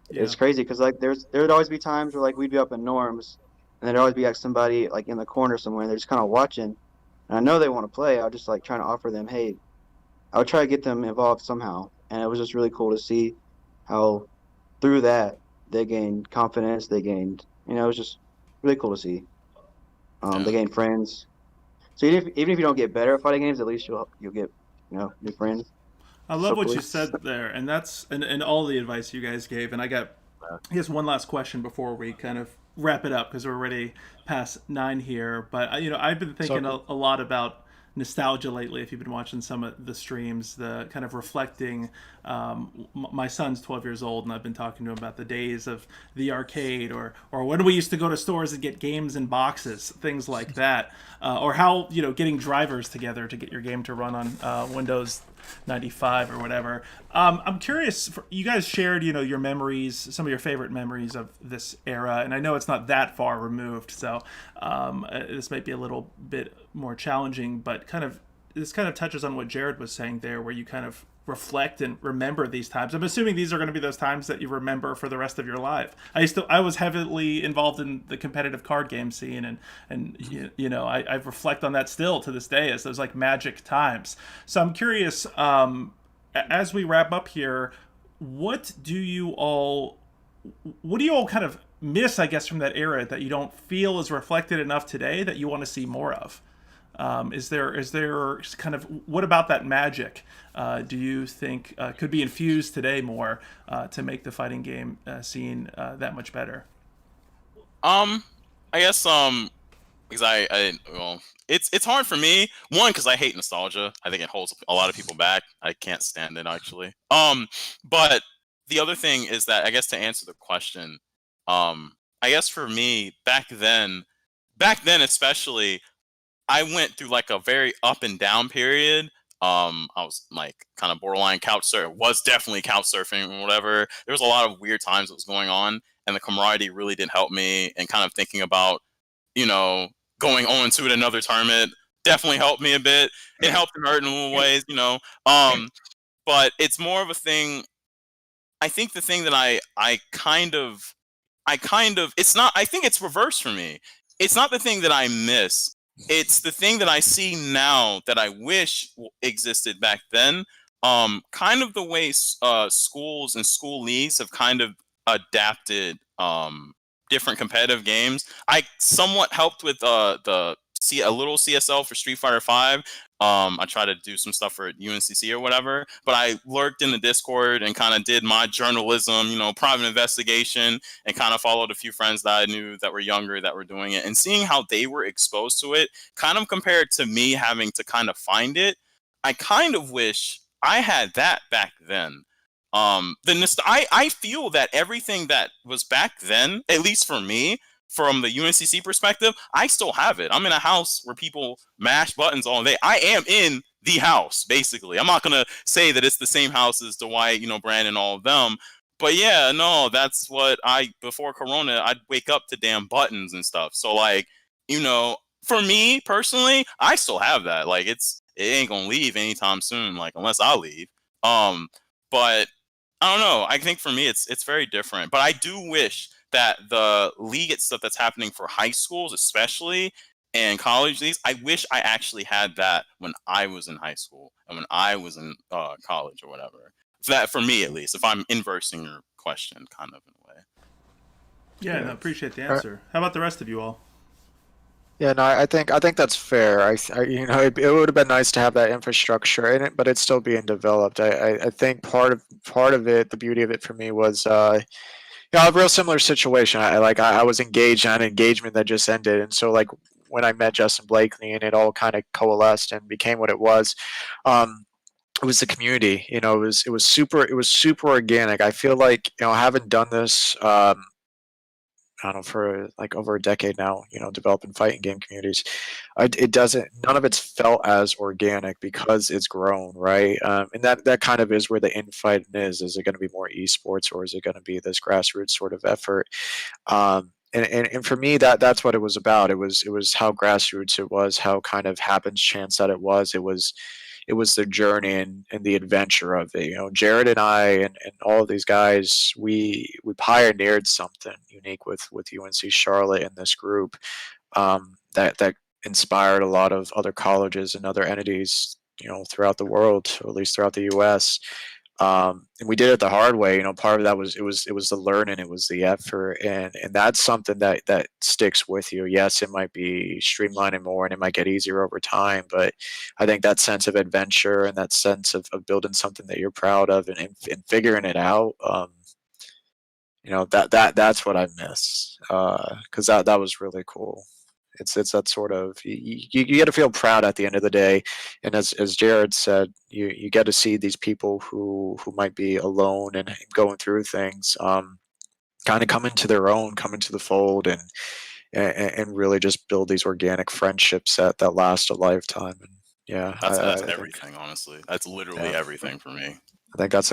Yeah. It's crazy because like there would always be times where like we'd be up in norms, and there'd always be like somebody like in the corner somewhere, and they're just kind of watching. And I know they want to play. I was just like trying to offer them, hey, I would try to get them involved somehow. And it was just really cool to see how through that they gained confidence. They gained, it was just really cool to see. They gained friends. So even if you don't get better at fighting games, at least you'll get new friends. I love what Hopefully. you said there, and that's and all the advice you guys gave. And I guess one last question before we kind of wrap it up, because we're already past 9 here. But I've been thinking a lot about nostalgia lately. If you've been watching some of the streams, the kind of reflecting, my son's 12 years old, and I've been talking to him about the days of the arcade, or when we used to go to stores and get games in boxes, things like that, or how getting drivers together to get your game to run on Windows 95 or whatever. I'm curious, you guys shared your memories, some of your favorite memories of this era, and I know it's not that far removed, so this might be a little bit more challenging, but this kind of touches on what Jared was saying there, where you kind of reflect and remember these times. I'm assuming these are going to be those times that you remember for the rest of your life. I was heavily involved in the competitive card game scene, and I reflect on that still to this day as those like magic times. So I'm curious, as we wrap up here, what do you all kind of miss, I guess, from that era that you don't feel is reflected enough today that you want to see more of? Is there kind of, what about that magic do you think could be infused today more to make the fighting game scene that much better? I guess because well, it's hard for me. One, because I hate nostalgia. I think it holds a lot of people back. I can't stand it actually. But the other thing is that I guess to answer the question, I guess for me back then especially, I went through like a very up and down period. I was like kind of borderline couch surfing. Was definitely couch surfing or whatever. There was a lot of weird times that was going on, and the camaraderie really did help me. And kind of thinking about, you know, going on to another tournament definitely helped me a bit. It helped and hurt in little ways, you know. But it's more of a thing. I think the thing that I kind of it's not. I think it's reversed for me. It's not the thing that I miss. It's the thing that I see now that I wish existed back then. Kind of the way schools and school leagues have kind of adapted different competitive games. I somewhat helped with a little CSL for Street Fighter 5. I tried to do some stuff for UNCC or whatever, but I lurked in the Discord and kind of did my journalism, you know, private investigation, and kind of followed a few friends that I knew that were younger that were doing it, and seeing how they were exposed to it, kind of compared to me having to kind of find it. I kind of wish I had that back then. I feel that everything that was back then, at least for me, from the UNCC perspective, I still have it. I'm in a house where people mash buttons all day. I am in the house, basically. I'm not gonna say that it's the same house as Dwight, you know, Brandon, all of them. But yeah, no, that's what before Corona, I'd wake up to damn buttons and stuff. So like, you know, for me personally, I still have that. Like it ain't gonna leave anytime soon, like unless I leave. But I don't know. I think for me, it's very different. But I do wish that the league and stuff that's happening for high schools, especially, and college leagues, I wish I actually had that when I was in high school and when I was in college or whatever. That for me, at least, if I'm inversing your question, kind of in a way. Yeah, no, appreciate the answer. How about the rest of you all? Yeah, no, I think that's fair. You know, it would have been nice to have that infrastructure in it, but it's still being developed. I think part of it, the beauty of it for me was, yeah, a real similar situation. I was engaged on an engagement that just ended, and so like when I met Justin Blakely and it all kind of coalesced and became what it was. It was the community. You know, it was super organic. I feel like, you know, having done this, I don't know, for like over a decade now, you know, developing fighting game communities, none of it's felt as organic because it's grown, right? And that kind of is where the infighting is. Is it going to be more esports, or is it going to be this grassroots sort of effort? And for me, that's what it was about. It was how grassroots it was, how kind of happens chance that it was. It was the journey and the adventure of it. You know, Jared and I and all of these guys, we pioneered something unique with UNC Charlotte and this group, that inspired a lot of other colleges and other entities, you know, throughout the world, or at least throughout the U.S. And we did it the hard way. You know, part of that was it was the learning, it was the effort, and that's something that sticks with you. Yes, it might be streamlining more and it might get easier over time, but I think that sense of adventure and that sense of building something that you're proud of and figuring it out, you know, that's what I miss, because that was really cool. It's that sort of, you get to feel proud at the end of the day, and as Jared said, you get to see these people who might be alone and going through things, kind of come into their own, come into the fold, and really just build these organic friendships that last a lifetime. And yeah, That's I everything, honestly. That's literally everything for me. I think that's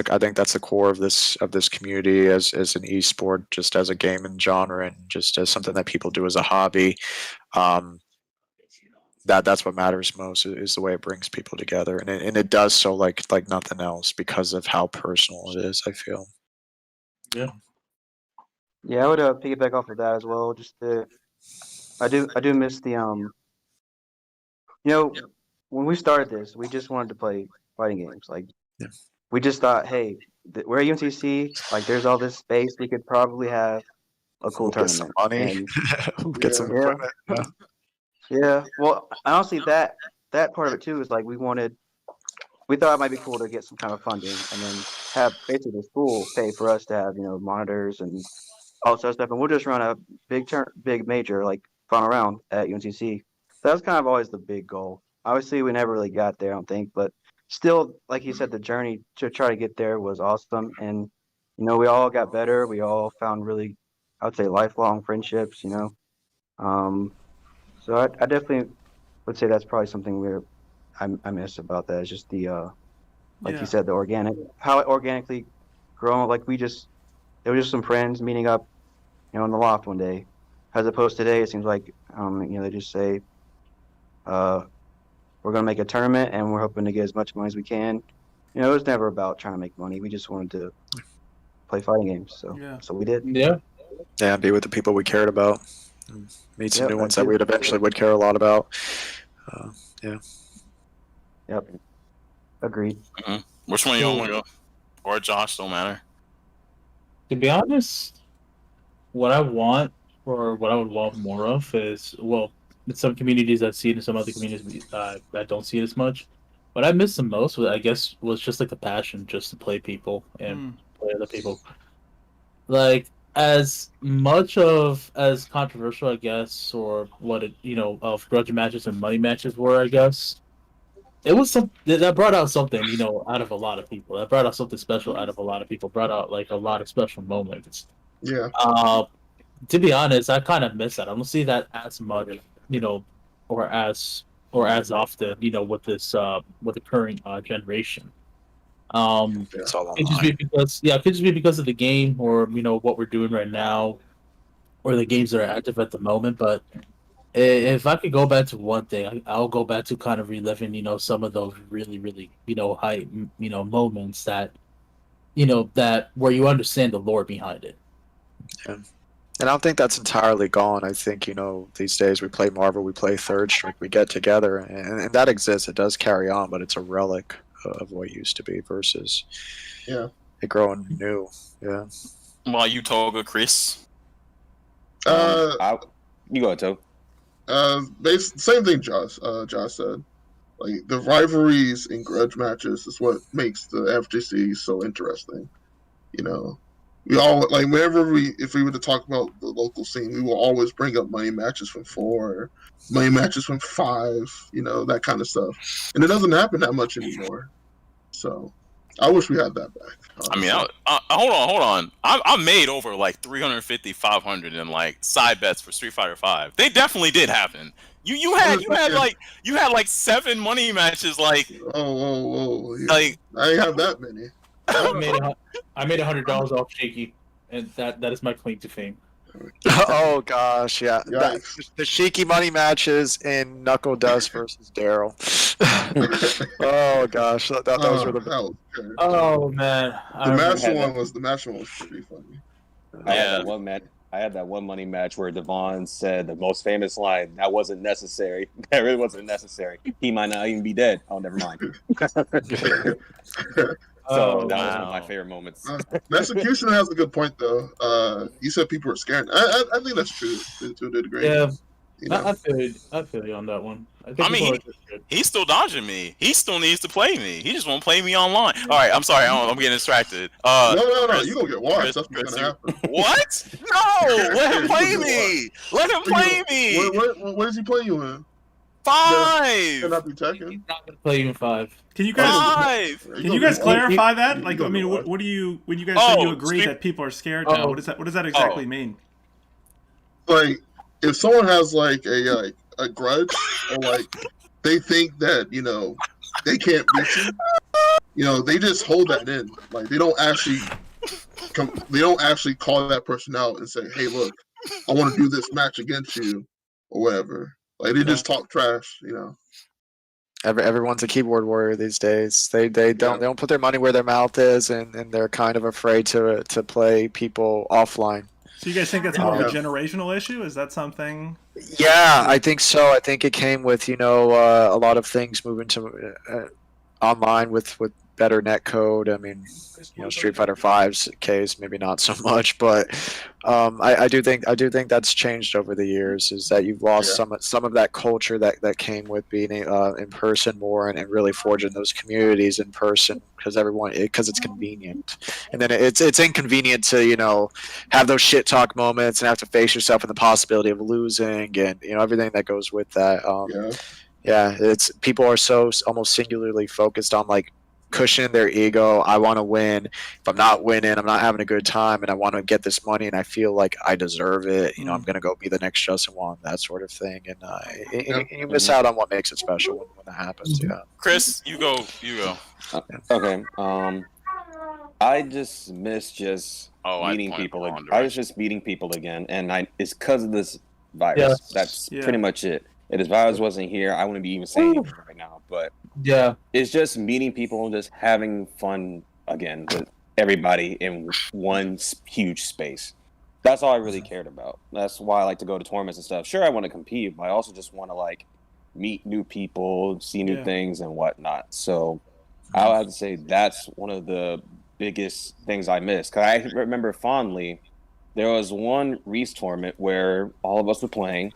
the core of this community as an esport, just as a game and genre, and just as something that people do as a hobby. That's what matters most, is the way it brings people together, and it does so like nothing else because of how personal it is, I feel. Yeah. Yeah, I would piggyback off of that as well. I do miss the you know, when we started this, we just wanted to play fighting games. Like, Yeah. we just thought, hey, we're at UNCC. Like, there's all this space. We could probably have a cool We'll get some tournament. money. And We'll get some yeah, equipment. Yeah. yeah. Well, honestly, that part of it too is like we thought it might be cool to get some kind of funding and then have basically the school pay for us to have, you know, monitors and all sorts of stuff, and we'll just run a big major like final round at UNCC. So that's kind of always the big goal. Obviously, we never really got there, I don't think, but still, like you said, the journey to try to get there was awesome. And, we all got better. We all found really, I would say, lifelong friendships, So I definitely would say that's probably something I miss about that. It's just the, like you said, how it organically grown. Like it was just some friends meeting up, in the loft one day. As opposed to today, it seems like, they just say, we're going to make a tournament and we're hoping to get as much money as we can. It was never about trying to make money. We just wanted to play fighting games. So we did. Yeah. Yeah, be with the people we cared about. Meet some new ones that we'd eventually would care a lot about. Yeah. Yep. Agreed. Which one you want to go? Or Josh, don't matter. To be honest, what I want, or what I would want more of, is, well, in some communities I've seen, in some other communities I don't see it as much. What I miss the most, I guess, was just like the passion just to play people and play other people. Like, as much as controversial, I guess, or what it, of grudge matches and money matches were, I guess, it was that brought out something, out of a lot of people. That brought out something special out of a lot of people. Brought out like a lot of special moments. Yeah. To be honest, I kind of miss that. I don't see that as much, or as often, with this with the current generation. It's all it just be because it could just be because of the game, or what we're doing right now, or the games that are active at the moment. But if I could go back to one thing, I'll go back to kind of reliving, some of those really, really, high, moments that, that where you understand the lore behind it. Yeah. And I don't think that's entirely gone. I think, these days we play Marvel, we play Third Strike, we get together, and that exists. It does carry on, but it's a relic of what used to be versus it growing new. Yeah. Well, you Toga, Chris. You go ahead, Toe. Same thing Josh said. Like, the rivalries and grudge matches is what makes the FGC so interesting. We all, like, if we were to talk about the local scene, we will always bring up money matches from 4, money matches from 5, that kind of stuff. And it doesn't happen that much anymore. So I wish we had that back. Honestly. I mean, hold on. I made over like 350, 500 in like side bets for Street Fighter 5. They definitely did happen. You had like 7 money matches. Like, whoa. Yeah. Like, I ain't have that many. I made $100 off Shaky, and that is my claim to fame. Oh gosh, yeah. The Sheiky money matches in Knuckle Dust versus Daryl. Oh gosh, those were the. Oh man, the match one was pretty funny. I had that one money match where Davon said the most famous line, "That wasn't necessary." That really wasn't necessary. He might not even be dead. Oh, never mind. So that was one of my favorite moments. The executioner has a good point, though. You said people were scared. I think that's true to a degree. Yeah, I feel you on that one. I mean, he's still dodging me. He still needs to play me. He just won't play me online. All right, I'm sorry. I'm getting distracted. No. You gonna get washed. That's what's gonna happen. What? No! Let him play me. Let him play me. What does he play you in? 5. Cannot be Tekken. He's not gonna play you in 5. Can you guys 5? Can you guys clarify that? Like, I mean, what do you, when you guys say you agree that people are scared now? What does that exactly mean? Like, if someone has like a grudge, or like they think that they can't beat you, they just hold that in. Like, they don't actually call that person out and say, "Hey, look, I want to do this match against you," or whatever. Like, they just talk trash, Everyone's a keyboard warrior these days. They don't put their money where their mouth is, and they're kind of afraid to play people offline. So you guys think that's more of a generational issue? Is that something? Yeah, I think so. I think it came with a lot of things moving to online with better net code. I mean, Street Fighter V's case maybe not so much, but I do think that's changed over the years. Is that you've lost some of that culture that came with being in person more and really forging those communities in person because it's convenient, and then it's inconvenient to have those shit talk moments and have to face yourself in the possibility of losing and everything that goes with that. It's people are so almost singularly focused on like cushioning their ego. I want to win. If I'm not winning, I'm not having a good time, and I want to get this money, and I feel like I deserve it. I'm gonna go be the next Justin Wong, that sort of thing, and you miss out on what makes it special when that happens. Yeah. Chris, you go. Okay. I just miss meeting people. I was just meeting people again, and it's because of this virus. Yeah. That's pretty much it. If this virus wasn't here, I wouldn't be even saying anything right now. But it's just meeting people, just having fun again with everybody in one huge space. That's all I really cared about. That's why I like to go to tournaments and stuff. Sure, I want to compete, but I also just want to like meet new people, see new things and whatnot. So I would have to say that's one of the biggest things I miss. Because I remember fondly, there was one Reese tournament where all of us were playing,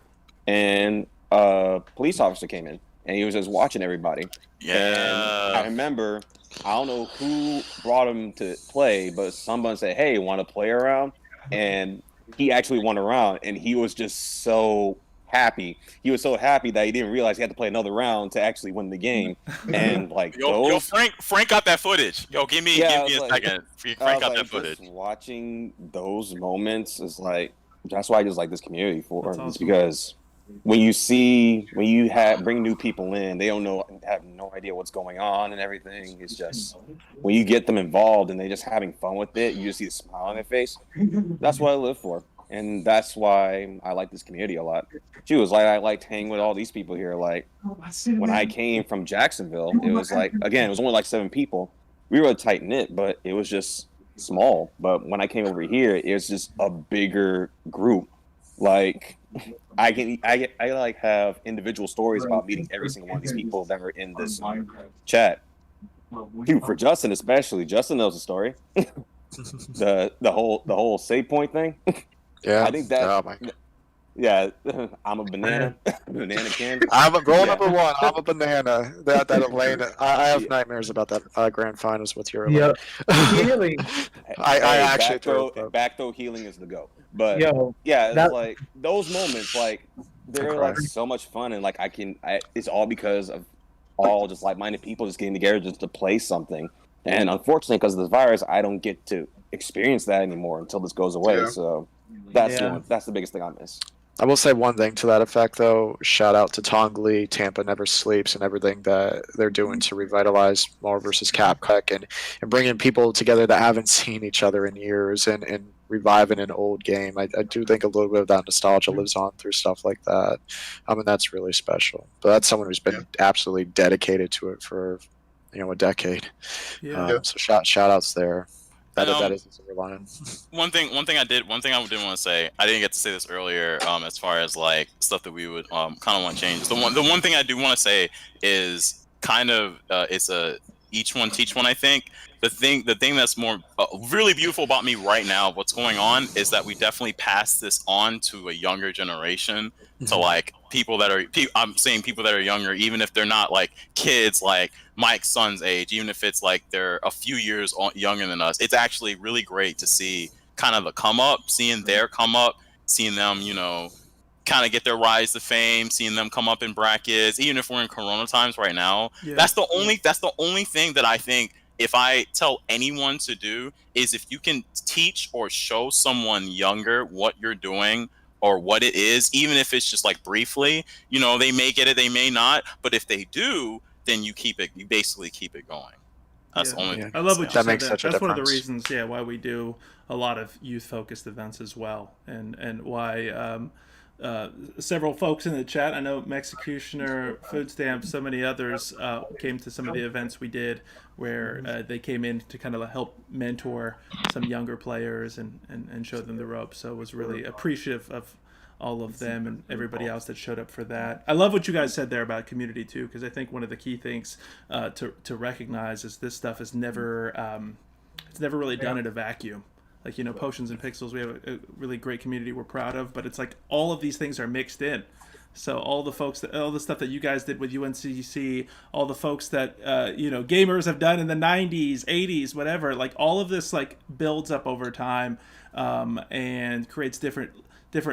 and a police officer came in, and he was just watching everybody. And I remember, I don't know who brought him to play, but someone said, "Hey, want to play around?" And he actually won a round, and he was just so happy. He was so happy that he didn't realize he had to play another round to actually win the game. And like, yo, Frank got that footage. Yo, give me a second. Frank got that footage. Just watching those moments is like, that's why I just like this community for. That's awesome. It's because when you bring new people in, they don't have no idea what's going on and everything. It's just when you get them involved and they're just having fun with it, you just see a smile on their face. That's what I live for, and that's why I like this community a lot. She was like, I liked hanging with all these people here. Like when I came from Jacksonville, it was like, again, it was only like 7 people. We were tight knit, but it was just small. But when I came over here, it was just a bigger group. Like I like have individual stories about meeting every single one of these people that were in this chat. Dude, for Justin especially, Justin knows the story. the whole save point thing. Yeah, I think that. I'm a banana can. I'm a rule number 1. I'm a banana. That Elena. I have nightmares about that grand finals with your Elena. Healing. I actually back throw healing is the go. But it's like those moments, like they're like so much fun, and like it's all because of all just like-minded people just getting together just to play something. And unfortunately, because of this virus, I don't get to experience that anymore until this goes away. So that's the biggest thing I miss. I will say one thing to that effect, though. Shout out to Tongli, Tampa Never Sleeps, and everything that they're doing to revitalize Marvel vs. Capcom and bringing people together that haven't seen each other in years and reviving an old game. I do think a little bit of that nostalgia lives on through stuff like that. And that's really special. But that's someone who's been absolutely dedicated to it for a decade. So shout outs there. That is a silver lining. One thing I did want to say, I didn't get to say this earlier, as far as like stuff that we would kind of want to change. The one thing I do want to say is kind of it's a each one teach one. I think the thing that's more really beautiful about me right now, what's going on, is that we definitely pass this on to a younger generation, to like people that are I'm saying people that are younger, even if they're not like kids like Mike's son's age, even if it's like they're a few years younger than us. It's actually really great to see kind of the seeing their come up, seeing them, kind of get their rise to fame, seeing them come up in brackets, even if we're in Corona times right now. That's the only thing that I think, if I tell anyone to do, is if you can teach or show someone younger what you're doing or what it is, even if it's just like briefly, they may get it, they may not, but if they do, then you basically keep it going. That's the only thing. I love what you said. Makes such a That's one of the difference. reasons, why we do a lot of youth-focused events as well, and why several folks in the chat, I know Executioner, Food Stamps, so many others came to some of the events we did where they came in to kind of help mentor some younger players and show them the ropes. So I was really appreciative of all of them and everybody else that showed up for that. I love what you guys said there about community too, because I think one of the key things to recognize is this stuff is never it's never really done in a vacuum. Like, you know, Potions and Pixels, we have a really great community we're proud of, but it's like all of these things are mixed in. So all the folks all the stuff that you guys did with UNCC, all the folks that you know, gamers have done in the 90s, 80s, whatever, like all of this like builds up over time and creates different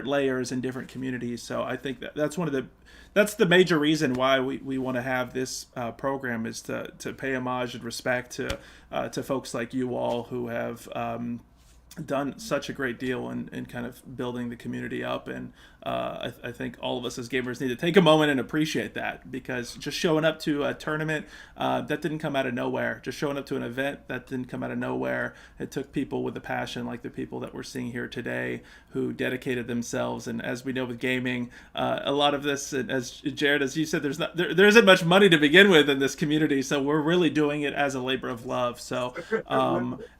layers and different communities. So I think that's the major reason why we want to have this program, is to pay homage and respect to folks like you all who have done such a great deal in kind of building the community up. And I think all of us as gamers need to take a moment and appreciate that, because just showing up to a tournament, that didn't come out of nowhere. Just showing up to an event, that didn't come out of nowhere. It took people with a passion like the people that we're seeing here today, who dedicated themselves. And as we know with gaming, a lot of this, as Jared, as you said, there isn't much money to begin with in this community, so we're really doing it as a labor of love. So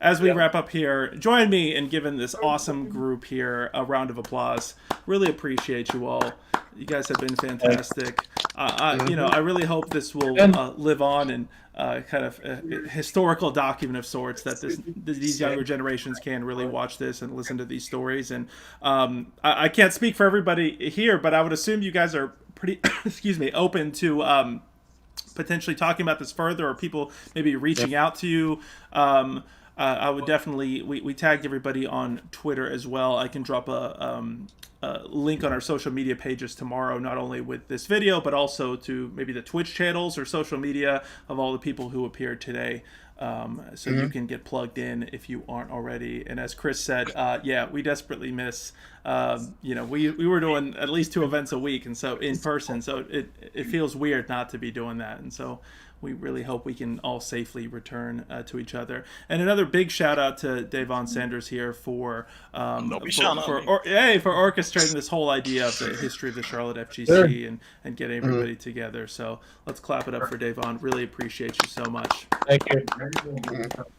as we wrap up here, join me in giving this awesome group here a round of applause. Really appreciate you all. You guys have been fantastic. You know, I really hope this will live on and kind of a historical document of sorts, that these younger generations can really watch this and listen to these stories. And I can't speak for everybody here, but I would assume you guys are pretty excuse me, open to potentially talking about this further, or people maybe reaching out to you. I would definitely, we tagged everybody on Twitter as well. I can drop a link on our social media pages tomorrow, not only with this video, but also to maybe the Twitch channels or social media of all the people who appeared today. So you can get plugged in if you aren't already. And as Chris said, yeah, we desperately miss, you know, we were doing at least 2 events a week, and so in person, so it feels weird not to be doing that. And so we really hope we can all safely return to each other. And another big shout out to Davon Sanders here for orchestrating this whole idea of the history of the Charlotte FGC and getting everybody together. So let's clap it up for Davon. Really appreciate you so much. Thank you.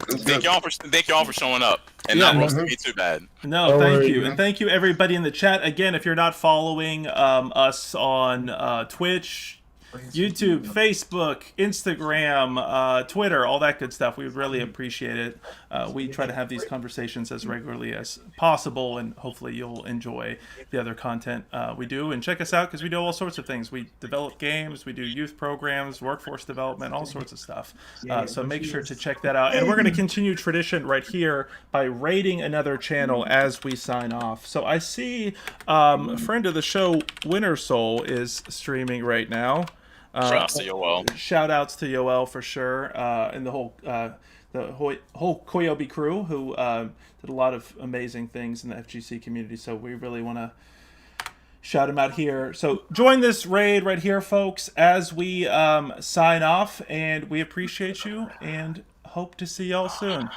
Thank y'all for showing up and not roasting me too bad. No, thank you. And thank you everybody in the chat. Again, if you're not following us on Twitch, YouTube, Facebook, Instagram, Twitter, all that good stuff, we would really appreciate it. We try to have these conversations as regularly as possible, and hopefully you'll enjoy the other content we do. And check us out, because we do all sorts of things. We develop games, we do youth programs, workforce development, all sorts of stuff. So make sure to check that out. And we're going to continue tradition right here by rating another channel as we sign off. So I see a friend of the show, Winter Soul, is streaming right now. Shout outs to Yoel. Shout outs to Yoel for sure, and the whole Koyobi crew, who did a lot of amazing things in the FGC community. So we really want to shout them out here. So join this raid right here, folks, as we sign off, and we appreciate you and hope to see y'all soon.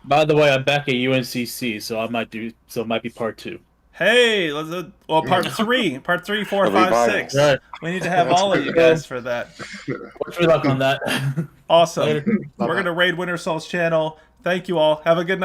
By the way, I'm back at UNCC, so it might be part 2. Hey, let's part 3, 4, 5, 6. Right. We need to have all of you guys for that. Wish me luck on that. Awesome. We're gonna raid Winter Soul's channel. Thank you all. Have a good night.